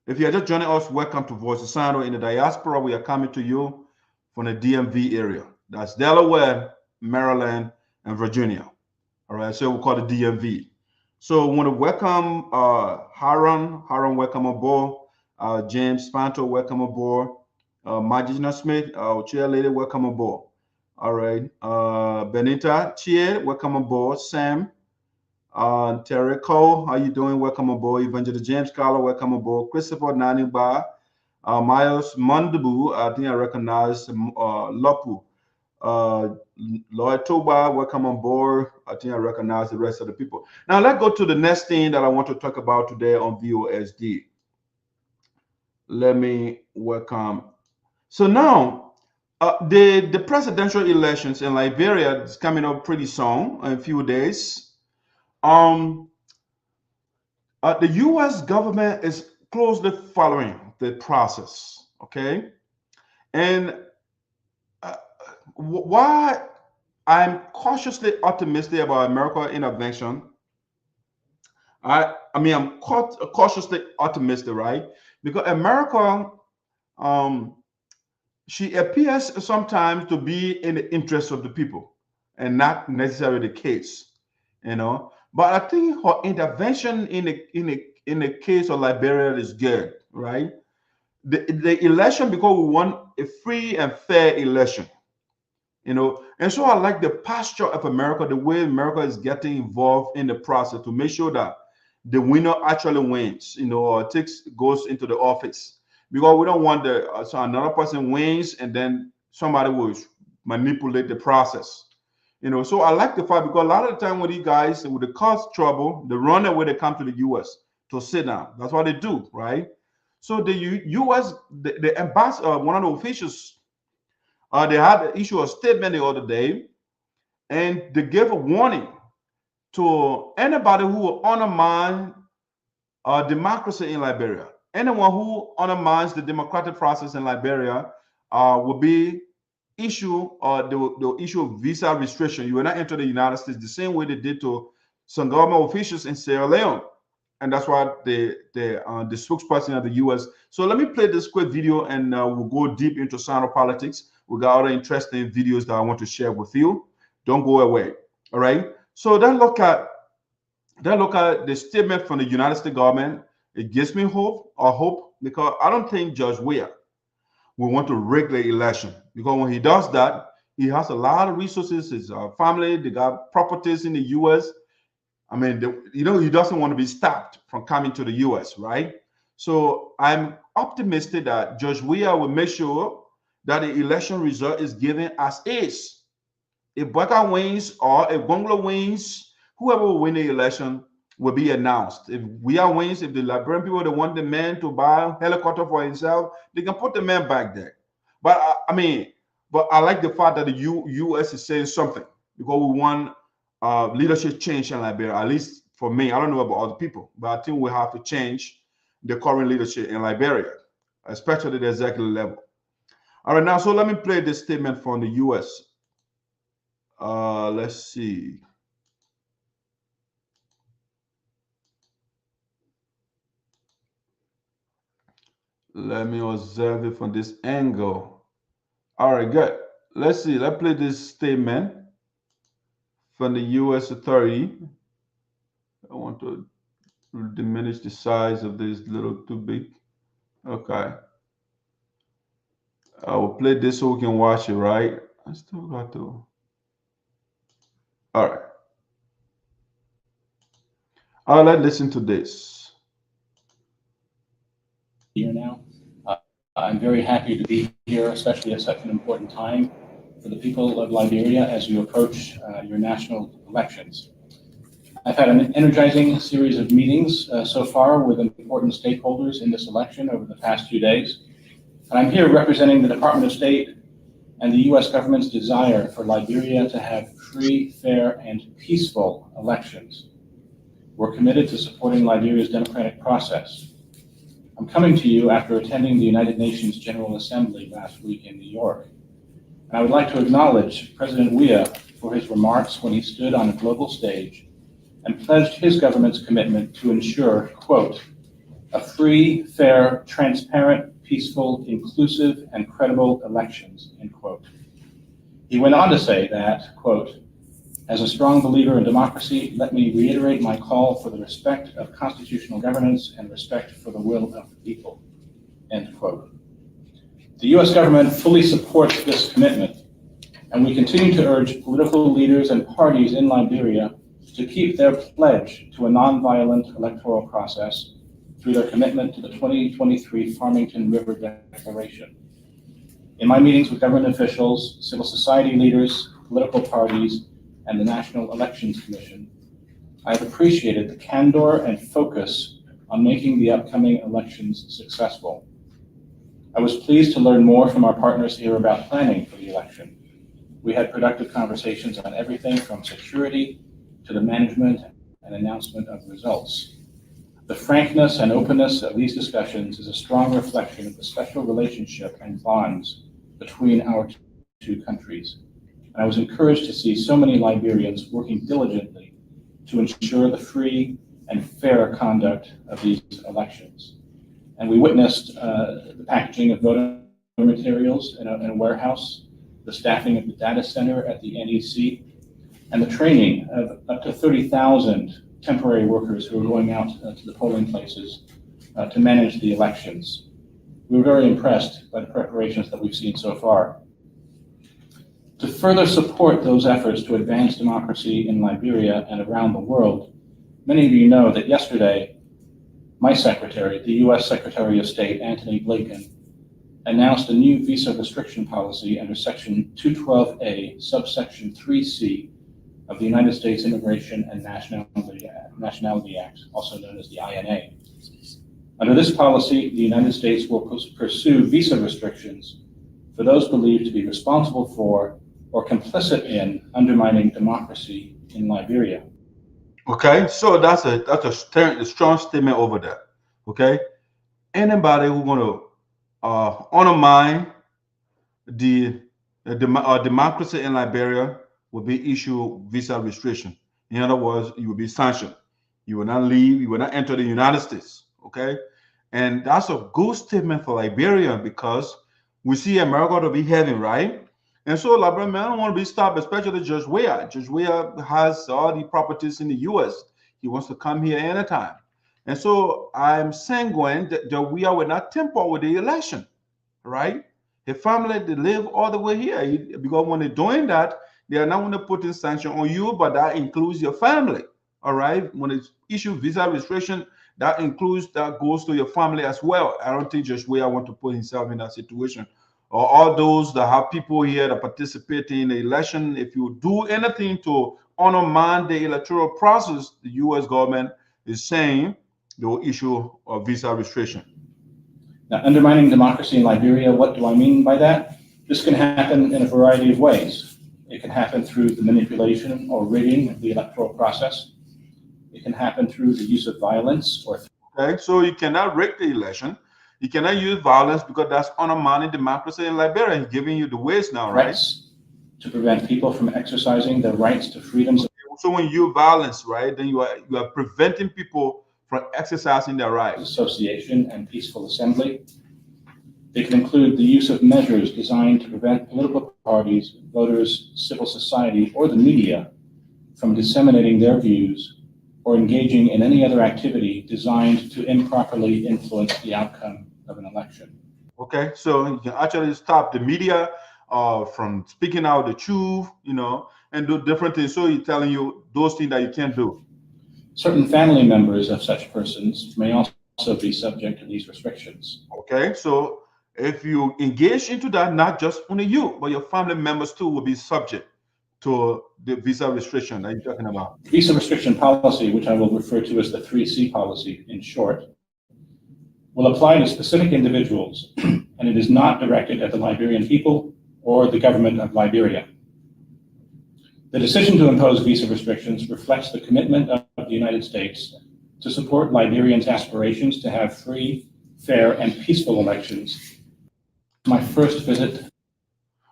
If you're just joining us, welcome to Voice of Sinoe in the diaspora. We are coming to you from the DMV area. That's Delaware, Maryland, and Virginia. All right, so we call it DMV. So we want to welcome Haran, welcome aboard. James Spanto, welcome aboard. Magina Smith, our chair lady, welcome aboard. All right, Benita Chie, welcome aboard. Sam. Terry Cole, how you doing? Welcome aboard. Evangelist James Carlo, welcome aboard. Christopher Naniba, Miles Mondabu, I think I recognize Lopu. Lloyd Toba, welcome on board. I think I recognize the rest of the people. Now let's go to the next thing that I want to talk about today on VOSD. Let me welcome. So now, the presidential elections in Liberia is coming up pretty soon, in a few days. The U.S. government is closely following the process, okay? And why I'm cautiously optimistic about American intervention. I mean, I'm cautiously optimistic, right? Because America, she appears sometimes to be in the interest of the people, and not necessarily the case, you know. But I think her intervention in the case of Liberia is good, right? The election, because we want a free and fair election, you know. And so I like the posture of America, the way America is getting involved in the process to make sure that the winner actually wins, you know, or goes into the office. Because we don't want so another person wins and then somebody will manipulate the process, you know. So I like the fact, because a lot of the time when these guys, with the cause trouble, they run away, they come to the U.S. to sit down. That's what they do, right? So the U.S., the ambassador, one of the officials, they had issued a statement the other day, and they gave a warning to anybody who will undermine democracy in Liberia. Anyone who undermines the democratic process in Liberia will be they'll issue visa restriction. You will not enter the United States, the same way they did to some government officials in Sierra Leone. And that's why the spokesperson of the U.S. So let me play this quick video, and we'll go deep into Sinoe politics. We got other interesting videos that I want to share with you. Don't go away. All right. So then look at the statement from the United States government. It gives me hope, because I don't think Judge Weah will want to rig the election, because when he does that, he has a lot of resources. His family, they got properties in the U.S. I mean, he doesn't want to be stopped from coming to the U.S., right? So I'm optimistic that Judge Weah will make sure that the election result is given as is. If Baka wins or if Gonglo wins, whoever will win the election will be announced. If Weah wins, if the Liberian people, they want the man to buy a helicopter for himself, they can put the man back there. But I like the fact that the U.S. is saying something, because we want leadership change in Liberia. At least for me, I don't know about other people, but I think we have to change the current leadership in Liberia, especially the executive level. All right, now, so let me play this statement from the U.S. Let's see. Let me observe it from this angle. All right, good. Let's see. Let's play this statement from the U.S. authority. I want to diminish the size of this little too big. Okay. I will play this so we can watch it, right? I still got to. All right. All right, let's listen to this. Here now. I'm very happy to be here, especially at such an important time for the people of Liberia as you approach your national elections. I've had an energizing series of meetings so far with important stakeholders in this election over the past few days. And I'm here representing the Department of State and the U.S. government's desire for Liberia to have free, fair, and peaceful elections. We're committed to supporting Liberia's democratic process. I'm coming to you after attending the United Nations General Assembly last week in New York. And I would like to acknowledge President Weah for his remarks when he stood on a global stage and pledged his government's commitment to ensure, quote, a free, fair, transparent, peaceful, inclusive, and credible elections, end quote. He went on to say that, quote, as a strong believer in democracy, let me reiterate my call for the respect of constitutional governance and respect for the will of the people, end quote. The U.S. government fully supports this commitment, and we continue to urge political leaders and parties in Liberia to keep their pledge to a nonviolent electoral process through their commitment to the 2023 Farmington River Declaration. In my meetings with government officials, civil society leaders, political parties, and the National Elections Commission, I have appreciated the candor and focus on making the upcoming elections successful. I was pleased to learn more from our partners here about planning for the election. We had productive conversations on everything from security to the management and announcement of results. The frankness and openness of these discussions is a strong reflection of the special relationship and bonds between our two countries. And I was encouraged to see so many Liberians working diligently to ensure the free and fair conduct of these elections. And we witnessed the packaging of voting materials in a warehouse, the staffing of the data center at the NEC, and the training of up to 30,000 temporary workers who are going out to the polling places to manage the elections. We were very impressed by the preparations that we've seen so far. To further support those efforts to advance democracy in Liberia and around the world, many of you know that yesterday, my secretary, the US Secretary of State, Antony Blinken, announced a new visa restriction policy under Section 212A, subsection 3C of the United States Immigration and Nationality Act, also known as the INA. Under this policy, the United States will pursue visa restrictions for those believed to be responsible for or complicit in undermining democracy in Liberia. Okay, so that's a strong statement over there. Okay, anybody who want to undermine the democracy in Liberia will be issued visa restriction. In other words, you will be sanctioned. You will not leave. You will not enter the United States. Okay, and that's a good statement for Liberia because we see America to be heavy, right? And so Liberia, I don't want to be stopped, especially Judge Weah. Judge Weah has all the properties in the U.S. He wants to come here anytime. And so I'm sanguine that Weah will not tamper with the election, right? His family, they live all the way here. Because when they're doing that, they are not going to put in sanction on you, but that includes your family, all right? When it's issue visa restriction, that goes to your family as well. I don't think Judge Weah want to put himself in that situation. Or all those that have people here that participate in the election, if you do anything to undermine the electoral process, the U.S. government is saying they will issue a visa restriction. Now, undermining democracy in Liberia, what do I mean by that? This can happen in a variety of ways. It can happen through the manipulation or rigging of the electoral process. It can happen through the use of violence or... Okay, so you cannot rig the election. You cannot use violence because that's undermining democracy in Liberia. He's giving you the ways now, right? To prevent people from exercising their rights to freedoms. So when you use violence, right, then you are preventing people from exercising their rights. Association and peaceful assembly. They can include the use of measures designed to prevent political parties, voters, civil society, or the media from disseminating their views or engaging in any other activity designed to improperly influence the outcome of an election. Okay, so you can actually stop the media from speaking out the truth, and do different things. So he's telling you those things that you can't do. Certain family members of such persons may also be subject to these restrictions. Okay, so if you engage into that, not just only you, but your family members too will be subject to the visa restriction that you're talking about. Visa restriction policy, which I will refer to as the 3C policy in short, will apply to specific individuals, and it is not directed at the Liberian people or the government of Liberia. The decision to impose visa restrictions reflects the commitment of the United States to support Liberians' aspirations to have free, fair, and peaceful elections. My first visit.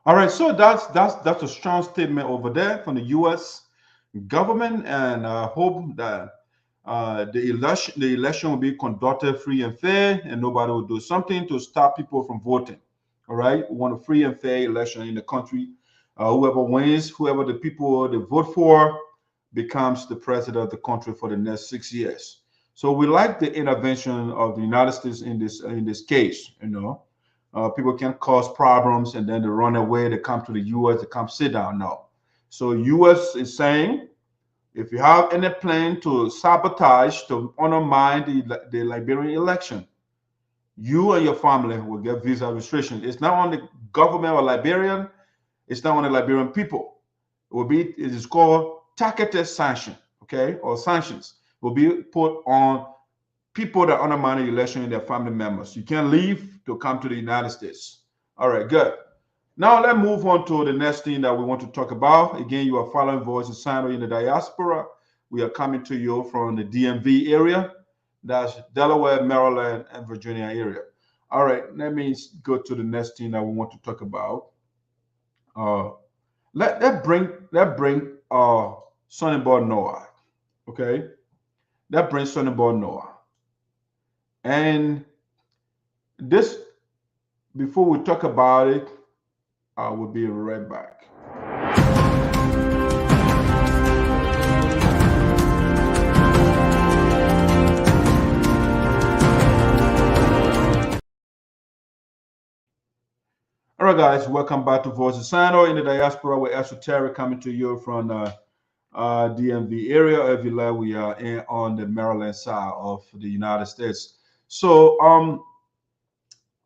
All right, so that's a strong statement over there from the U.S. government, and I hope that the election will be conducted free and fair, and nobody will do something to stop people from voting. All right, we want a free and fair election in the country. Whoever wins, whoever the people they vote for, becomes the president of the country for the next 6 years. So we like the intervention of the United States in this case. People can cause problems and then they run away. They come to the U.S. They come sit down. No. So U.S. is saying If you have any plan to sabotage, to undermine the Liberian election, you and your family will get visa restriction. It's not on the government of Liberia, it's not on the Liberian people. It is called targeted sanction, okay, or sanctions will be put on people that undermine the election and their family members. You can't leave to come to the United States. All right, good. Now let's move on to the next thing that we want to talk about. Again, you are following Voice of Sinoe in the diaspora. We are coming to you from the DMV area. That's Delaware, Maryland, and Virginia area. All right, let me go to the next thing that we want to talk about. Let's bring Sonnyboy Noah. Okay, that brings Sonnyboy Noah. And this, before we talk about it, I will be right back. All right, guys, welcome back to Voice of Sinoe in the diaspora. We're esoteric, coming to you from DMV area. Every year we are on the Maryland side of the United States. So,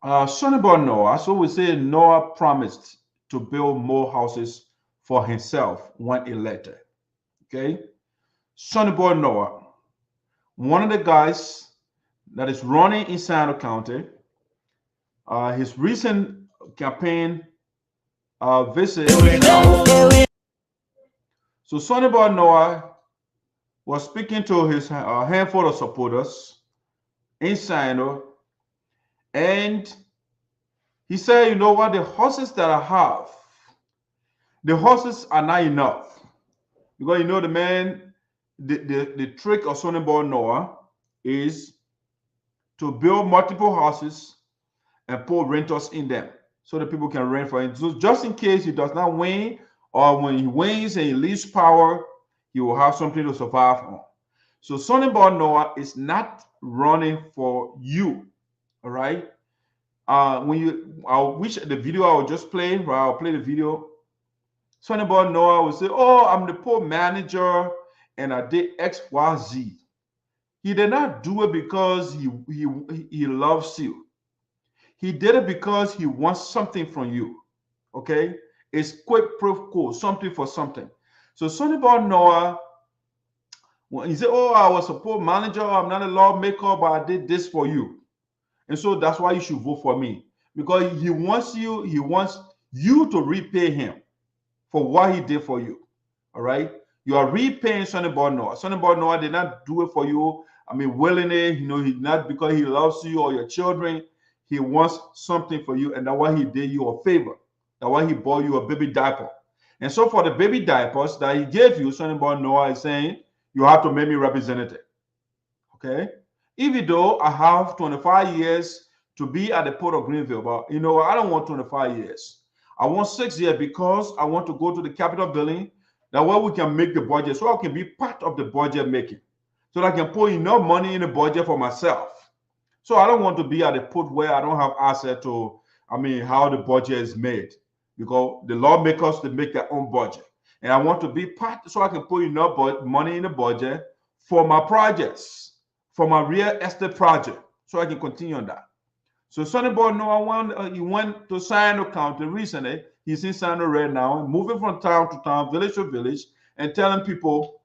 Sonnyboy Noah, so we say Noah promised to build more houses for himself when elected. Okay, Sonnyboy Noah, one of the guys that is running in Sinoe County. His recent campaign visit. So Sonnyboy Noah was speaking to his handful of supporters in Sinoe, and he said, you know what, the horses that I have, the horses are not enough. Because you know the man, the trick of Sonnyboy Noah is to build multiple houses and put renters in them so that people can rent for him. So just in case he does not win, or when he wins and he leaves power, he will have something to survive on. So Sonnyboy Noah is not running for you, all right? I'll wish the video I will just play, right? I'll play the video. Sonnyboy Noah will say, oh, I'm the poor manager and I did X, Y, Z. He did not do it because he loves you. He did it because he wants something from you, okay? It's quick proof code, something for something. So Sonnyboy Noah, when he said, oh, I was a poor manager, I'm not a lawmaker, but I did this for you. And so that's why you should vote for me. Because he wants you to repay him for what he did for you, all right? You are repaying Sonnyboy Noah. Sonnyboy Noah did not do it for you, willingly, he not because he loves you or your children. He wants something for you, and that's why he did you a favor. That's why he bought you a baby diaper. And so for the baby diapers that he gave you, Sonnyboy Noah is saying, you have to make me representative. Okay? Even though I have 25 years to be at the Port of Greenville, but I don't want 25 years. I want 6 years because I want to go to the Capitol building. That way we can make the budget, so I can be part of the budget making. So that I can put enough money in the budget for myself. So I don't want to be at a port where I don't have access to, how the budget is made. Because the lawmakers, they make their own budget. And I want to be part, so I can put enough money in the budget for my projects, for my real estate project, so I can continue on that. So Sonnyboy Noah, he went to Sinoe County recently. He's in Sinoe right now, moving from town to town, village to village, and telling people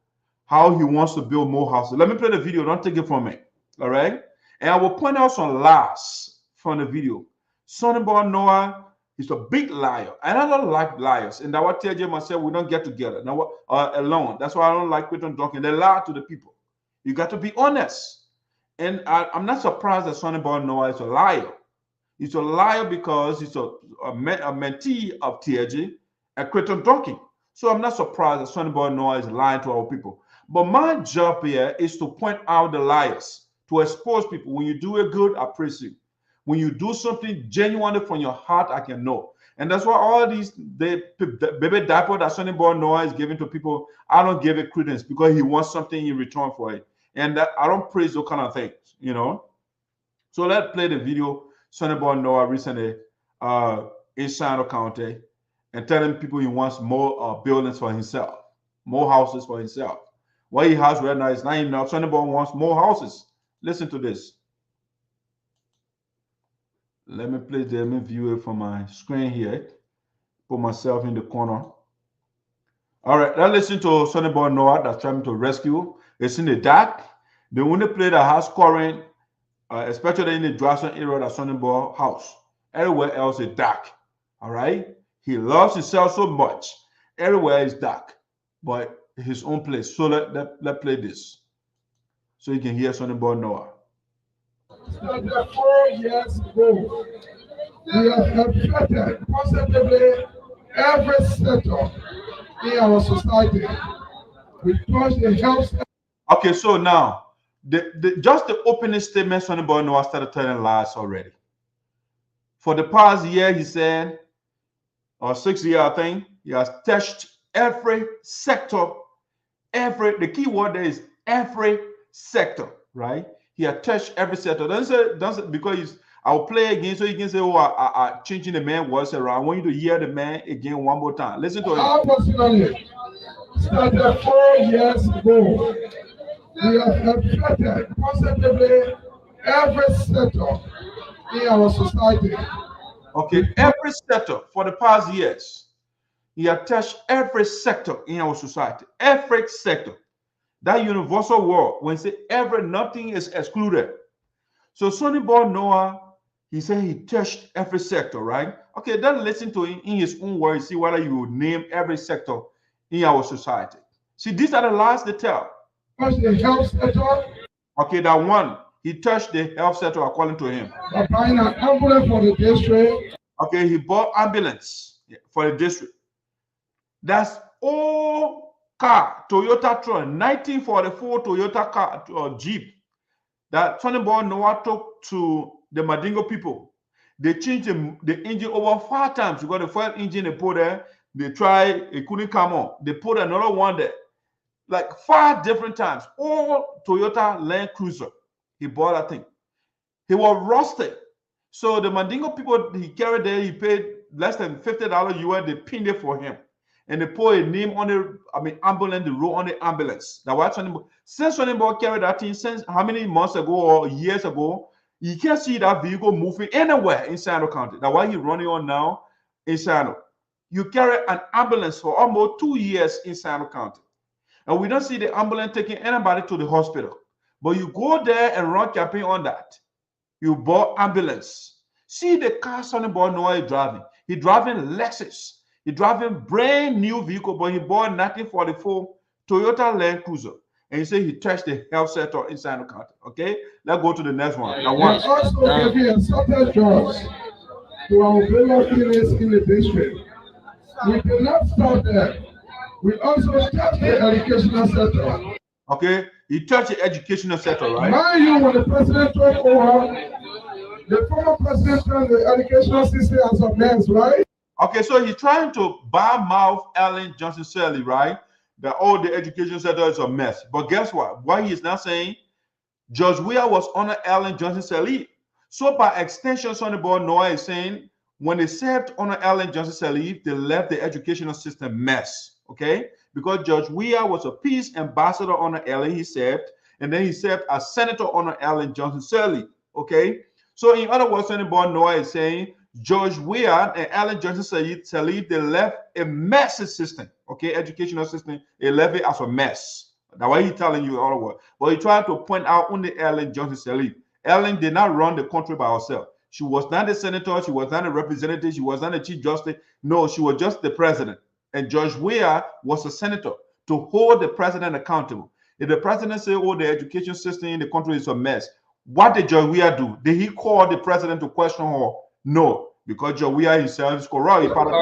how he wants to build more houses. Let me play the video. Don't take it from me. All right? And I will point out some lies from the video. Sonnyboy Noah is a big liar. And I don't like liars. And that's what Teahjay myself, we don't get together now alone. That's why I don't like Crayton Duncan. They lie to the people. You got to be honest. And I'm not surprised that Sonnyboy Noah is a liar. He's a liar because he's a mentee of Teahjay and Crayton Duncan. So I'm not surprised that Sonnyboy Noah is lying to our people. But my job here is to point out the liars, to expose people. When you do it good, I praise you. When you do something genuinely from your heart, I can know. And that's why all these baby diaper that Sonnyboy Noah is giving to people, I don't give it credence because he wants something in return for it. And that, I don't praise those kind of things, So let's play the video. Sonnyboy Noah recently in Sinoe County and telling people he wants more buildings for himself, more houses for himself. What he has right now is not enough. Sonnyboy wants more houses. Listen to this. Let me play them and view it from my screen here. Put myself in the corner. All right, let's listen to Sonnyboy Noah that's trying to rescue. It's in the dark. The only play that has current, especially in the Drawson area, that's Sonnyboy house. Everywhere else is dark. All right. He loves himself so much. Everywhere is dark, but his own place. So let's play this, so you can hear Sonnyboy Noah. 4 years ago, we have affected positively every sector in our society. We touched the health. Okay, so now just the opening statement, Sonnyboy Noah started telling lies already. For the past year, he said, or 6 years, I think, he has touched every sector. The key word there is every sector, right? He has touched every sector. Doesn't because I'll play again so you can say, oh, I changing the man words around. I want you to hear the man again one more time. Listen to him. I personally started 4 years ago. We have affected positively every sector in our society. Okay, every sector for the past years. He has touched every sector in our society. Every sector. That universal word, when you say every, nothing is excluded. So Sonnyboy Noah, he said he touched every sector, right? Okay, then listen to him in his own words, see whether you would name every sector in our society. See, these are the lies they tell. The health sector. Okay, that one, he touched the health sector according to him. Buying an ambulance for the district. Okay, he bought ambulance for the district. That's all car, Toyota truck, 1944 Toyota car or Jeep that Sonnyboy Noah took to the Mandingo people. They changed the engine over 5 times. You got the first engine they put there. They tried, it couldn't come on. They put another one there. Like 5 different times. All Toyota Land Cruiser. He bought that thing. He was rusted. So the Mandingo people he carried there, he paid less than $50 US. They pinned it for him. And they put a name on the, ambulance, the row on the ambulance. That's why since Sonnyboy carried that thing, since how many months ago or years ago, you can't see that vehicle moving anywhere in Sinoe County. That's why he's running on now in Sinoe. You carry an ambulance for almost 2 years in Sinoe County. And we don't see the ambulance taking anybody to the hospital. But you go there and run campaign on that. You bought ambulance. See the car Sonnyboy Noah is driving. He's driving Lexus. He driving brand new vehicle, but he bought 1944 Toyota Land Cruiser. And he said he touched the health sector in Sinoe County. Okay, let's go to the next one. Now, one. Also giving a certain jobs to our fellow clinics in the district. We cannot stop there. We also touch the educational sector. Okay, he touched the educational sector, right? Mind you, when the president took over, the former president turned the educational system as a mess, right? Okay, so he's trying to badmouth Ellen Johnson Sirleaf, right? That all the education sector is a mess. But guess what? What he is not saying, Judge Weah was under Ellen Johnson Sirleaf. So by extension, Sonnyboy Noah is saying when they served under Ellen Johnson Sirleaf, they left the educational system mess. Okay, because Judge Weah was a peace ambassador under Ellen, he served, and then he served as senator under Ellen Johnson Sirleaf. Okay, so in other words, Sonnyboy Noah is saying George Weah and Ellen Johnson Sirleaf, they left a messy system, okay, educational system, they left it as a mess. That's why he's telling you all the words. But he tried to point out only Ellen Johnson Sirleaf. Ellen did not run the country by herself. She was not a senator, she was not a representative, she was not a chief justice. No, she was just the president. And George Weah was a senator to hold the president accountable. If the president said, oh, the education system in the country is a mess, what did George Weah do? Did he call the president to question her? No, because George Weah himself is corrupt. There are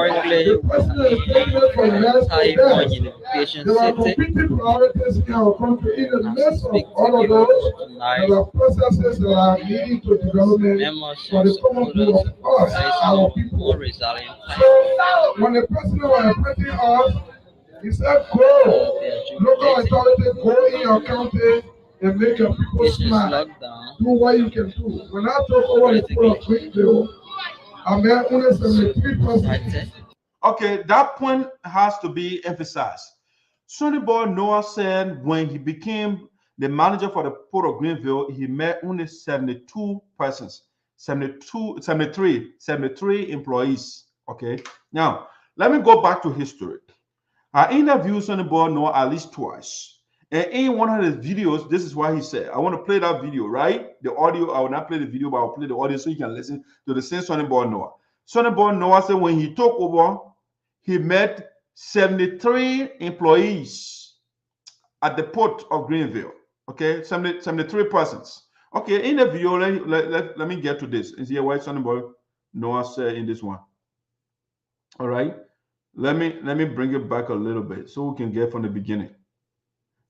competing priorities in our country in the midst of all of those. There are processes that are leading to development for the common good of us, our people. So when the president was appointing us, he said, go, local authority, go in your county and make your people smart. Do what you can do. When I took over the people of Greenville, I met only 73%. Okay, that point has to be emphasized. Sonnyboy Noah said when he became the manager for the Port of Greenville, he met only 72 persons, 73 employees. Okay. Now, let me go back to history. I interviewed Sonnyboy Noah at least twice. And in one of his videos, this is what he said. I want to play that video, right? The audio, I will not play the video, but I'll play the audio so you can listen to the same Sonnyboy Noah. Sonnyboy Noah said when he took over, he met 73 employees at the Port of Greenville. Okay, 73 persons. Okay, in the video, let me get to this and see what Sonnyboy Noah said in this one. All right, let me bring it back a little bit so we can get from the beginning.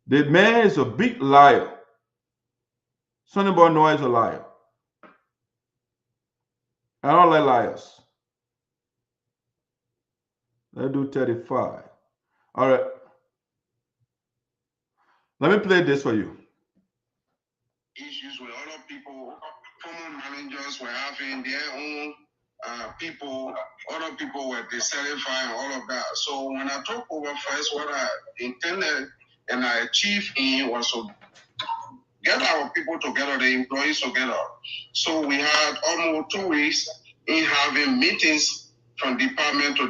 The man is a big liar. Sonnyboy Noah is a liar. I don't like liars. Let's do 35. All right. Let me play this for you. Issues with other people, former managers were having their own people, other people were dissatisfied and all of that. So when I took over first, what I intended and I achieved in was to get our people together, the employees together. So we had almost 2 weeks in having meetings from department to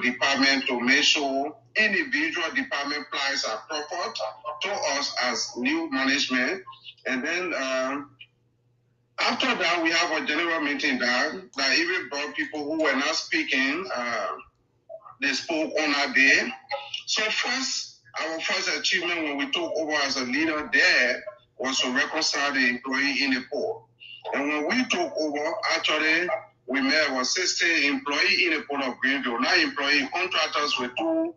make sure individual department plans are proper to us as new management. And then after that, we have a general meeting that even brought people who were not speaking. They spoke on that day. So our first achievement when we took over as a leader there was to reconcile the employee in the port. And when we took over, actually, we met about 60 employees in the Port of Greenville. Not employee, contractors with two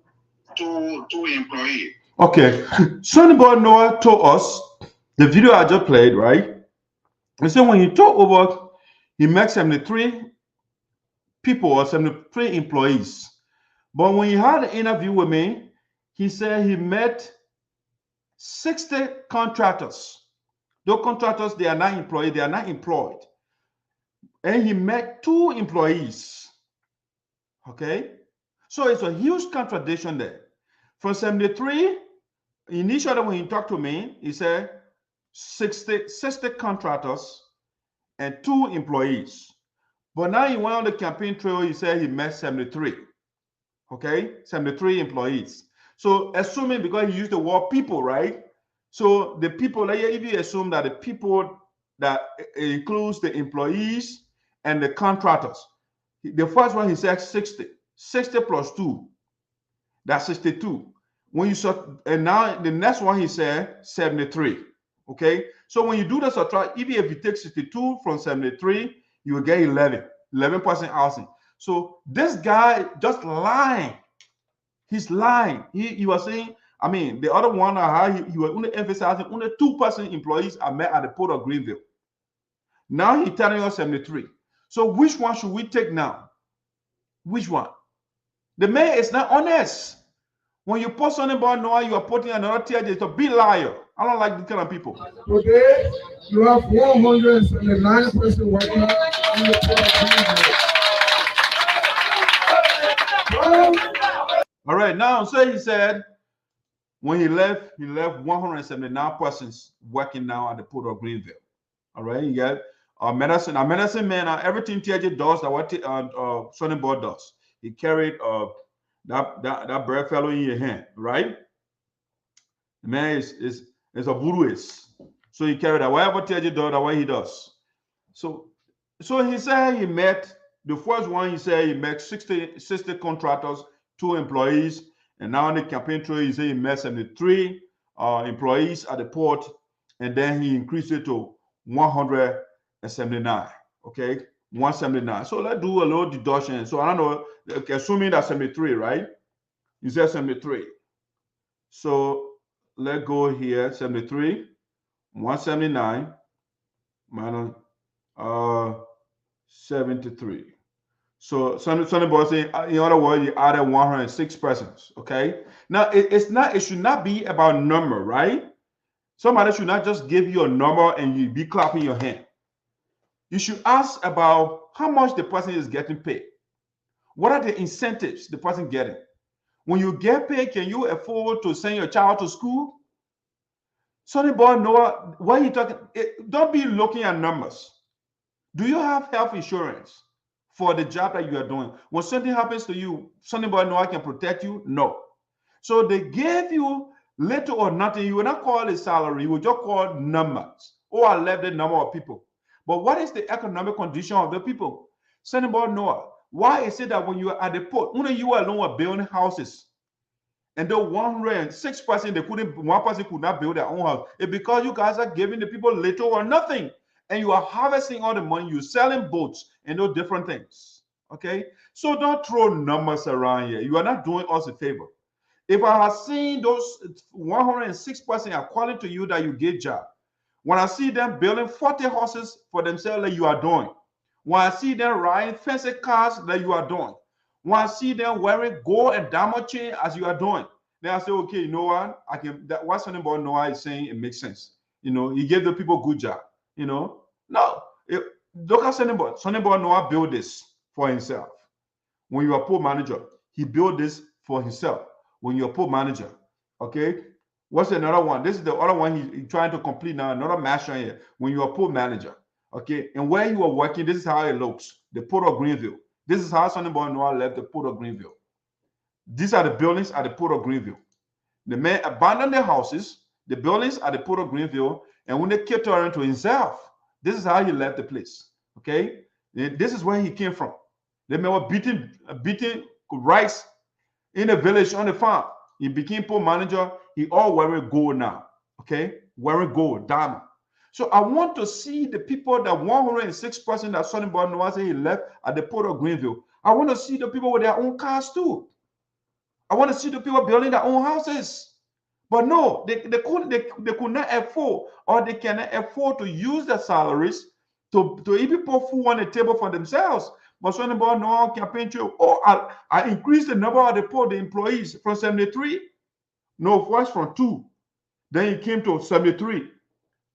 employees. Okay. Sonnyboy Noah told us, the video I just played, right? He said when he took over, he met 73 people or 73 employees. But when he had an interview with me, he said he met 60 contractors. Those contractors, they are not employed, they are not employed. And he met 2 employees. Okay? So it's a huge contradiction there. From 73, initially when he talked to me, he said 60 contractors and 2 employees. But now he went on the campaign trail, he said he met 73. Okay? 73 employees. So assuming, because he used the word people, right? So the people, like if you assume that the people that includes the employees and the contractors, the first one he said 60 plus 2, that's 62. When you saw, and now the next one he said 73. Okay, so when you do the subtract, even if you take 62 from 73, you will get 11% housing. So this guy just lying. He's lying. He was saying, I mean, the other one he was only emphasizing only 2% employees are met at the Port of Greenville. Now he's telling us 73. So which one should we take now? Which one? The man is not honest. When you post something about Noah, you are putting another Teahjay. It's a big liar. I don't like this kind of people. Today, you have 179 persons working in the Port of Greenville. All right, now, so he said when he left 179 persons working now at the Port of Greenville. All right, you got a medicine man, everything Teahjay does that what Sonnyboy does. He carried that bird fellow in your hand, right? The man is a voodooist. So he carried that. Whatever Teahjay does, that way he does. So he said he met, the first one he said he met 60 contractors, 2 employees, and now in the campaign trail he said he met 73 employees at the port, and then he increased it to 179. Okay, 179. So let's do a little deduction. So I don't know, assuming that's 73, right? You said 73. So let's go here, 73, 179 minus 73. So Sonnyboy saying, in other words, you added 106 persons. Okay. Now it should not be about number, right? Somebody should not just give you a number and you be clapping your hand. You should ask about how much the person is getting paid. What are the incentives the person getting? When you get paid, can you afford to send your child to school? Sonnyboy Noah, what are you talking? Don't be looking at numbers. Do you have health insurance for the job that you are doing? When something happens to you, Sonnyboy Noah can protect you? No. So they gave you little or nothing. You will not call it salary. You will just call numbers. Oh, I left the number of people. But what is the economic condition of the people? Sonnyboy Noah, why is it that when you are at the port, only you alone were building houses? And the 106 person, one person could not build their own house. It's because you guys are giving the people little or nothing. And you are harvesting all the money. You're selling boats and those different things. Okay? So don't throw numbers around here. You are not doing us a favor. If I have seen those 106 person according to you that you get job, when I see them building 40 horses for themselves that you are doing, when I see them riding fancy cars that you are doing, when I see them wearing gold and diamond chain as you are doing, then I say, okay, you know what? What Sonnyboy Noah is saying, it makes sense. You know, he gave the people good job. You know, no. Look at Sonnyboy. Sonnyboy Noah built this for himself. When you are poor manager, he built this for himself. When you're a poor manager, okay. What's another one? This is the other one he's trying to complete now. Another master here. When you're a poor manager, okay, and where you are working, this is how it looks. The Port of Greenville. This is how Sonnyboy Noah left the Port of Greenville. These are the buildings at the Port of Greenville. The man abandoned their houses, the buildings at the Port of Greenville, and when they kept turning to himself, this is how he left the place. Okay, and this is where he came from. The man was beating rice in the village on the farm. He became poor manager. He all wearing gold now. Okay, wearing gold, diamond. So I want to see the people, that 106 person that Sonnyboy Noah said he left at the Port of Greenville. I want to see the people with their own cars too. I want to see the people building their own houses. But no, they could not afford, or they cannot afford to use their salaries to even put food on the table for themselves. But Sonnyboy Noah campaign trail, I increased the number of the employees from 73. No, first from 2. Then he came to 73.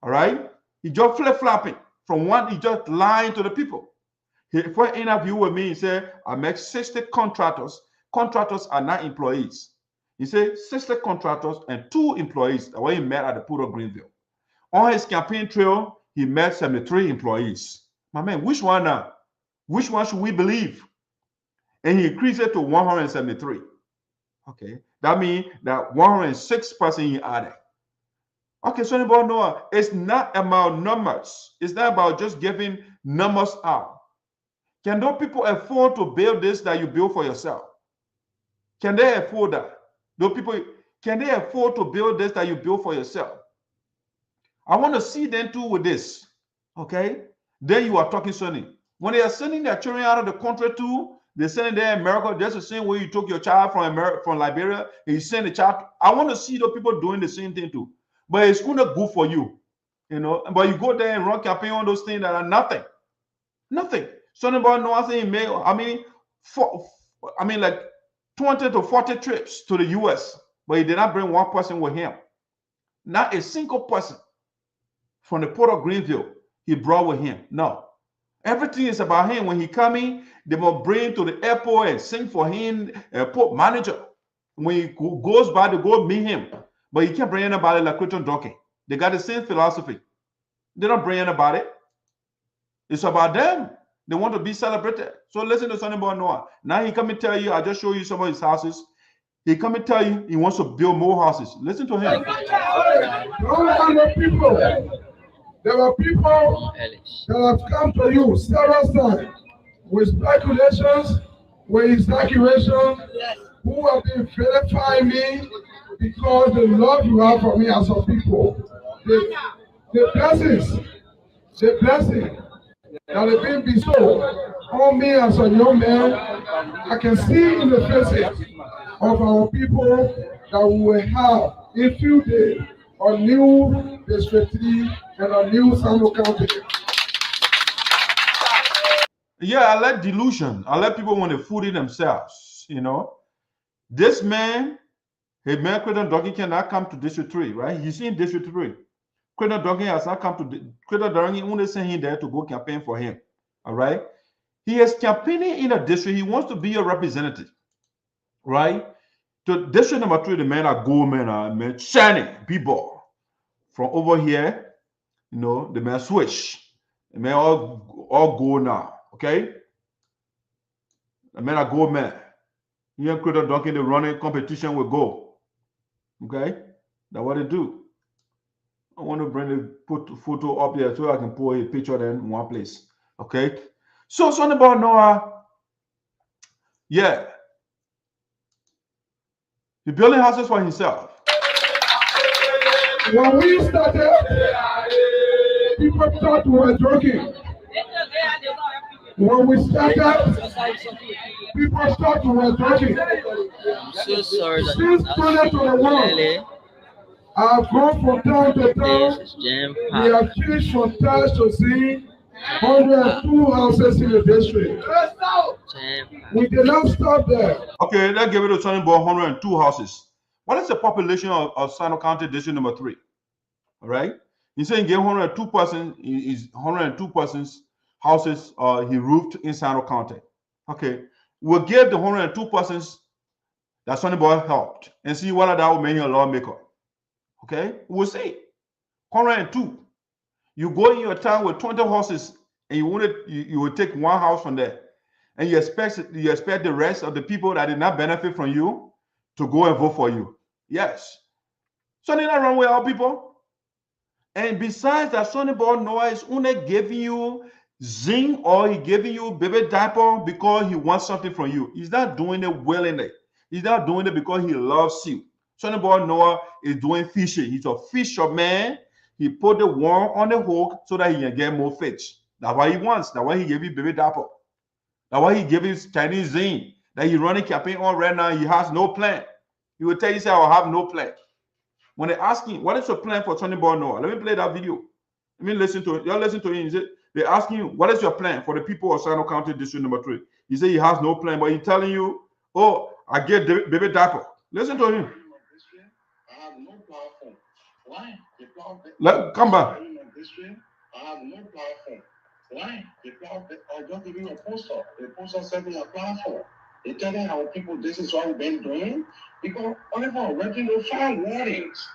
All right? He just flip-flopping. From 1, he just lying to the people. For an interview with me, he said, I make 60 contractors. Contractors are not employees. He said 60 contractors and 2 employees that were he met at the Port of Greenville. On his campaign trail, he met 73 employees. My man, which one now? Which one should we believe? And he increased it to 173. Okay, that means that 106 person he added. Okay, Sonnyboy Noah, it's not about numbers. It's not about just giving numbers out. Can those people afford to build this that you build for yourself? Can they afford that? Those people, can they afford to build this that you build for yourself? I want to see them too with this. Okay, then you are talking Sonny. When they are sending their children out of the country too, they're sending them in America just the same way you took your child from Liberia and you send the child. I want to see those people doing the same thing too. But it's not good for you, you know. But you go there and run campaign on those things that are nothing. Nothing. Sonnyboy Noah saying made, like 20 to 40 trips to the US, but he did not bring one person with him. Not a single person from the Port of Greenville he brought with him. No. Everything is about him. When he coming, they will bring to the airport and sing for him, airport manager. When he goes by, they go meet him. But you can't bring anybody like Crayton Duncan. They got the same philosophy. They don't bring anybody. It's about them. They want to be celebrated. So listen to Sonnyboy Noah. Now he come and tell you, I just show you some of his houses. He come and tell you he wants to build more houses. Listen to him. There are people that have come to you several times with speculations, with exaggeration, who have been verifying me because the love you have for me as a people. The blessing that have been bestowed on me as a young man, I can see in the faces of our people that we will have in few days a new District 3 and a new Sinoe County. Yeah, I like delusion. I let people want to fool it themselves, you know. This man, Crayton Duncan cannot come to District 3, right? He's in District 3. Crayton Duncan has not come to Crayton Duncan only sent him there to go campaign for him. All right. He is campaigning in a district. He wants to be a representative, right? To district number 3, the men are gold men, men shining people. From over here, you know, the men switch. The men all gold now. Okay? The men are gold men. You and Crayton Duncan, they running competition with gold. Okay? That's what they do. I want to bring the photo up here so I can pull a picture in one place. Okay? So Sonnyboy Noah, yeah. He building houses for himself. When we started, people thought we were joking. When we started, people thought we were joking. So sorry. Since 2021, I've gone from town to town. We have finished from towns to see 102 houses in the district. We did not stop there. Okay, let's give it to Sonnyboy 102 houses. What is the population of Sinoe County District number 3? All right. He's saying give 102 persons, is 102 persons houses he roofed in Sinoe County. Okay. We'll give the 102 persons that Sonnyboy helped and see whether that will make him a lawmaker. Okay, we'll see. 102. You go in your town with 20 horses and you will take one house from there, and you expect the rest of the people that did not benefit from you to go and vote for you. Yes. So they're not wrong with our people. And besides that, Sonnyboy Noah is only giving you zinc or he giving you baby diaper because he wants something from you. He's not doing it willingly. He's not doing it because he loves you. Sonnyboy Noah is doing fishing. He's a fisherman. He put the worm on the hook so that he can get more fish. That's what he wants. That's why he gave you baby dapper. That's why he gave you Chinese zinc that he's running campaign on right now. He has no plan. He will tell you, say, I will have no plan. When they ask him, what is your plan for Sonnyboy Noah? Let me play that video. Let me listen to it. Y'all listen to him. They're asking you, what is your plan for the people of Sinoe County District number 3? He said he has no plan, but he's telling you, oh, I get baby dapper. Listen to him. I have no platform. Why? Come back. I have no platform. Why? I just give you a poster. The poster sent me a platform. They telling our people this is what we've been doing. Because whenever letting the file warnings,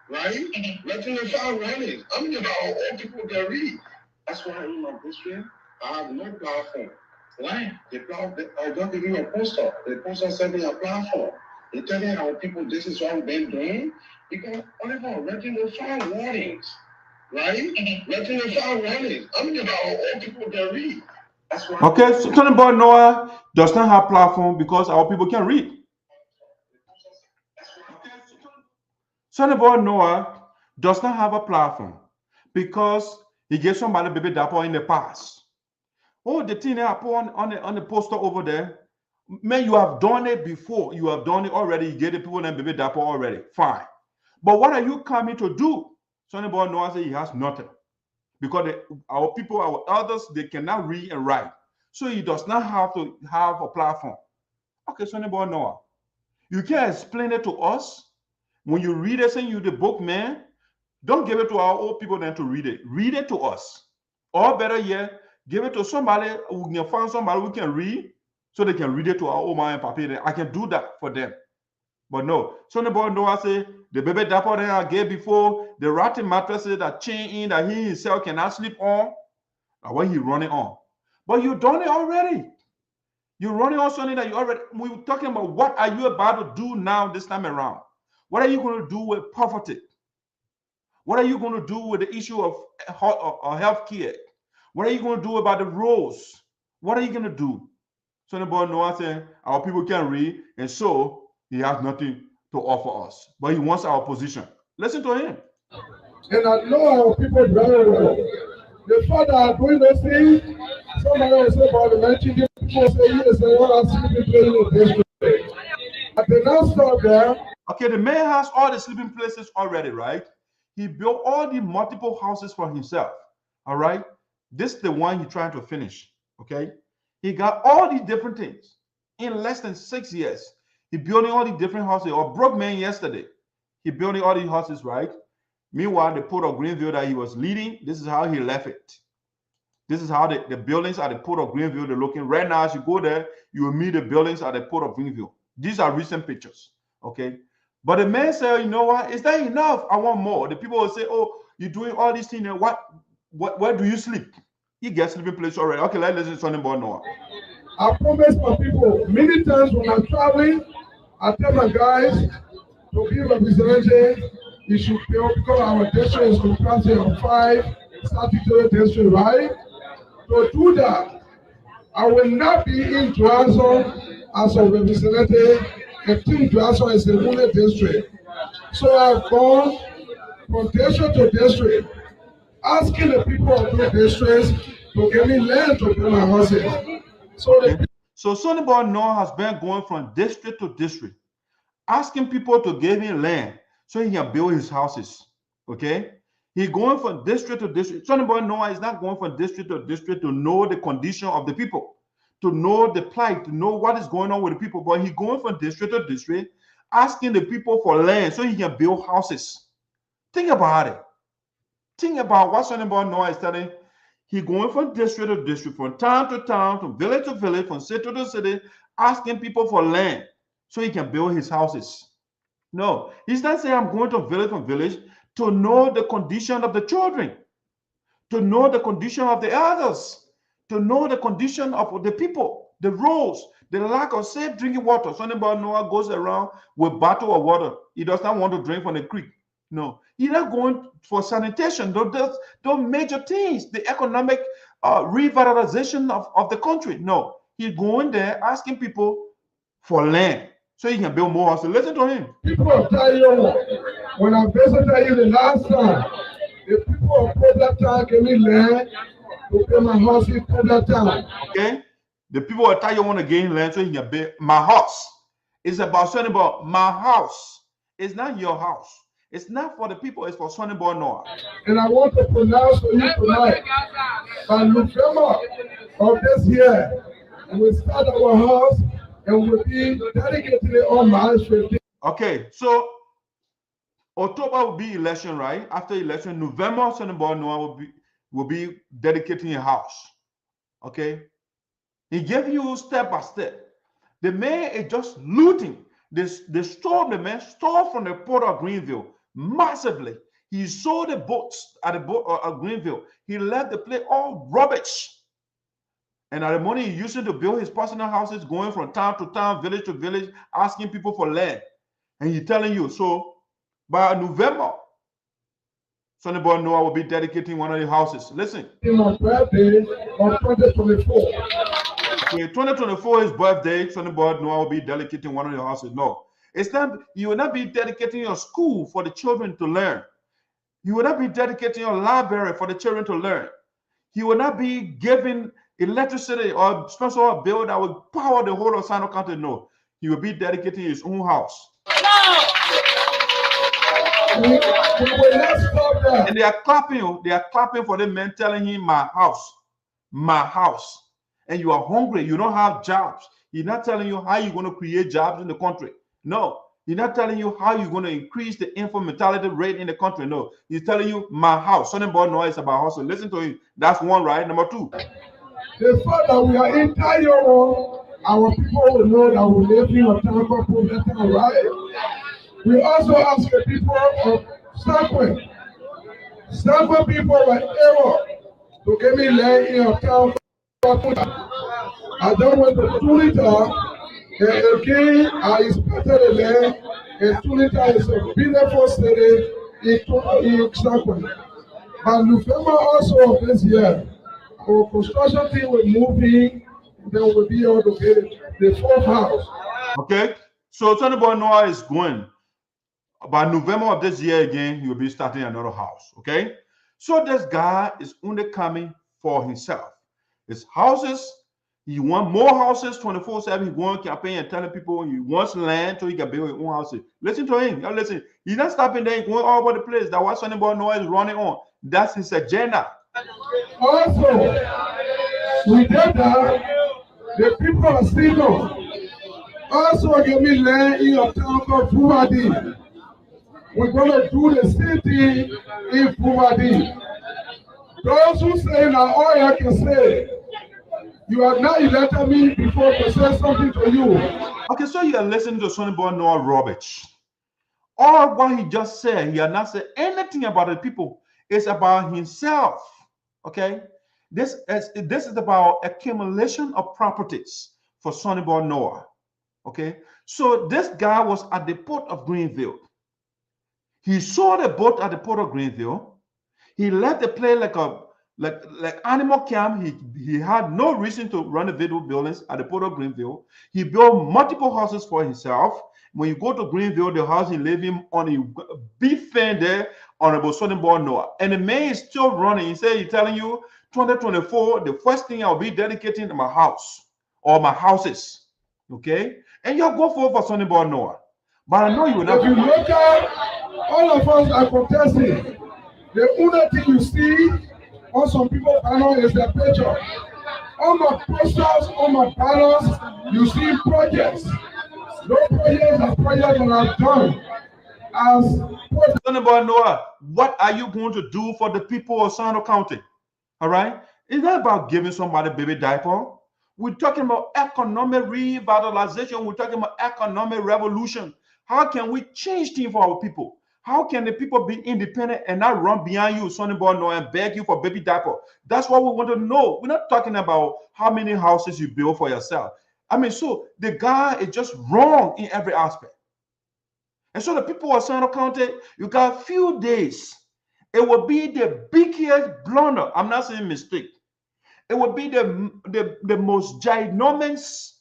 right? Letting the file warnings. I mean, about all people can read. That's why in my district, I have no platform. Why? I just give you a poster. The poster sent me a platform. They telling our people this is what we've been doing. Because whenever letting the file warnings, right? Letting the file warnings. I mean, about all people can read. That's why. Okay, so Sonnyboy Noah does not have platform because our people can read. Sonnyboy Noah does not have a platform because he gave somebody baby dapper in the past. Oh, the thing I put on the poster over there, man, you have done it before. You have done it already. You gave the people them baby dapper already. Fine. But what are you coming to do? Sonnyboy Noah said he has nothing. Because our people, our elders, they cannot read and write. So he does not have to have a platform. Okay, Sonnyboy Noah, you can explain it to us. When you read it, saying you the book, man, don't give it to our old people then to read it. Read it to us. Or better yet, give it to somebody who can find somebody who can read so they can read it to our old man and papi. I can do that for them. But no, Sonnyboy Noah say the baby dapper that I gave before, the rotten mattresses that chain in that he himself cannot sleep on, that's what he running on. But you done it already. You're running on something that you already. We're talking about what are you about to do now this time around? What are you going to do with poverty? What are you going to do with the issue of health care? What are you going to do about the roads? What are you going to do? Sonnyboy Noah saying our people can read, and so he has nothing to offer us, but he wants our position. Listen to him. And I know our people very well. The fact that I'm doing those things, somebody will say about the 19 people say yes, they want to sleep in the district. I did not stop there. Okay, the man has all the sleeping places already, right? He built all the multiple houses for himself. All right. This is the one he's trying to finish. Okay. He got all these different things in less than 6 years. He building all these different houses. Or broke man yesterday. He building all these houses, right? Meanwhile, the Port of Greenville that he was leading, this is how he left it. This is how the buildings at the Port of Greenville, they're looking. Right now, as you go there, you will meet the buildings at the Port of Greenville. These are recent pictures. Okay. But the man said, you know what? Is that enough? I want more. The people will say, oh, you're doing all these things. And where do you sleep? He gets sleeping place already. Okay, let's listen to Sonnyboy Noah. I promise my people, many times when I'm traveling, I tell my guys to be represented. You should pay because our district is comprised of 5 statutory districts, right? To do that, I will not be in Johnson as a representative. And Team Johnson is the only district. So I've gone from district to district, asking the people of the districts to give me land to build my houses. So Sonnyboy Noah has been going from district to district, asking people to give him land so he can build his houses. Okay? He's going from district to district. Sonnyboy Noah is not going from district to district to know the condition of the people, to know the plight, to know what is going on with the people. But he's going from district to district, asking the people for land so he can build houses. Think about it. Think about what Sonnyboy Noah is telling. He's going from district to district, from town to town, from village to village, from city to city, asking people for land so he can build his houses. No, he's not saying I'm going to village from village to know the condition of the children, to know the condition of the elders, to know the condition of the people, the roads, the lack of safe drinking water. Sonnyboy Noah goes around with a bottle of water. He does not want to drink from the creek. No, he's not going for sanitation. Those major things, the economic revitalization of the country. No, he's going there asking people for land so he can build more houses. Listen to him. People of Tayo, when I visited you the last time, the people of that town gave me land to build my house in that town. Okay, the people of Tayo want to gain land so he can build my house. It's about Sonnyboy. My house. It's not your house. It's not for the people, it's for Sonnyboy Noah. And I want to pronounce for you tonight, by November of this year, we'll start our house and we'll be dedicated on March 15th. Okay, so October will be election, right? After election, November, Sonnyboy Noah will be dedicating a house. Okay? He gave you step by step. The man is just looting. The man stole from the port of Greenville massively. He sold the boats at the boat of Greenville. He left the place all rubbish. And the money he used to build his personal houses, going from town to town, village to village, asking people for land. And he's telling you, so by November, Sonnyboy Noah will be dedicating one of the houses. Listen. In my birthday of 2024. Okay, 2024 is birthday. Sonnyboy Noah will be dedicating one of the houses. No. It's not, you will not be dedicating your school for the children to learn. You will not be dedicating your library for the children to learn. He will not be giving electricity or sponsor a bill that will power the whole of Sinoe County. No. He will be dedicating his own house. We will not stop that. And they are clapping for the man telling him, my house, my house. And you are hungry, you don't have jobs. He's not telling you how you're going to create jobs in the country. No, he's not telling you how you're going to increase the infant mortality rate in the country. No, he's telling you my house. Sonnyboy Noah is about house. So listen to him. That's one, right? Number two. The fact that we are in Tayo, our people will know that we live in a town called Pullman, right? We also ask the people of Sinoe. Sinoe people were able to give me land in a town called I don't want to Tulita. And again, I inspected the land, and Tulita is a beautiful city in Sinoe. By November also of this year, our construction team will move in, then we'll be able to get the 4th house. Okay, so Sonnyboy Noah is going. By November of this year again, he will be starting another house. Okay, so this guy is only coming for himself. His houses. He wants more houses 24/7. He wants campaign and telling people he wants land so he can build his own houses. Listen to him. Y'all listen. He's not stopping there. He's going all over the place. That's what Sonnyboy Noah is running on. That's his agenda. Also, we did that. The people of Sinoe also give me land in a town called Fuvadi. We're going to do the same thing in Fuvadi. Those who say that all I can say, You have now elected me before to say something to you. Okay, so you are listening to Sonnyboy Noah rubbish. All what he just said, he has not said anything about the people. It's about himself. Okay, this is about accumulation of properties for Sonnyboy Noah. Okay, so this guy was at the port of Greenville. He saw the boat at the port of Greenville. He left the place like animal camp. He had no reason to run the video buildings at the port of Greenville. He built multiple houses for himself. When you go to Greenville, the house he lived in on a big fan there, Honorable Sonnyboy Noah. And the man is still running. He said, he's telling you, 2024, the first thing I'll be dedicating to my house or my houses. Okay? And you'll go for Sonnyboy Noah. But I know you will not. If you look at all of us are contesting, the only thing you see on some people's panel is the picture. On my posters, on my banners, you see projects. Those projects are projects that are done. Sonnyboy Noah, what are you going to do for the people of Sinoe County? All right? It's not about giving somebody a baby diaper. We're talking about economic revitalization. We're talking about economic revolution. How can we change things for our people? How can the people be independent and not run behind you, Sonnyboy Noah, and beg you for baby diaper? That's what we want to know. We're not talking about how many houses you build for yourself. I mean, so the guy is just wrong in every aspect. And so the people of Sinoe County, you got a few days. It will be the biggest blunder. I'm not saying mistake. It will be the most ginormous,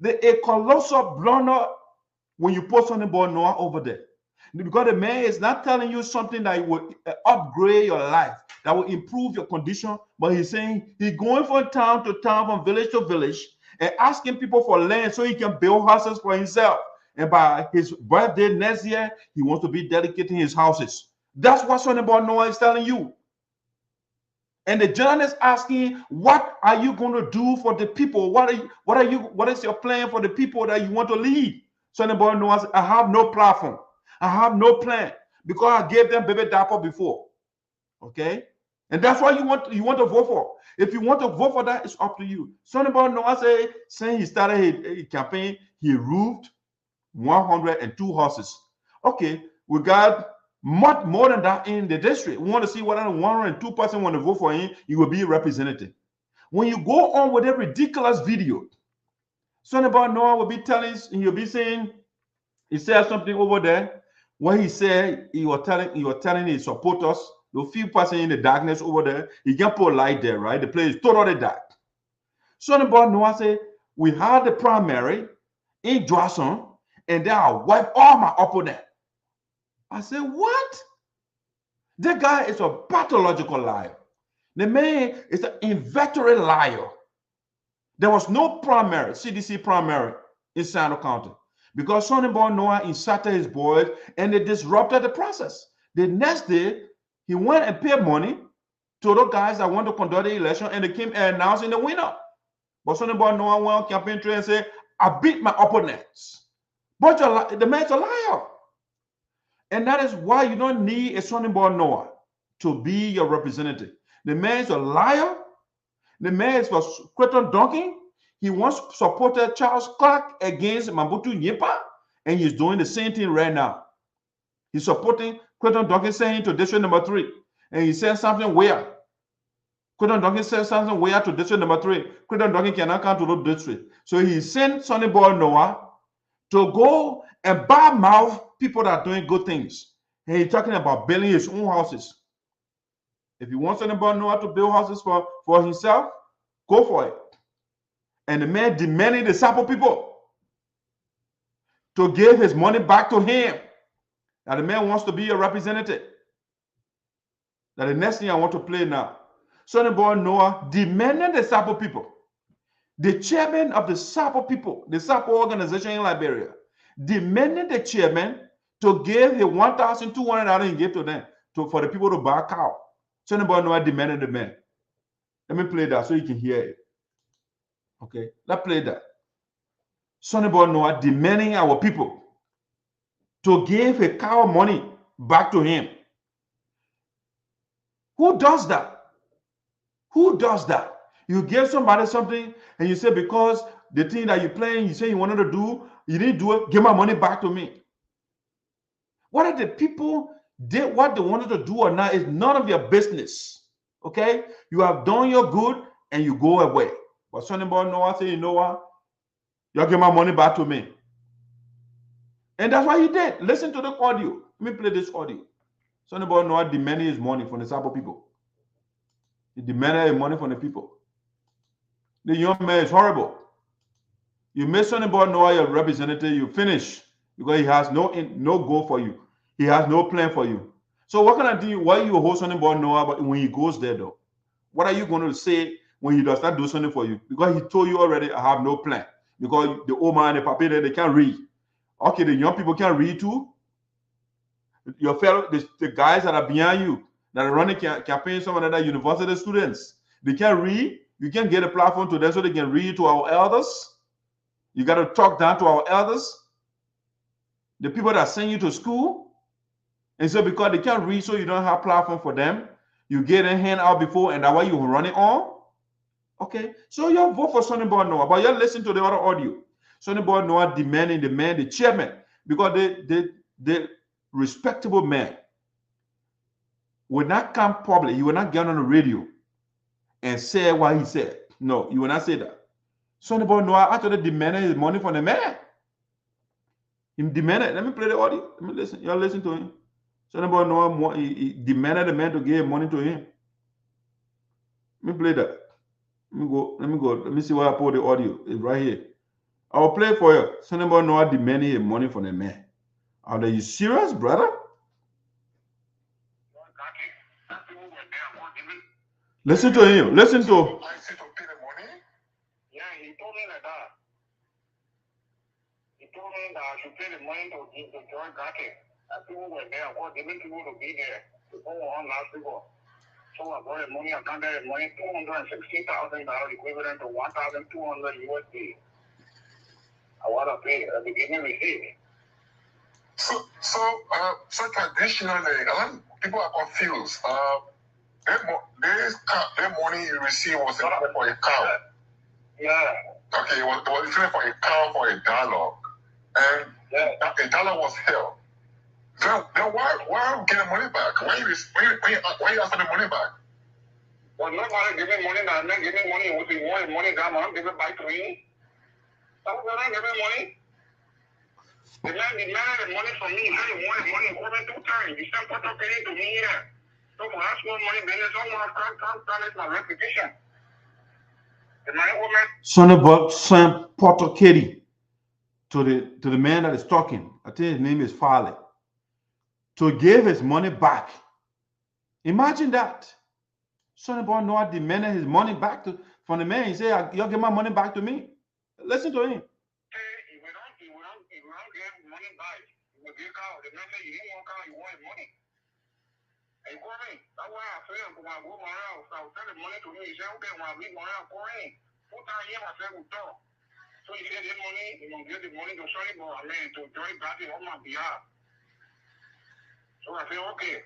a colossal blunder when you put Sonnyboy Noah over there. Because the man is not telling you something that will upgrade your life, that will improve your condition, but he's saying he's going from town to town, from village to village, and asking people for land so he can build houses for himself. And by his birthday next year, he wants to be dedicating his houses. That's what Sonnyboy Noah is telling you. And the journalist asking, what are you going to do for the people? What is your plan for the people that you want to lead? Sonnyboy Noah said, I have no platform. I have no plan because I gave them baby diaper before. Okay? And that's what you want to vote for. If you want to vote for that, it's up to you. Sonnyboy Noah said, since he started his campaign, he roofed 102 horses. Okay, we got much more than that in the district. We want to see whether 102 person want to vote for him, he will be represented. When you go on with a ridiculous video, Sonnyboy Noah will be telling, he'll be saying, he said something over there. What he said, he was telling his supporters, the few person in the darkness over there, he can put light there, right? The place is totally dark. Sonnyboy Noah said, we had the primary in Johnson, and then I wipe all my opponent. I said, what? The guy is a pathological liar. The man is an inveterate liar. There was no primary, CDC primary in Sinoe County because Sonnyboy Noah inserted his boys and they disrupted the process. The next day, he went and paid money to those guys that want to conduct the election and they came and announcing the winner. But Sonnyboy Noah went on campaign trail and said, I beat my opponents. But the man's a liar. And that is why you don't need a Sonnyboy Noah to be your representative. The man is a liar. The man is for Crayton Duncan. He once supported Charles Clark against Mobutu Nyimpa, and he's doing the same thing right now. He's supporting Crayton Duncan saying to district number 3, and he said something Weah. Crayton Duncan said something Weah to district number 3. Crayton Duncan cannot come to the district. So he sent Sonnyboy Noah to go and badmouth people that are doing good things. And he's talking about building his own houses. If you want Sonnyboy Noah to build houses for himself, go for it. And the man demanded the Sapo people to give his money back to him. Now the man wants to be a representative. Now the next thing I want to play now. Sonnyboy Noah demanded the Sapo people. The chairman of the Sapo people, the Sapo organization in Liberia, demanded the chairman to give the $1,200 he gave to them for the people to buy a cow. Sonnyboy Noah demanded the man. Let me play that so you can hear it. Okay, let's play that. Sonnyboy Noah demanding our people to give a cow money back to him. Who does that? Who does that? You give somebody something and you say, because the thing that you're playing, you say you wanted to do, you didn't do it, give my money back to me. Whether the people did what they wanted to do or not is none of your business. Okay? You have done your good and you go away. But Sonnyboy Noah say, you know what? Y'all give my money back to me. And that's what he did. Listen to the audio. Let me play this audio. Sonnyboy Noah demanded his money from the Sabo people. He demanded his money from the people. The young man is horrible. You made Sonnyboy Noah your representative, you finish because he has no goal for you. He has no plan for you. So what can I do? Why you hold Sonnyboy Noah, but when he goes there though? What are you going to say when he does not do something for you? Because he told you already, I have no plan. Because the old man and the papi there, they can't read. Okay, the young people can't read too. Your fellow, the guys that are behind you, that are running campaigns, some of the university students, they can't read. You can't get a platform to them so they can read to our elders. You got to talk down to our elders. The people that send you to school. And so because they can't read, so you don't have platform for them, you get a hand out before, and that's why you're running on. Okay, so you vote for Sonnyboy Noah, but you listen to the other audio. Sonnyboy Noah demanding the chairman, because the respectable man will not come public. He will not get on the radio and say what he said. No, you will not say that. Sonnyboy Noah actually demanded his money from the man. He demanded. Let me play the audio. Let me listen. Y'all listen to him. Sonnyboy Noah he demanded the man to give money to him. Let me play that. Let me go. Let me see where I put the audio. It's right here. I will play for you. Sonnyboy Noah demanding his money from the man. Are you serious, brother? Listen to him. Listen to him. Yeah, he told me like that. He told me that I should pay the money to join Gake. And people were there. I was giving people to be there. People were on last people. So I brought the money. I counted the money, $260,000 equivalent to 1,200 USD. I want to pay at the beginning receipt. So traditionally, a lot of people are confused. That money you received was for a cow. Yeah. Okay, it was for a cow for a dialogue, and a dollar was held. Then why get the money back? Why you ask for the money back? Well, nobody give me money. I'm not giving money. If you want money, I'm give it back to me. I'm not giving money. The man demanded the money from me. He said he wanted money over 2 times. He sent Puerto Rico to me here. So for us, more money, business, someone can't tarnish my reputation. Sonnyboy sent Puerto Rico to the man that is talking. I think his name is Farley. To give his money back. Imagine that. Sonnyboy Noah demanded his money back from the man. He said, "You'll give my money back to me." Listen to him. The man said you didn't want cow, you wanted money. And he called me. That's why I said, when I go my house, I will send the money to him. He said, okay, when I leave my house, call him. 2 times here, I said, we'll talk. So he said, this money, you're going to give the money to Sonnyboy, to Joy Gatti on my behalf. So I said, okay.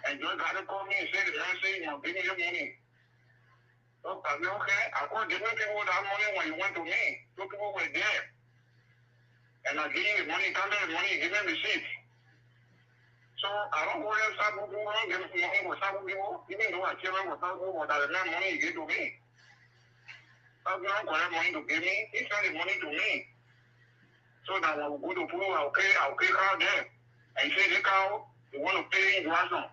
And Joy Gatti called me and said, the man said, you're going to give me your money. So I said, okay. I called different people that money when you went to me. 2 people were there. And I gave you the money, counted the money, give me receipt. So I don't go there, start moving around, give me money for some people, even though I came in for some people, that the man money he gave to me. That's not correct money to give me. He sent the money to me. So that when we go to pool, I'll pay cow there. And he said, the cow, you want to pay in ransom.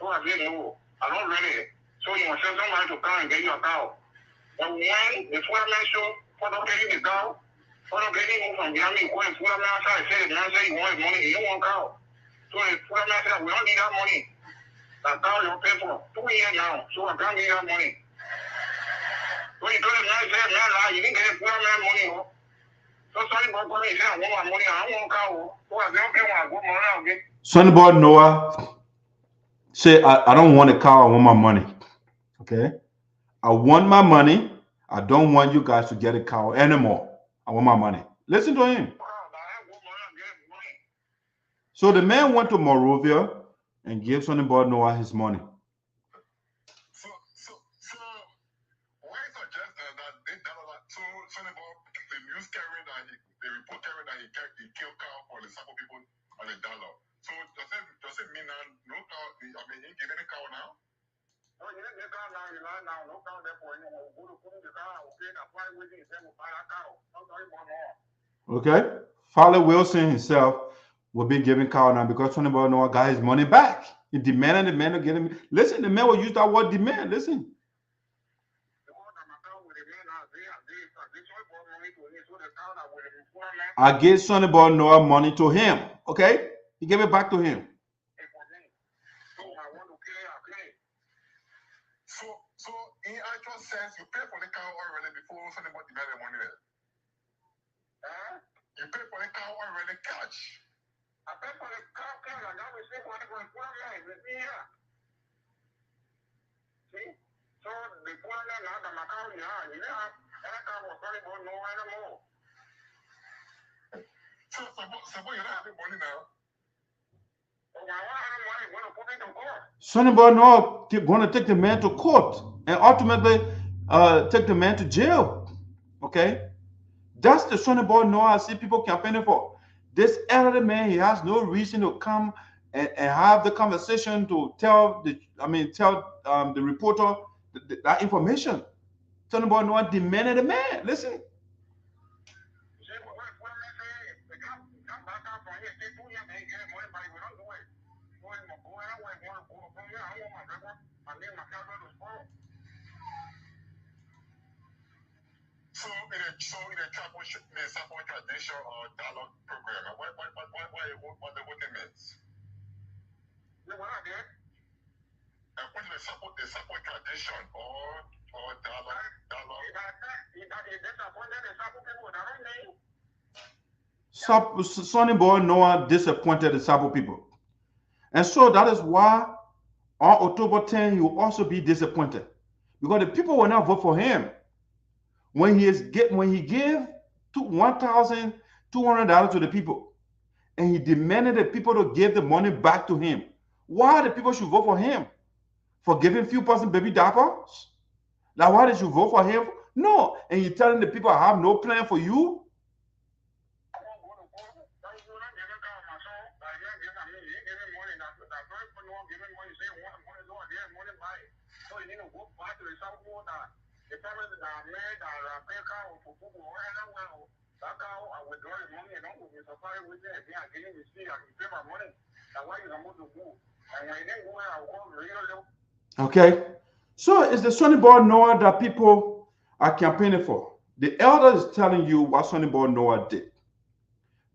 So I said, no, I don't ready. So you must send somebody to come and get your cow. But when the full man show, for not getting the cow, for not getting him from behind me, when full man outside said, the man said he wanted money, he didn't want cow. So the full man said, we don't need that money. That cow you pay for 2 years now, so I can't give that money. So he told the man, said, man, you didn't get the full man money, oh. So Sonnyboy called me, he said, I want my money, I don't want cow, oh. So I said, okay, when I go my round, okay. Sonnyboy Noah say, I don't want a cow, I want my money. Okay? I want my money. I don't want you guys to get a cow anymore. I want my money. Listen to him. So the man went to Monrovia and gave Sonnyboy Noah his money. So a dollar. So does it mean now no cow? I mean, he give any cow now? Oh, you didn't get cow now. You lie now. No cow therefore. You know, go to put the cow. Okay, that's why we didn't say we buy a cow. Okay, Father Wilson himself will be giving cow now because Sonnyboy Noah got his money back. He demanded the man to get him. Listen, the man will use that word demand. Listen. I gave Sonnyboy Noah money to him. Okay, he gave it back to him. So in actual sense, you pay for the cow already before Sonnyboy demanded the money there. You pay for the cow already cash. I pay for the cow cash. I don't receive money from the poor man with me here. See? So the poor man now that my cow is here, you know, and I can't work Sonnyboy Noah anymore. So you don't have the money now. Sonnyboy Noah going to take the man to court and ultimately take the man to jail. Okay? That's the Sonnyboy Noah I see people campaigning for. This elderly man, he has no reason to come and have the conversation to tell the reporter that information. Sonnyboy Noah demanded the man. Listen. So in a Sapo tradition or dialogue program, what the voting means? What is the Sapo tradition or dialogue? Sonnyboy Noah disappointed the Sapo people. And so that is why on October 10, he will also be disappointed. Because the people will not vote for him. When he gave $1,200 to the people, and he demanded the people to give the money back to him, why the people should vote for him? For giving few person baby diapers? Like why did you vote for him? No. And you're telling the people I have no plan for you? Okay, so it's the Sonnyboy Noah that people are campaigning for. The elder is telling you what Sonnyboy Noah did.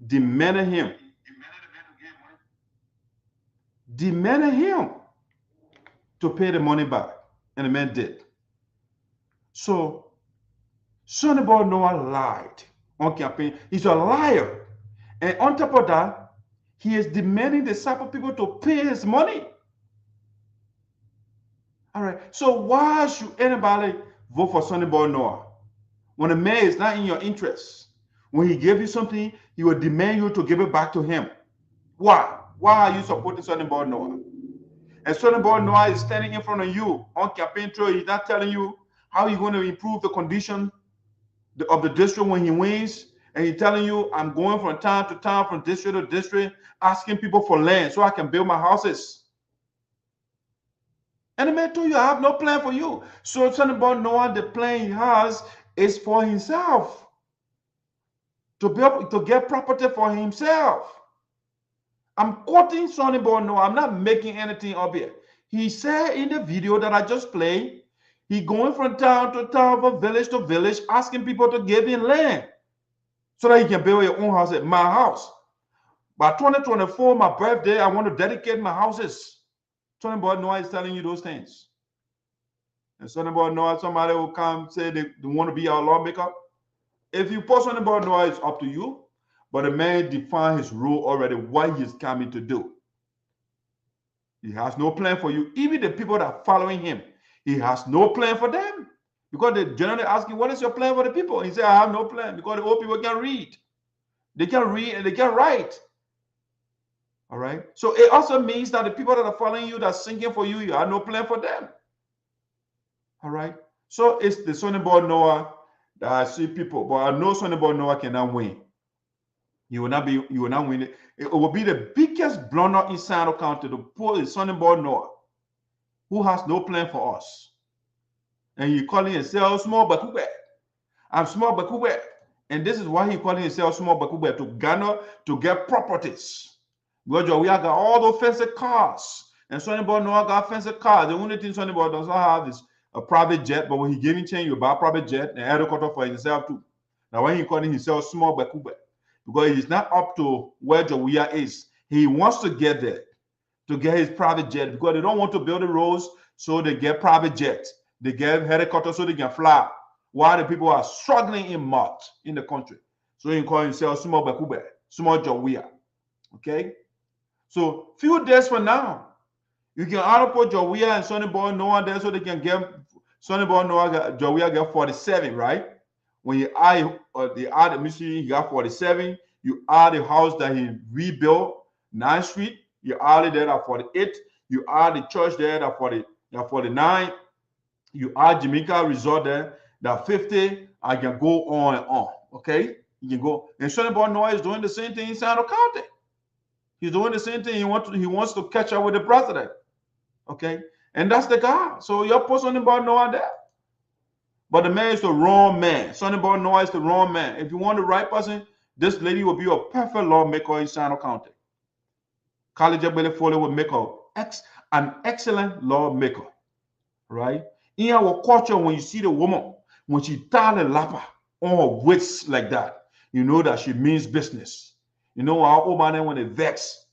Demanded him to pay the money back, and the man did. So Sonnyboy Noah lied on campaign. He's a liar, and on top of that, he is demanding the Sapo people to pay his money. All right. So why should anybody vote for Sonnyboy Noah when the man is not in your interest? When he gave you something, he will demand you to give it back to him. Why? Why are you supporting Sonnyboy Noah? And Sonnyboy Noah is standing in front of you on campaign trail. He's not telling you how he's going to improve the condition of the district when he wins. And he's telling you, I'm going from town to town, from district to district, asking people for land so I can build my houses. And the man told you, I have no plan for you. So Sonnyboy Noah, the plan he has is for himself. To be able to get property for himself. I'm quoting Sonnyboy Noah. I'm not making anything up here. He said in the video that I just played, he going from town to town, from village to village, asking people to give him land so that he can build your own house at my house. By 2024, my birthday, I want to dedicate my houses. Sonnyboy Noah is telling you those things. And Sonnyboy Noah, somebody will come say they want to be our lawmaker. If you post Sonnyboy Noah, it's up to you. But the man defined his role already, what he's coming to do. He has no plan for you. Even the people that are following him, he has no plan for them. Because they generally ask him, what is your plan for the people? He said, I have no plan. Because the old people can read. They can read and they can write. All right. So it also means that the people that are following you, that are singing for you, you have no plan for them. All right. So it's the Sonnyboy Noah that I see people, but I know Sonnyboy Noah cannot win. You will not win it. It will be the biggest blunder in Sinoe County to pull Sonnyboy Noah, who has no plan for us. And he calling himself small Bakube. I'm small Bakube. And this is why he calling himself small Bakube, to garner, to get properties. Because we got all those fancy cars. And Sonnyboy Noah got fancy cars. The only thing Sonnyboy does not have is a private jet, but when he giving change, you buy a private jet and helicopter for himself too. Now when he calling himself small Bakube, because he's not up to where Weah is. He wants to get there, to get his private jet, because they don't want to build the roads, so they get private jets. They get helicopters so they can fly, while the people are struggling in mud in the country. So he call himself small Bakube, small Weah. Okay? So few days from now, you can auto put Weah and Sonnyboy Noah there so they can get Sonnyboy Noah, Weah get 47, right? When you add the mystery, he got 47. You add the house that he rebuilt, 9th Street. You add it there at 48. You add the church there at 49. You add Jamaica Resort there, that 50. I can go on and on. Okay, you can go. And Sonnyboy Noah is doing the same thing in Sinoe County. He's doing the same thing. He wants to catch up with the president. Okay, and that's the guy. So you're put Sonnyboy Noah there. But the man is the wrong man. Sonnyboy Noah is the wrong man. If you want the right person, this lady will be a perfect lawmaker in Sinoe County. Gallah Jegbadai-Fully will make an excellent lawmaker, right? In our culture, when you see the woman, when she tie the lapper on her waist like that, you know that she means business. You know our old man when they vex,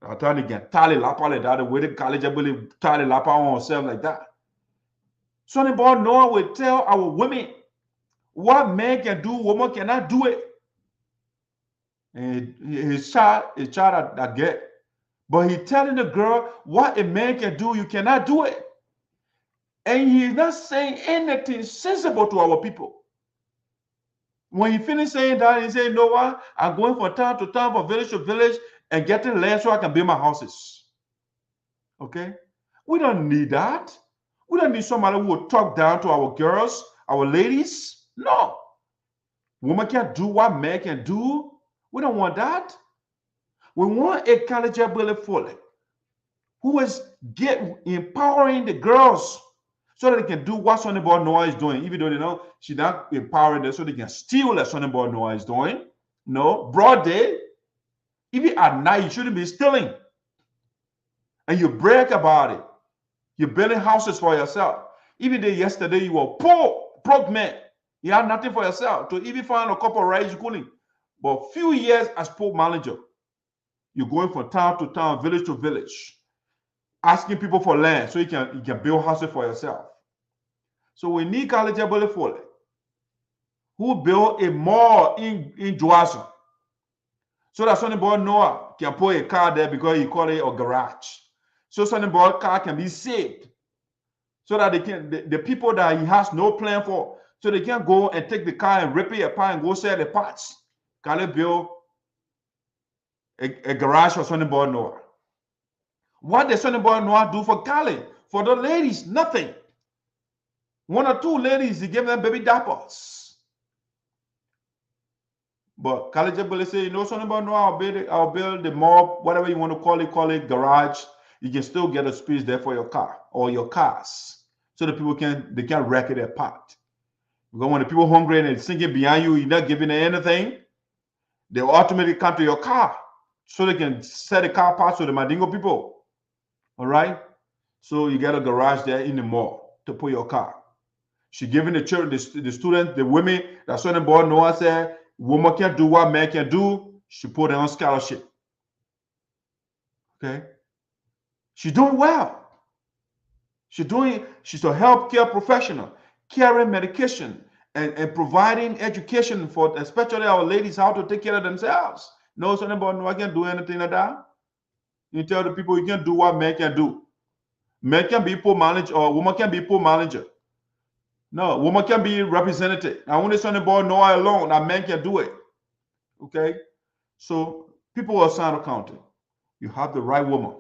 I tell you again, tie the lapper like that, the way the Gallah Jegbadai tie the lapper on herself like that. Sonnyboy Noah will tell our women what man can do, woman cannot do it. And his child that get. But he's telling the girl what a man can do, you cannot do it. And he's not saying anything sensible to our people. When he finished saying that, he said, you know what? I'm going from town to town, from village to village, and getting land so I can build my houses. Okay? We don't need that. We don't need somebody who will talk down to our girls, our ladies. No. Woman can't do what man can do. We don't want that. We want a Gallah Jegbadai-Fully who is empowering the girls so that they can do what Sonnyboy Noah is doing, even though they know she's not empowering them so they can steal what Sonnyboy Noah is doing. No, broad day. Even at night, you shouldn't be stealing. And you brag about it. You're building houses for yourself. Even though yesterday you were poor, broke man. You had nothing for yourself to even find a couple of rice cooling. But few years as poor manager, you're going from town to town, village to village, asking people for land so you can build houses for yourself. So we need Gallah Jegbadai-Fully, who built a mall in Joazon, so that Sonnyboy Noah can put a car there because he called it a garage. So Sonnyboy car can be saved, so that the people that he has no plan for, so they can go and take the car and rip it apart and go sell the parts. Gallah build a garage for Sonnyboy Noah. What did Sonnyboy Noah do for Gallah? For the ladies, nothing. One or two ladies, he gave them baby diapers. But Gallah Jegbadai say, you know, Sonnyboy Noah, I'll build the mall, whatever you want to call it, garage. You can still get a space there for your car or your cars, so the people can wreck it apart. Because when the people hungry and they're singing behind you, you're not giving them anything, they will automatically come to your car so they can set the car parts to the Mandingo people. All right? So you get a garage there in the mall to put your car. She giving the children, the students, the women, that Sonnyboy Noah said, woman can do what man can do. She put them on scholarship. Okay? She's doing well. She's a healthcare professional, carrying medication and providing education for especially our ladies how to take care of themselves. No, Sonnyboy Noah can't do anything like that. You tell the people you can't do what men can do. Men can be poor manager or woman can be poor manager. No, woman can be representative. I want Sonnyboy Noah alone. That man can do it. Okay? So people are Sinoe County. You have the right woman.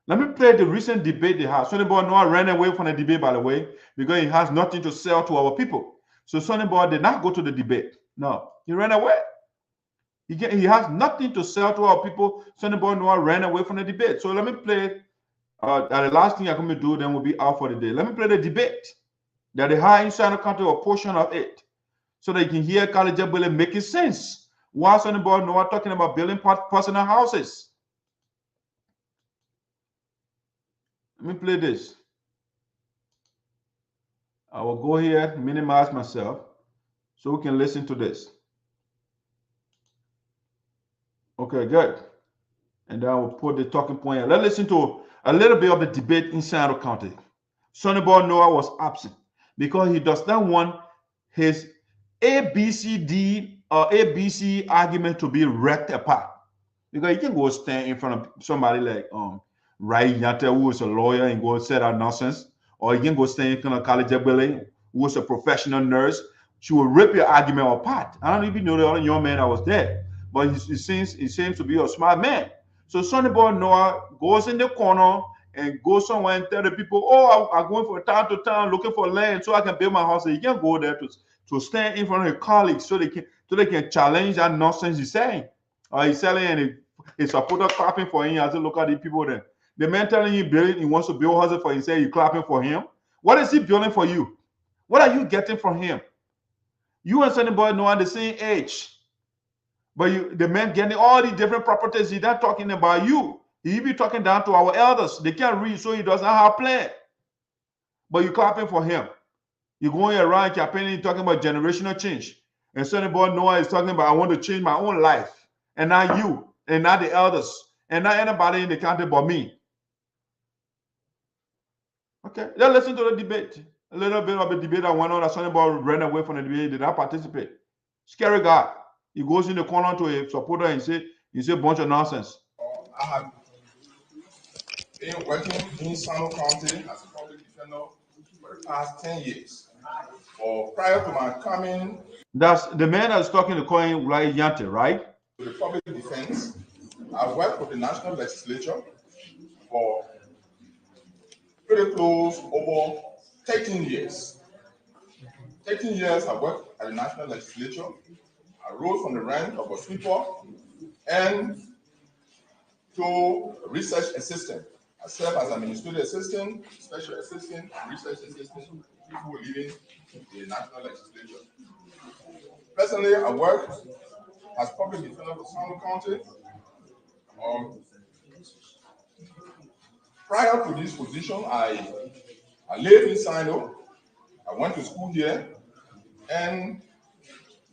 Let me play the recent debate they had. Sonnyboy Noah ran away from the debate, by the way, because he has nothing to sell to our people. So Sonnyboy did not go to the debate. No, he ran away. He has nothing to sell to our people. Sonnyboy Noah ran away from the debate. So let me play. The last thing I'm going to do, then we'll be out for the day. Let me play the debate. That the high inside the country or portion of it, so that you can hear Gallah Jegbadai making sense. Why Sonnyboy Noah talking about building personal houses? Let me play this. I will go here, minimize myself, so we can listen to this. Okay, good. And then I will put the talking point here. Let's listen to a little bit of the debate inside the county. Sonnyboy Noah was absent because he does not want his ABCD or ABC argument to be wrecked apart. Because you can go stand in front of somebody like Rai Yante, who is a lawyer, and go say that nonsense. Or you can go stand in front of Gallah Jegbadai, who is a professional nurse. She will rip your argument apart. I don't even know the other young man that was there. But he seems to be a smart man. So Sonnyboy Noah goes in the corner and goes somewhere and tell the people, oh, I'm going from town to town looking for land so I can build my house. And you can go there to stand in front of your colleagues so they can challenge that nonsense he's saying. Or he's selling and his supporter clapping for him. I said, look at the people there. The man telling you he wants to build a house for himself, you clapping for him. What is he building for you? What are you getting from him? You and Sonnyboy Noah the same age. But the man getting all these different properties, he's not talking about you. He be talking down to our elders. They can't read, so he doesn't have a plan. But you clapping for him. You're going around campaigning, talking about generational change. And Sonnyboy Noah is talking about, I want to change my own life. And not you, and not the elders, and not anybody in the country but me. Okay, let's listen to the debate. A little bit of the debate that went on that Sonnyboy ran away from the debate, did not participate. Scary guy. He goes in the corner to a supporter and say a bunch of nonsense. I have been working in Sinoe County as a public defender for the past 10 years. Or prior to my coming, that's the man that's talking to Coin Rai Yante, right? To the public defense, I worked for the national legislature for pretty close over 13 years. 13 years I worked at the national legislature. I rose from the rank of a sweeper and to research assistant. I served as administrative assistant, special assistant, research assistant, people leading the national legislature. Personally, I work as public defender for Sinoe County. Prior to this position, I lived in Sinoe. I went to school here and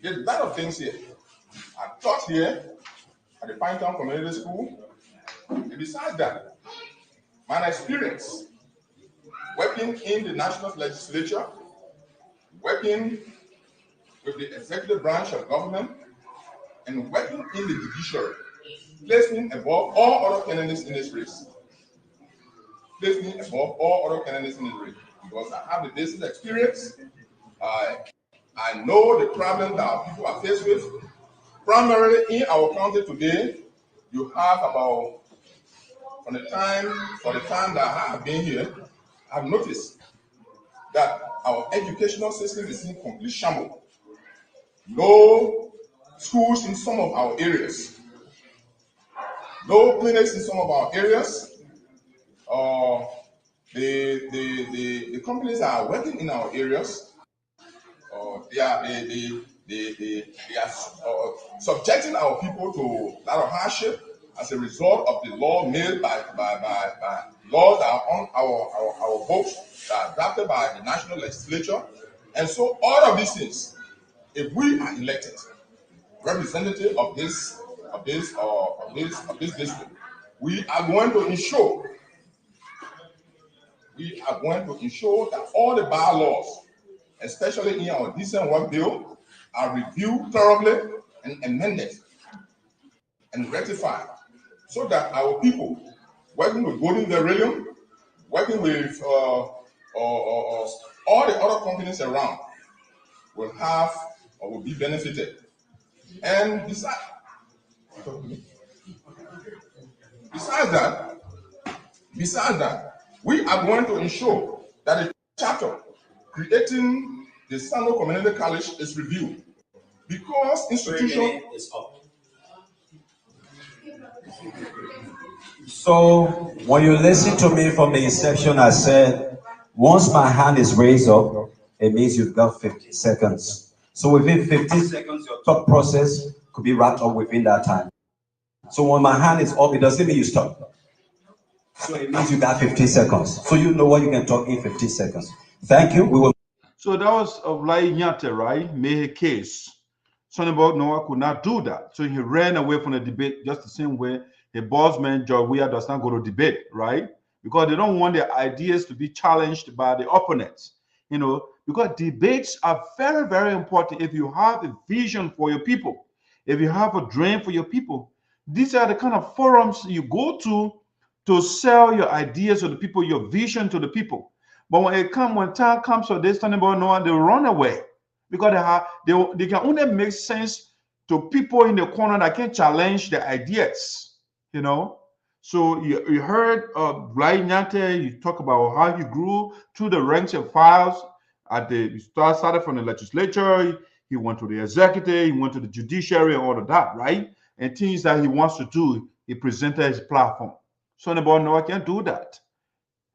did a lot of things here. I taught here at the Pinetown Community School. And besides that, my experience working in the national legislature, working with the executive branch of government, and working in the judiciary placed me above all other candidates in this race. Placed me above all other candidates in this race because I have the basic experience. I know the problem that our people are faced with. Primarily in our county today, you have about, for the time that I have been here, I've noticed that our educational system is in complete shambles. No schools in some of our areas. No clinics in some of our areas. The companies that are working in our areas, they are subjecting our people to a lot of hardship as a result of the law made by laws that are on our books that are drafted by the national legislature. And so all of these things, if we are elected representative of this district, we are going to ensure that all the bylaws, especially in our decent work bill, are reviewed thoroughly and amended and rectified, so that our people, working with Golden Beryllium, working with all the other companies around, will have or will be benefited. And besides that, we are going to ensure that the charter creating the Sinoe Community College is reviewed, because institution is up. So when you listen to me from the inception, I said, once my hand is raised up, it means you've got 50 seconds. So within 15 seconds, your thought process could be wrapped up within that time. So when my hand is up, it doesn't mean you stop. So it means you got 15 seconds. So you know what you can talk in 15 seconds. Thank you. We will. So that was of Nyate, right? Made a case. Sonnyboy Noah could not do that. So he ran away from the debate just the same way the boss man, Weah, does not go to debate, right? Because they don't want their ideas to be challenged by the opponents, you know, because debates are very, very important. If you have a vision for your people, if you have a dream for your people, these are the kind of forums you go to sell your ideas to the people, your vision to the people. But when time comes for this Sonnyboy Noah, they run away because they can only make sense to people in the corner that can challenge the ideas, you know. So you heard Nyate, you talk about how he grew through the ranks and files. He started from the legislature, he went to the executive, he went to the judiciary and all of that, right? And things that he wants to do, he presented his platform. Sonnyboy Noah can't do that.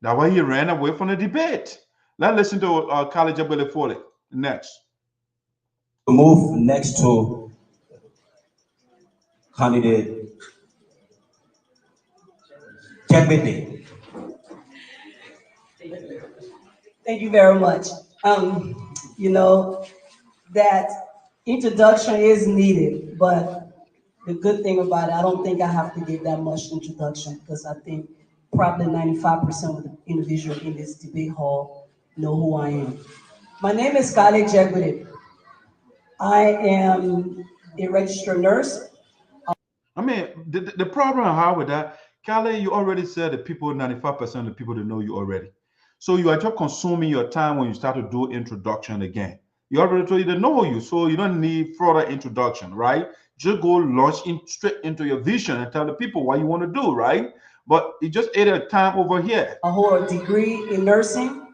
That's why he ran away from the debate. Let's listen to Gallah Jegbadai-Fully next. Move next to candidate Jegbadai. Thank you very much. You know, that introduction is needed, but the good thing about it, I don't think I have to give that much introduction because I think probably 95% of the individuals in this debate hall know who I am. My name is Gallah Jegbadai. I am a registered nurse. I mean, the problem I have with that, Gallah, you already said the people, 95% of the people that know you already. So you are just consuming your time when you start to do introduction again. You already told you they know you, so you don't need further introduction, right? Just go launch straight into your vision and tell the people what you want to do, right? But it just ate a time over here. I hold a degree in nursing.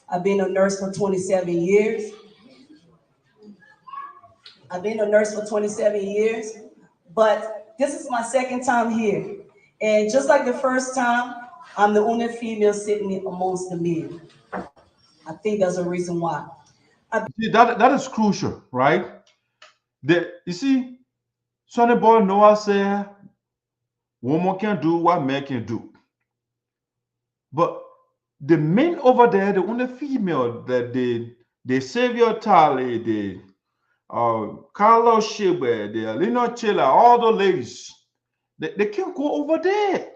I've been a nurse for 27 years. But this is my second time here. And just like the first time, I'm the only female sitting amongst the men. I think there's a reason why. That is crucial, right? You see, Sonnyboy Noah said, woman can do what man can do. But the men over there, the only female, that the Savior Tali, the Carlos Shebe, the Alina Chilla, all the ladies, they can't go over there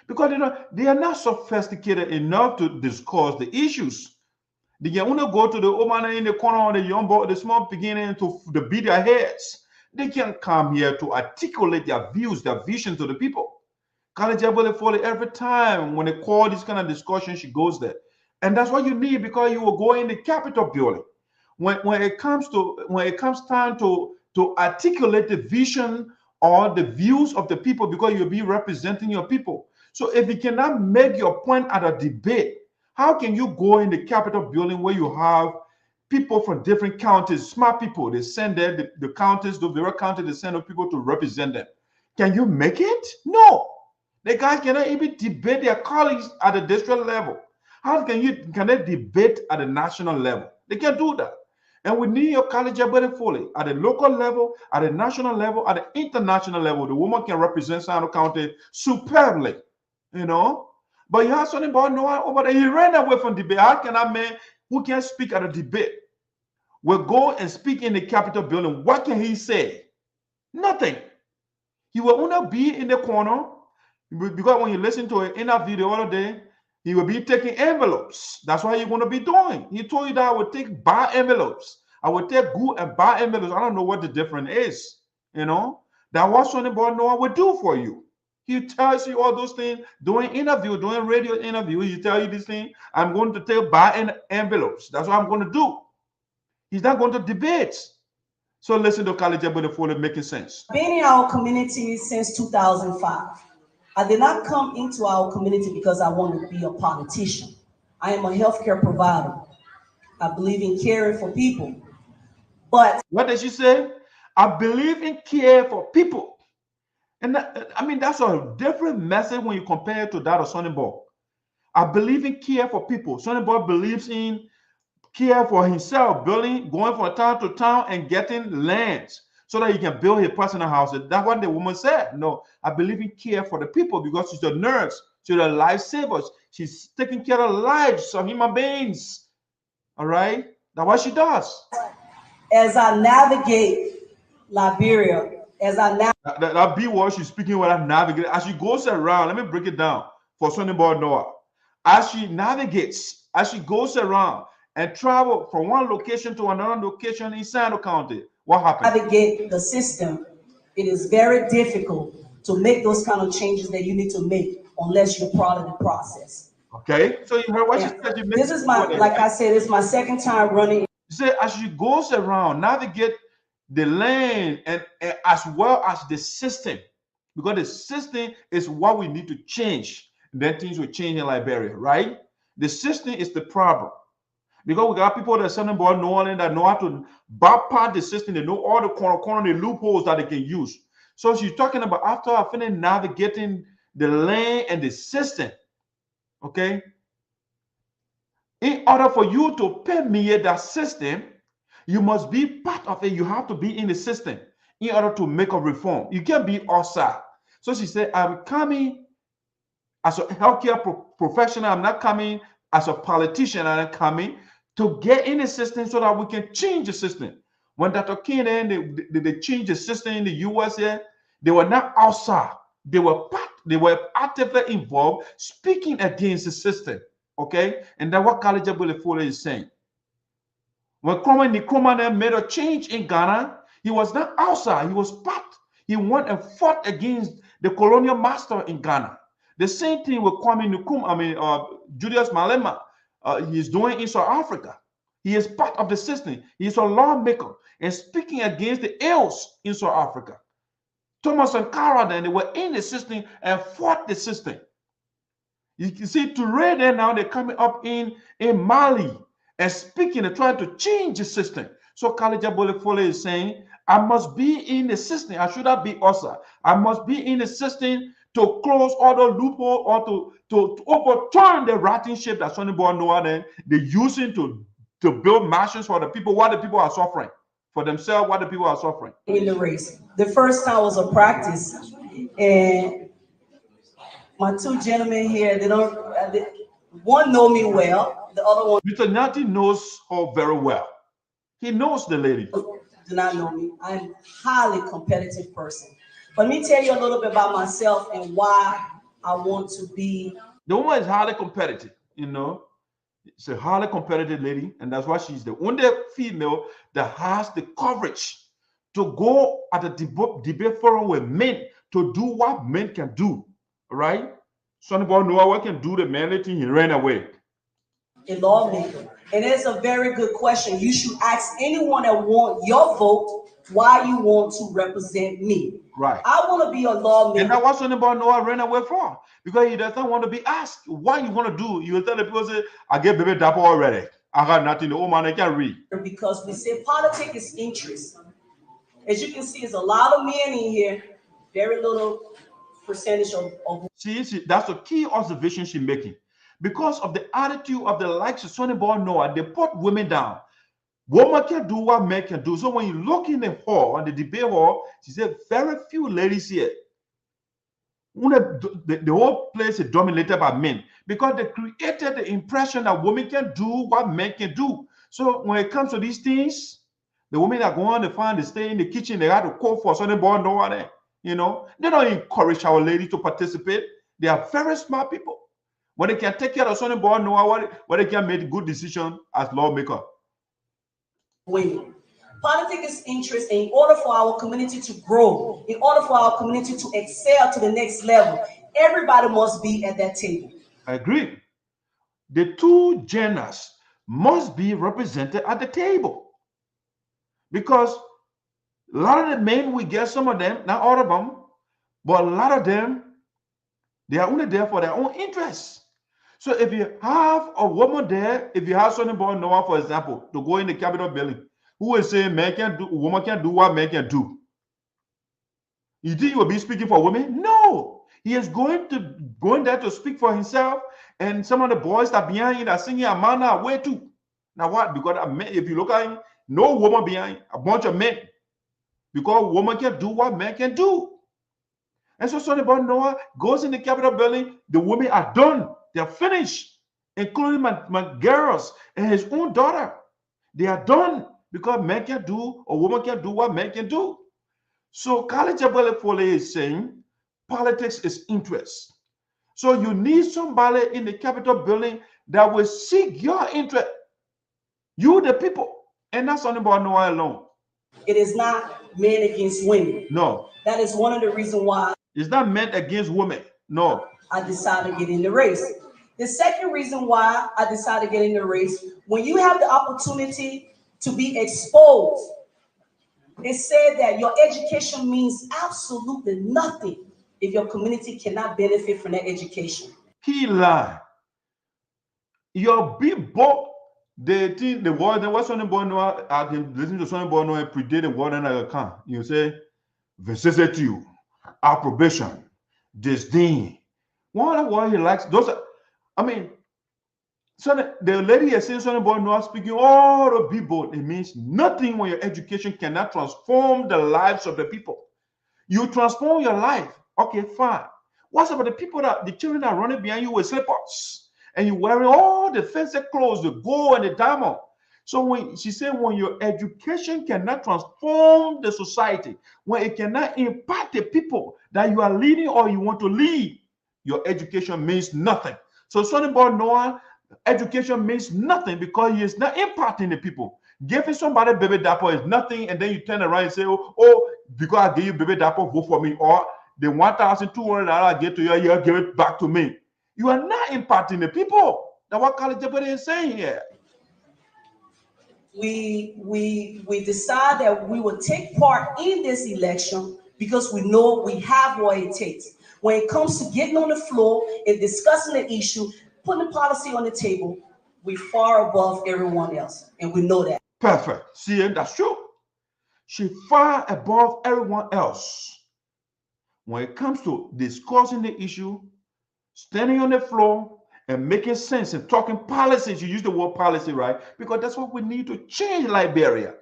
because they are not sophisticated enough to discuss the issues. They can only go to the woman in the corner or the young boy, the small beginning to beat their heads. They can't come here to articulate their views, their vision to the people. Gallah Jegbadai-Fully, every time when they call this kind of discussion, she goes there. And that's what you need because you will go in the Capitol building. When it comes time to articulate the vision or the views of the people, because you'll be representing your people. So if you cannot make your point at a debate, how can you go in the Capitol building where you have people from different counties, smart people, they send there, the counties, the various counties, they send people to represent them. Can you make it? No. The guy cannot even debate their colleagues at the district level. How can they debate at the national level? They can't do that. And we need your Gallah Jegbadai-Fully at the local level, at the national level, at the international level. The woman can represent Sinoe County superbly, you know. But you have Sonnyboy Noah over there. He ran away from debate. How can a man who can speak at a debate will go and speak in the Capitol building? What can he say? Nothing. He will only be in the corner because when you listen to an interview the other day, he will be taking envelopes. That's what he's going to be doing. He told you that I would take buy envelopes. I would take good and buy envelopes. I don't know what the difference is. You know, that's what Sonnyboy Noah would do for you. He tells you all those things doing interview, doing radio interview. He tell you this thing. I'm going to take buy envelopes. That's what I'm going to do. He's not going to debate. So listen to Gallah Jegbadai-Fully making sense. Been in our community since 2005. I did not come into our community because I want to be a politician. I am a healthcare provider. I believe in caring for people. But what did she say? I believe in care for people. And I mean, that's a different message when you compare it to that of Sonnyboy. I believe in care for people. Sonnyboy believes in care for himself, building, going from town to town and getting lands so that he can build his personal house. That's what the woman said. No, I believe in care for the people because she's a nurse. She's a lifesaver. She's taking care of lives of human beings. All right? That's what she does. As I navigate Liberia, as I navigate. That B word she's speaking when I navigate. As she goes around, let me break it down for Sonnyboy Noah. As she navigates, as she goes around and travel from one location to another location inside the county, what happens? Navigate the system. It is very difficult to make those kind of changes that you need to make unless you're part of the process. Okay, so you heard what she said. This is my, like I said, it's my second time running. You say as she goes around, navigate the land and as well as the system, because the system is what we need to change. Then things will change in Liberia, right? The system is the problem. Because we got people that are Sonnyboy Noah that know how to bypass the system. They know all the corner, the loopholes that they can use. So she's talking about after I finish navigating the land and the system, okay? In order for you to permeate that system, you must be part of it. You have to be in the system in order to make a reform. You can't be outside. So she said, I'm coming as a healthcare professional. I'm not coming as a politician. I'm coming to get in the system so that we can change the system. When Dr. King and they changed the system in the US here, they were not outside. They were actively involved, speaking against the system. Okay? And that's what Gallah Jegbadai-Fully is saying. When Kwame Nkrumah made a change in Ghana, he was not outside. He was part. He went and fought against the colonial master in Ghana. The same thing with Kwame Nkrumah, Julius Malema, he's doing in South Africa. He is part of the system. He is a lawmaker and speaking against the ills in South Africa. Thomas and Cara, then they were in the system and fought the system. You can see today now they're coming up in Mali and speaking and trying to change the system. So Gallah Jegbadai-Fully is saying, I must be in the system. I should not be outside. I must be in the system to close all the loopholes or to overturn the rotten ship that Sonnyboy Noah they're using to build mansions for the people, what the people are suffering. For themselves, what the people are suffering. In the race. The first time was a practice. And my two gentlemen here, one know me well, the other one. Mr. Nyati knows her very well. He knows the lady. Do not know me. I'm a highly competitive person. But let me tell you a little bit about myself and why I want to be. The woman is highly competitive, you know. It's a highly competitive lady, and that's why she's the only female that has the courage to go at a debate forum with men to do what men can do, right? Sonnyboy Noah, what can do the manly thing? He ran away. A lawmaker. And it's a very good question. You should ask anyone that want your vote why you want to represent me. Right. I want to be a lawmaker. And that's what Sonnyboy Noah ran away from. Because he doesn't want to be asked what you want to do. You will tell the people, say, I get baby dapper already. I got nothing. The old man, I can't read. Because we say politics is interest. As you can see, there's a lot of men in here, very little percentage of. See, that's a key observation she's making. Because of the attitude of the likes of Sonnyboy Noah, they put women down. Women can do what men can do. So when you look in the hall, in the debate hall, she said very few ladies here. The whole place is dominated by men because they created the impression that women can do what men can do. So when it comes to these things, the women are going to find they stay in the kitchen, they have to cook for Sonnyboy Noah. You know, they don't encourage our ladies to participate. They are very smart people. When they can take care of Sonnyboy Noah, what they can make good decisions as lawmaker. Women. Politics is interest. In order for our community to grow, in order for our community to excel to the next level, everybody must be at that table. I agree. The two genders must be represented at the table. Because a lot of the men, we get some of them, not all of them, but a lot of them, they are only there for their own interests. So if you have a woman there, if you have Sonnyboy Noah, for example, to go in the Capitol building, who is saying man can do, woman can do what man can do. You think he will be speaking for women? No. He is going there to speak for himself. And some of the boys that are behind him are singing Amana way too. Now what? Because if you look at him, no woman behind, a bunch of men. Because woman can do what men can do. And so Sonnyboy Noah goes in the Capitol building. The women are done. They're finished, including my girls and his own daughter. They are done because men can do, or woman can do what men can do. So Gallah Jegbadai-Fully is saying politics is interest. So you need somebody in the Capitol building that will seek your interest. You, the people, and not Sonnyboy Noah alone. It is not men against women. No. That is one of the reasons why it's not men against women. No. I decided to get in the race. The second reason why I decided to get in the race, when you have the opportunity to be exposed, it said that your education means absolutely nothing if your community cannot benefit from that education. Key line. Your big book, they think the word, what's Sonnyboy Noah, I can listen to Sonnyboy Noah and predict the word in an account. You say, vicissitude, approbation, disdain. One of what he likes, those are, I mean, so the lady is saying Sonnyboy Noah speaking all the people. It means nothing when your education cannot transform the lives of the people. You transform your life. Okay, fine. What's about the people the children that are running behind you with slippers and you wearing all the fancy clothes, the gold and the diamond? So when she said, when your education cannot transform the society, when it cannot impact the people that you are leading or you want to lead, your education means nothing. So Sonnyboy Noah, education means nothing because he is not impacting the people. Giving somebody baby dapper is nothing, and then you turn around and say, oh, because I gave you baby dapper, vote for me, or the $1,200 I give to you, you give it back to me. You are not impacting the people. That's what Gallah Jegbadai is saying here. We decide that we will take part in this election because we know we have what it takes. When it comes to getting on the floor and discussing the issue, putting the policy on the table, we're far above everyone else, and we know that. Perfect. See, that's true. She's far above everyone else. When it comes to discussing the issue, standing on the floor, and making sense and talking policies. You use the word policy, right? Because that's what we need to change Liberia.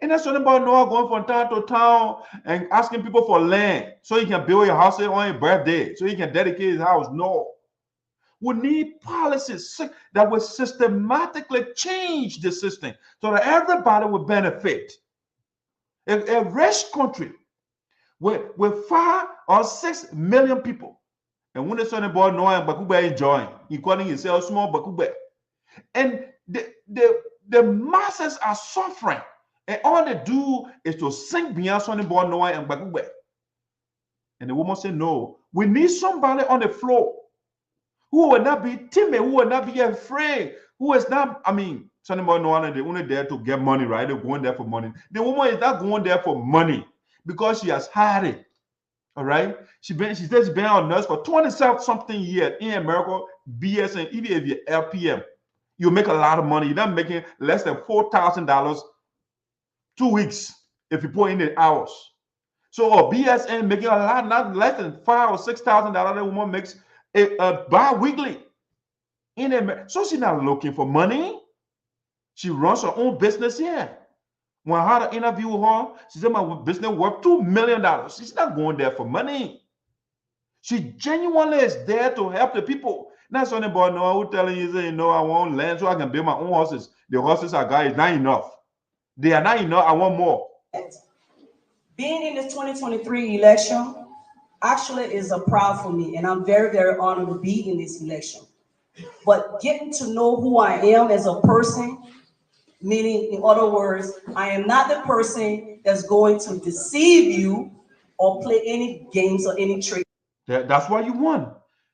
And that's what about Noah going from town to town and asking people for land so he can build your house on your birthday, so he can dedicate his house. No. We need policies that will systematically change the system so that everybody will benefit. A rich country with 5 or 6 million people. And when the Sonnyboy Noah and Bakube enjoying, he calling himself small Bakube. And the masses are suffering. And all they do is to sink beyond Sonnyboy Noah and Bakube. And the woman said, no, we need somebody on the floor who will not be timid, who will not be afraid, who is not, I mean, Sonnyboy Noah, they're only there to get money, right? They're going there for money. The woman is not going there for money because she has had it. All right. She says she's been a nurse for 27-something years in America, BS, and even if you're LPM, you make a lot of money. You're not making less than $4,000 2 weeks if you put in the hours. So a BSN making a lot, not less than $5,000 or $6,000 that woman makes bi-weekly in America. So she's not looking for money. She runs her own business here. When I had an interview with her, she said my business worth $2 million. She's not going there for money. She genuinely is there to help the people. Not Sonnyboy Noah who telling you, say, I want land so I can build my own horses. The horses I got is not enough. They are not enough. I want more. Being in the 2023 election actually is a proud for me, and I'm very, very honored to be in this election. But getting to know who I am as a person, meaning, in other words, I am not the person that's going to deceive you or play any games or any tricks. That's what you want.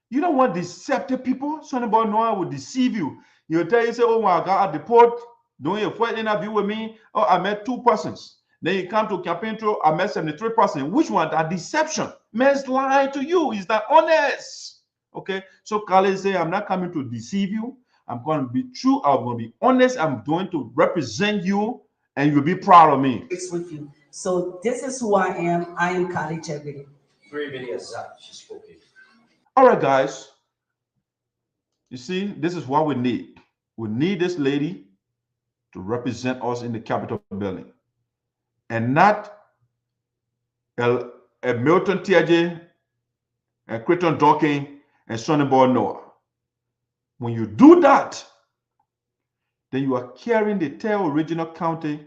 You don't want deceptive people. Sonnyboy Noah will deceive you. He'll tell you, say, oh my God, at the port, doing a first interview with me, oh, I met 2 persons. Then you come to campaign trail, I met 73 persons. Which one? That deception. Man's lying to you. He's not honest. Okay? So Gallah say, I'm not coming to deceive you. I'm going to be true. I'm going to be honest. I'm going to represent you, and you'll be proud of me. With you. So this is who I am. I am Gallah Jegbadai. 3 minutes up, she's spoken. All right, guys. You see, this is what we need. We need this lady to represent us in the Capitol building, and not a Milton Teahjay and Crayton Duncan and Sonnyboy Noah. When you do that, then you are carrying the Teah Regional County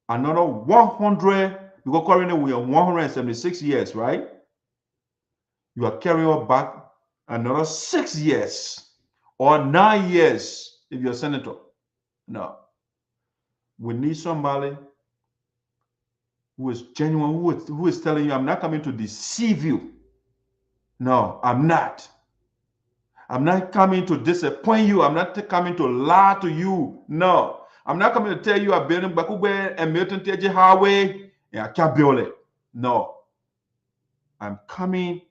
another 100, because currently we are 176 years, right? You are carrying us back another 6 years or 9 years if you're a senator. No. We need somebody who is genuine, who is telling you, I'm not coming to deceive you. No, I'm not. I'm not coming to disappoint you. I'm not coming to lie to you. No. I'm not coming to tell you I'm building Bakube and Milton Teahjay Highway and I can't build it. No. I'm coming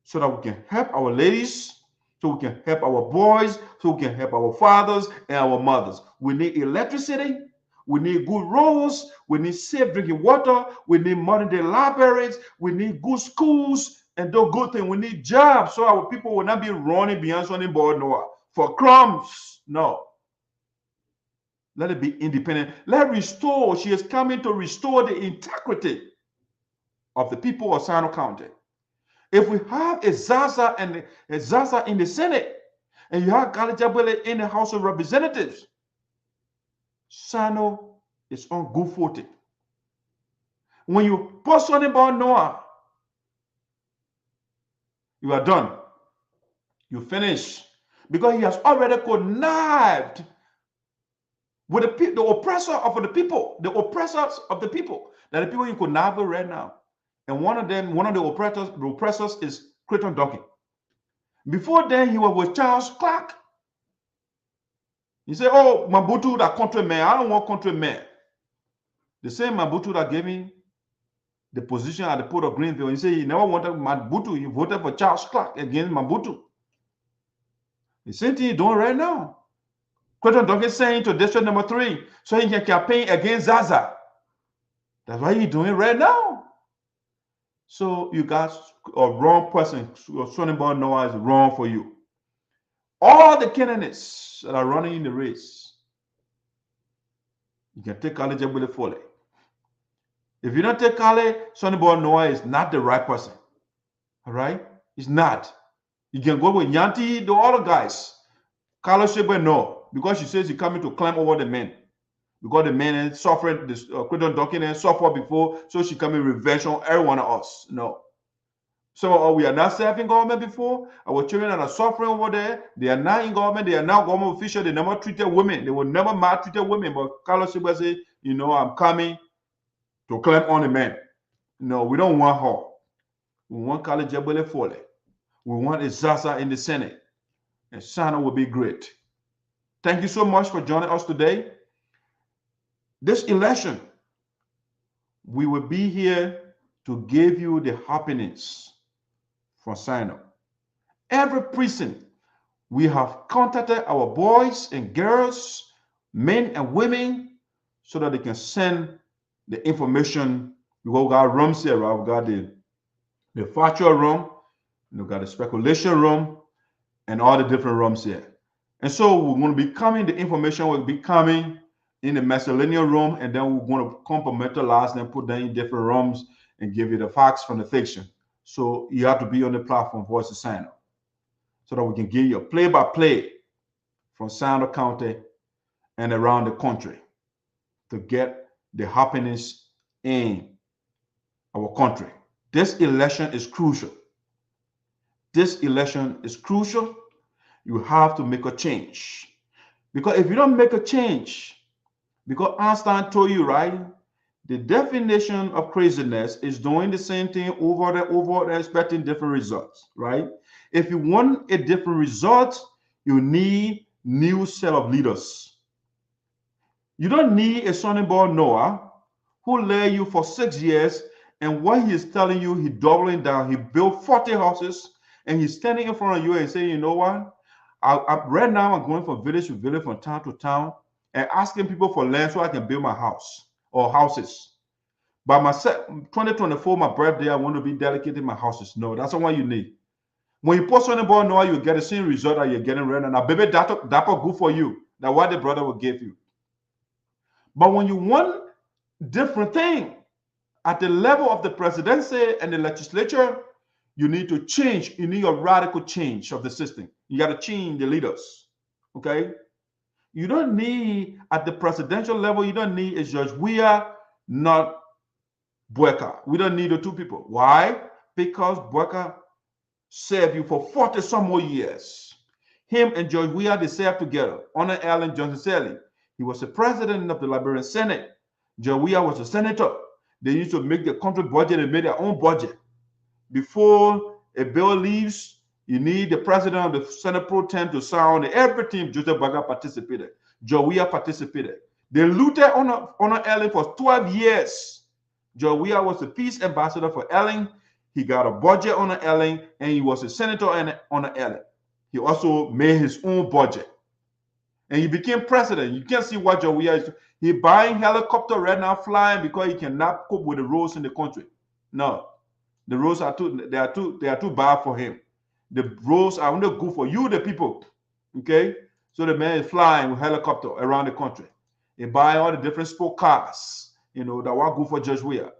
so that we can help our ladies, so we can help our boys, so we can help our fathers and our mothers. We need electricity. We need good roads. We need safe drinking water. We need modern day libraries. We need good schools and those good things. We need jobs so our people will not be running behind Sonnyboy Noah for crumbs. No. Let it be independent. Let it restore. She is coming to restore the integrity of the people of Sinoe County. If we have a Zarzar and a Zarzar in the Senate, and you have Gallah Jegbadai in the House of Representatives, Sinoe is on good footing. When you put Sonnyboy Noah, you are done. You finish. Because he has already connived with the oppressor of the people, the oppressors of the people, that the people you connive with right now. And one of the oppressors is Crayton Duncan. Before then, he was with Charles Clark. He said, oh, Mobutu, that country man. I don't want country man. The same Mobutu that gave me the position at the Port of Greenville. He said he never wanted Mobutu. He voted for Charles Clark against Mobutu. The same thing he's doing right now. Crayton Duncan saying to District Number 3, so he can campaign against Zarzar. That's what he's doing right now. So you got a wrong person. Sonnyboy Noah is wrong for you. All the candidates that are running in the race, you can take Gallah Jegbadai-Fully. If you don't take Gallah, Sonnyboy Noah is not the right person. All right? He's not. You can go with Yanti, the other guys. Gallah Jegbadai, no, because she says he's coming to climb over the men. Because the men is suffering, this Crayton Duncan and suffered before, so she coming revenge on every one of us. No. So we are not serving government before. Our children that are suffering over there, they are not in government. They are now government officials. They never treated women. They will never maltreat women. But Gallah Jegbadai say, you know, I'm coming to climb on the men. No, we don't want her. We want Gallah Jegbadai-Fully. We want a Zarzar in the Senate. And Sinoe will be great. Thank you so much for joining us today. This election, we will be here to give you the happenings from Sinoe. Every precinct, we have contacted our boys and girls, men and women, so that they can send the information. We got rooms here, right? We got the factual room, we got the speculation room, and all the different rooms here. And so we're going to be coming, the information will be coming in the miscellaneous room, and then we're going to compartmentalize them, put them in different rooms, and give you the facts from the fiction. So you have to be on the platform Voice of Sinoe, so that we can give you a play-by-play from Sinoe County and around the country to get the happenings in our country. This election is crucial. This election is crucial. You have to make a change. Because if you don't make a change, because Einstein told you, right, the definition of craziness is doing the same thing over and expecting different results, right? If you want a different result, you need new set of leaders. You don't need a Sonnyboy Noah who led you for 6 years, and what he is telling you, he's doubling down. He built 40 houses, and he's standing in front of you and saying, you know what? Right now, I'm going from village to village, from town to town, and asking people for land so I can build my house or houses. By my 2024, my birthday, I want to be dedicated my houses. No, that's not what you need. When you post Sonnyboy Noah, you get the same result that you're getting right now. Now, baby, that's good for you. That's what the brother will give you. But when you want different thing at the level of the presidency and the legislature, you need to change. You need a radical change of the system. You got to change the leaders. Okay? You don't need, at the presidential level, you don't need a Judge Weah, not Weah. We don't need the two people. Why? Because Weah served you for 40 some more years. Him and Judge Weah, they served together. Honor Allen Johnson Sally. He was the president of the Liberian Senate. Judge Weah was a senator. They used to make the country budget and make their own budget. Before a bill leaves, you need the president of the Senate Pro Tem to sign it. Everything Joseph Weah participated. Judge Weah participated. They looted Honor Allen for 12 years. Judge Weah was the peace ambassador for Allen. He got a budget on Allen, and he was a senator on Allen. He also made his own budget. And he became president. You can see what Judge Weah is doing. He buying helicopter right now, flying because he cannot cope with the roads in the country. No, the roads are too bad for him. The roads are only good for you, the people. Okay, so the man is flying with helicopter around the country. He buying all the different sport cars, you know, that were good for Judge Weah.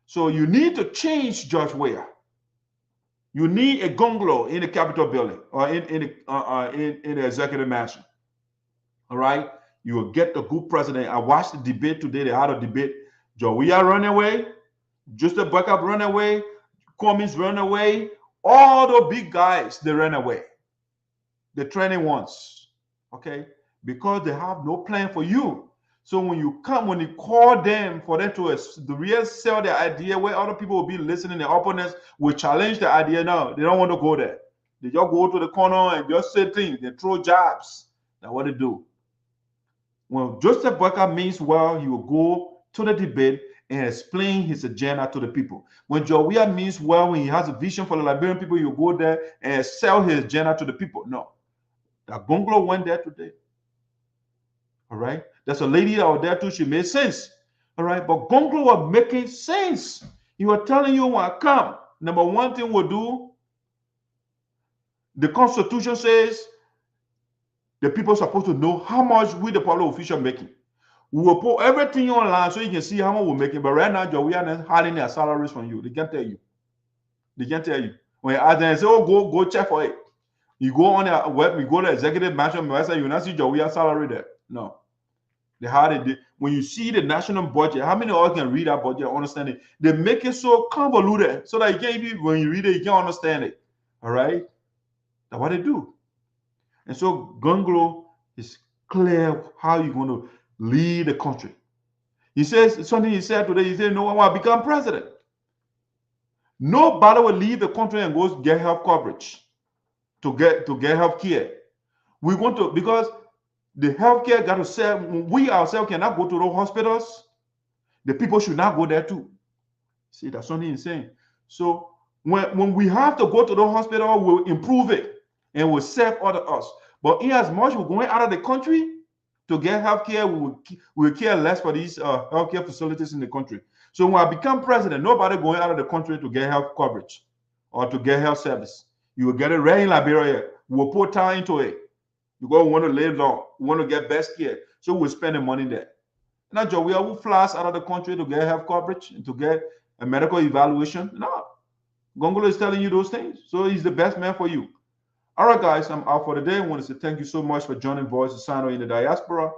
So you need to change Judge Weah. You need a gonglo in the Capitol building or in the executive mansion. All right, you will get the good president. I watched the debate today. They had a debate. Judge Weah run away, Joseph Weah run away, Cummings run away. All the big guys, they ran away. The training ones, okay, because they have no plan for you. So when you call them for them to real sell their idea where other people will be listening, the opponents will challenge the idea. No, they don't want to go there. They just go to the corner and just say things. They throw jabs. That's what they do. When Joseph Weah means well, he will go to the debate and explain his agenda to the people. When Judge Weah means well, when he has a vision for the Liberian people, he will go there and sell his agenda to the people. No. That Gonglo went there today. All right. There's a lady that was there too. She made sense. All right. But Gonglo was making sense. He was telling you when I come, number one thing we'll do, the Constitution says the people are supposed to know how much we, the public official, making. We will put everything online so you can see how much we're making. But right now, Judge Weah is hiding their salaries from you. They can't tell you. They can't tell you. When you ask them, say, oh, go check for it. You go on their web, you go to the executive mansion website, you will not see Judge Weah's salary there. No. They hide it. When you see the national budget, how many of us can read that budget and understand it? They make it so convoluted so that you can't even, when you read it, you can't understand it. All right? That's what they do. And so Gonglo is clear how you're going to lead the country. He says something he said today. He said, no one will become president. Nobody will leave the country and go get health coverage to get health care. We want to, because the healthcare got to sell. We ourselves cannot go to those hospitals. The people should not go there too. See, that's something he's saying. So when we have to go to the hospital, we'll improve it and we'll serve us. But in as much we're going out of the country to get healthcare, we'll care less for these healthcare facilities in the country. So when I become president, nobody going out of the country to get health coverage or to get health service. You will get it right in Liberia. We'll put time into it. You go want to live long, you want to get best care. So we're spending money there. Now, Judge Weah will flies out of the country to get health coverage and to get a medical evaluation. No. Gonglo is telling you those things. So he's the best man for you. All right, guys, I'm out for the day. I want to say thank you so much for joining Voice of Sinoe in the diaspora.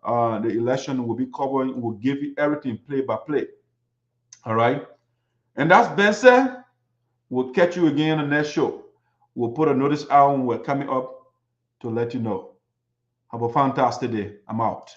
The election will be covering, we'll give you everything play by play. All right. And that's been said. We'll catch you again on the next show. We'll put a notice out when we're coming up to let you know. Have a fantastic day. I'm out.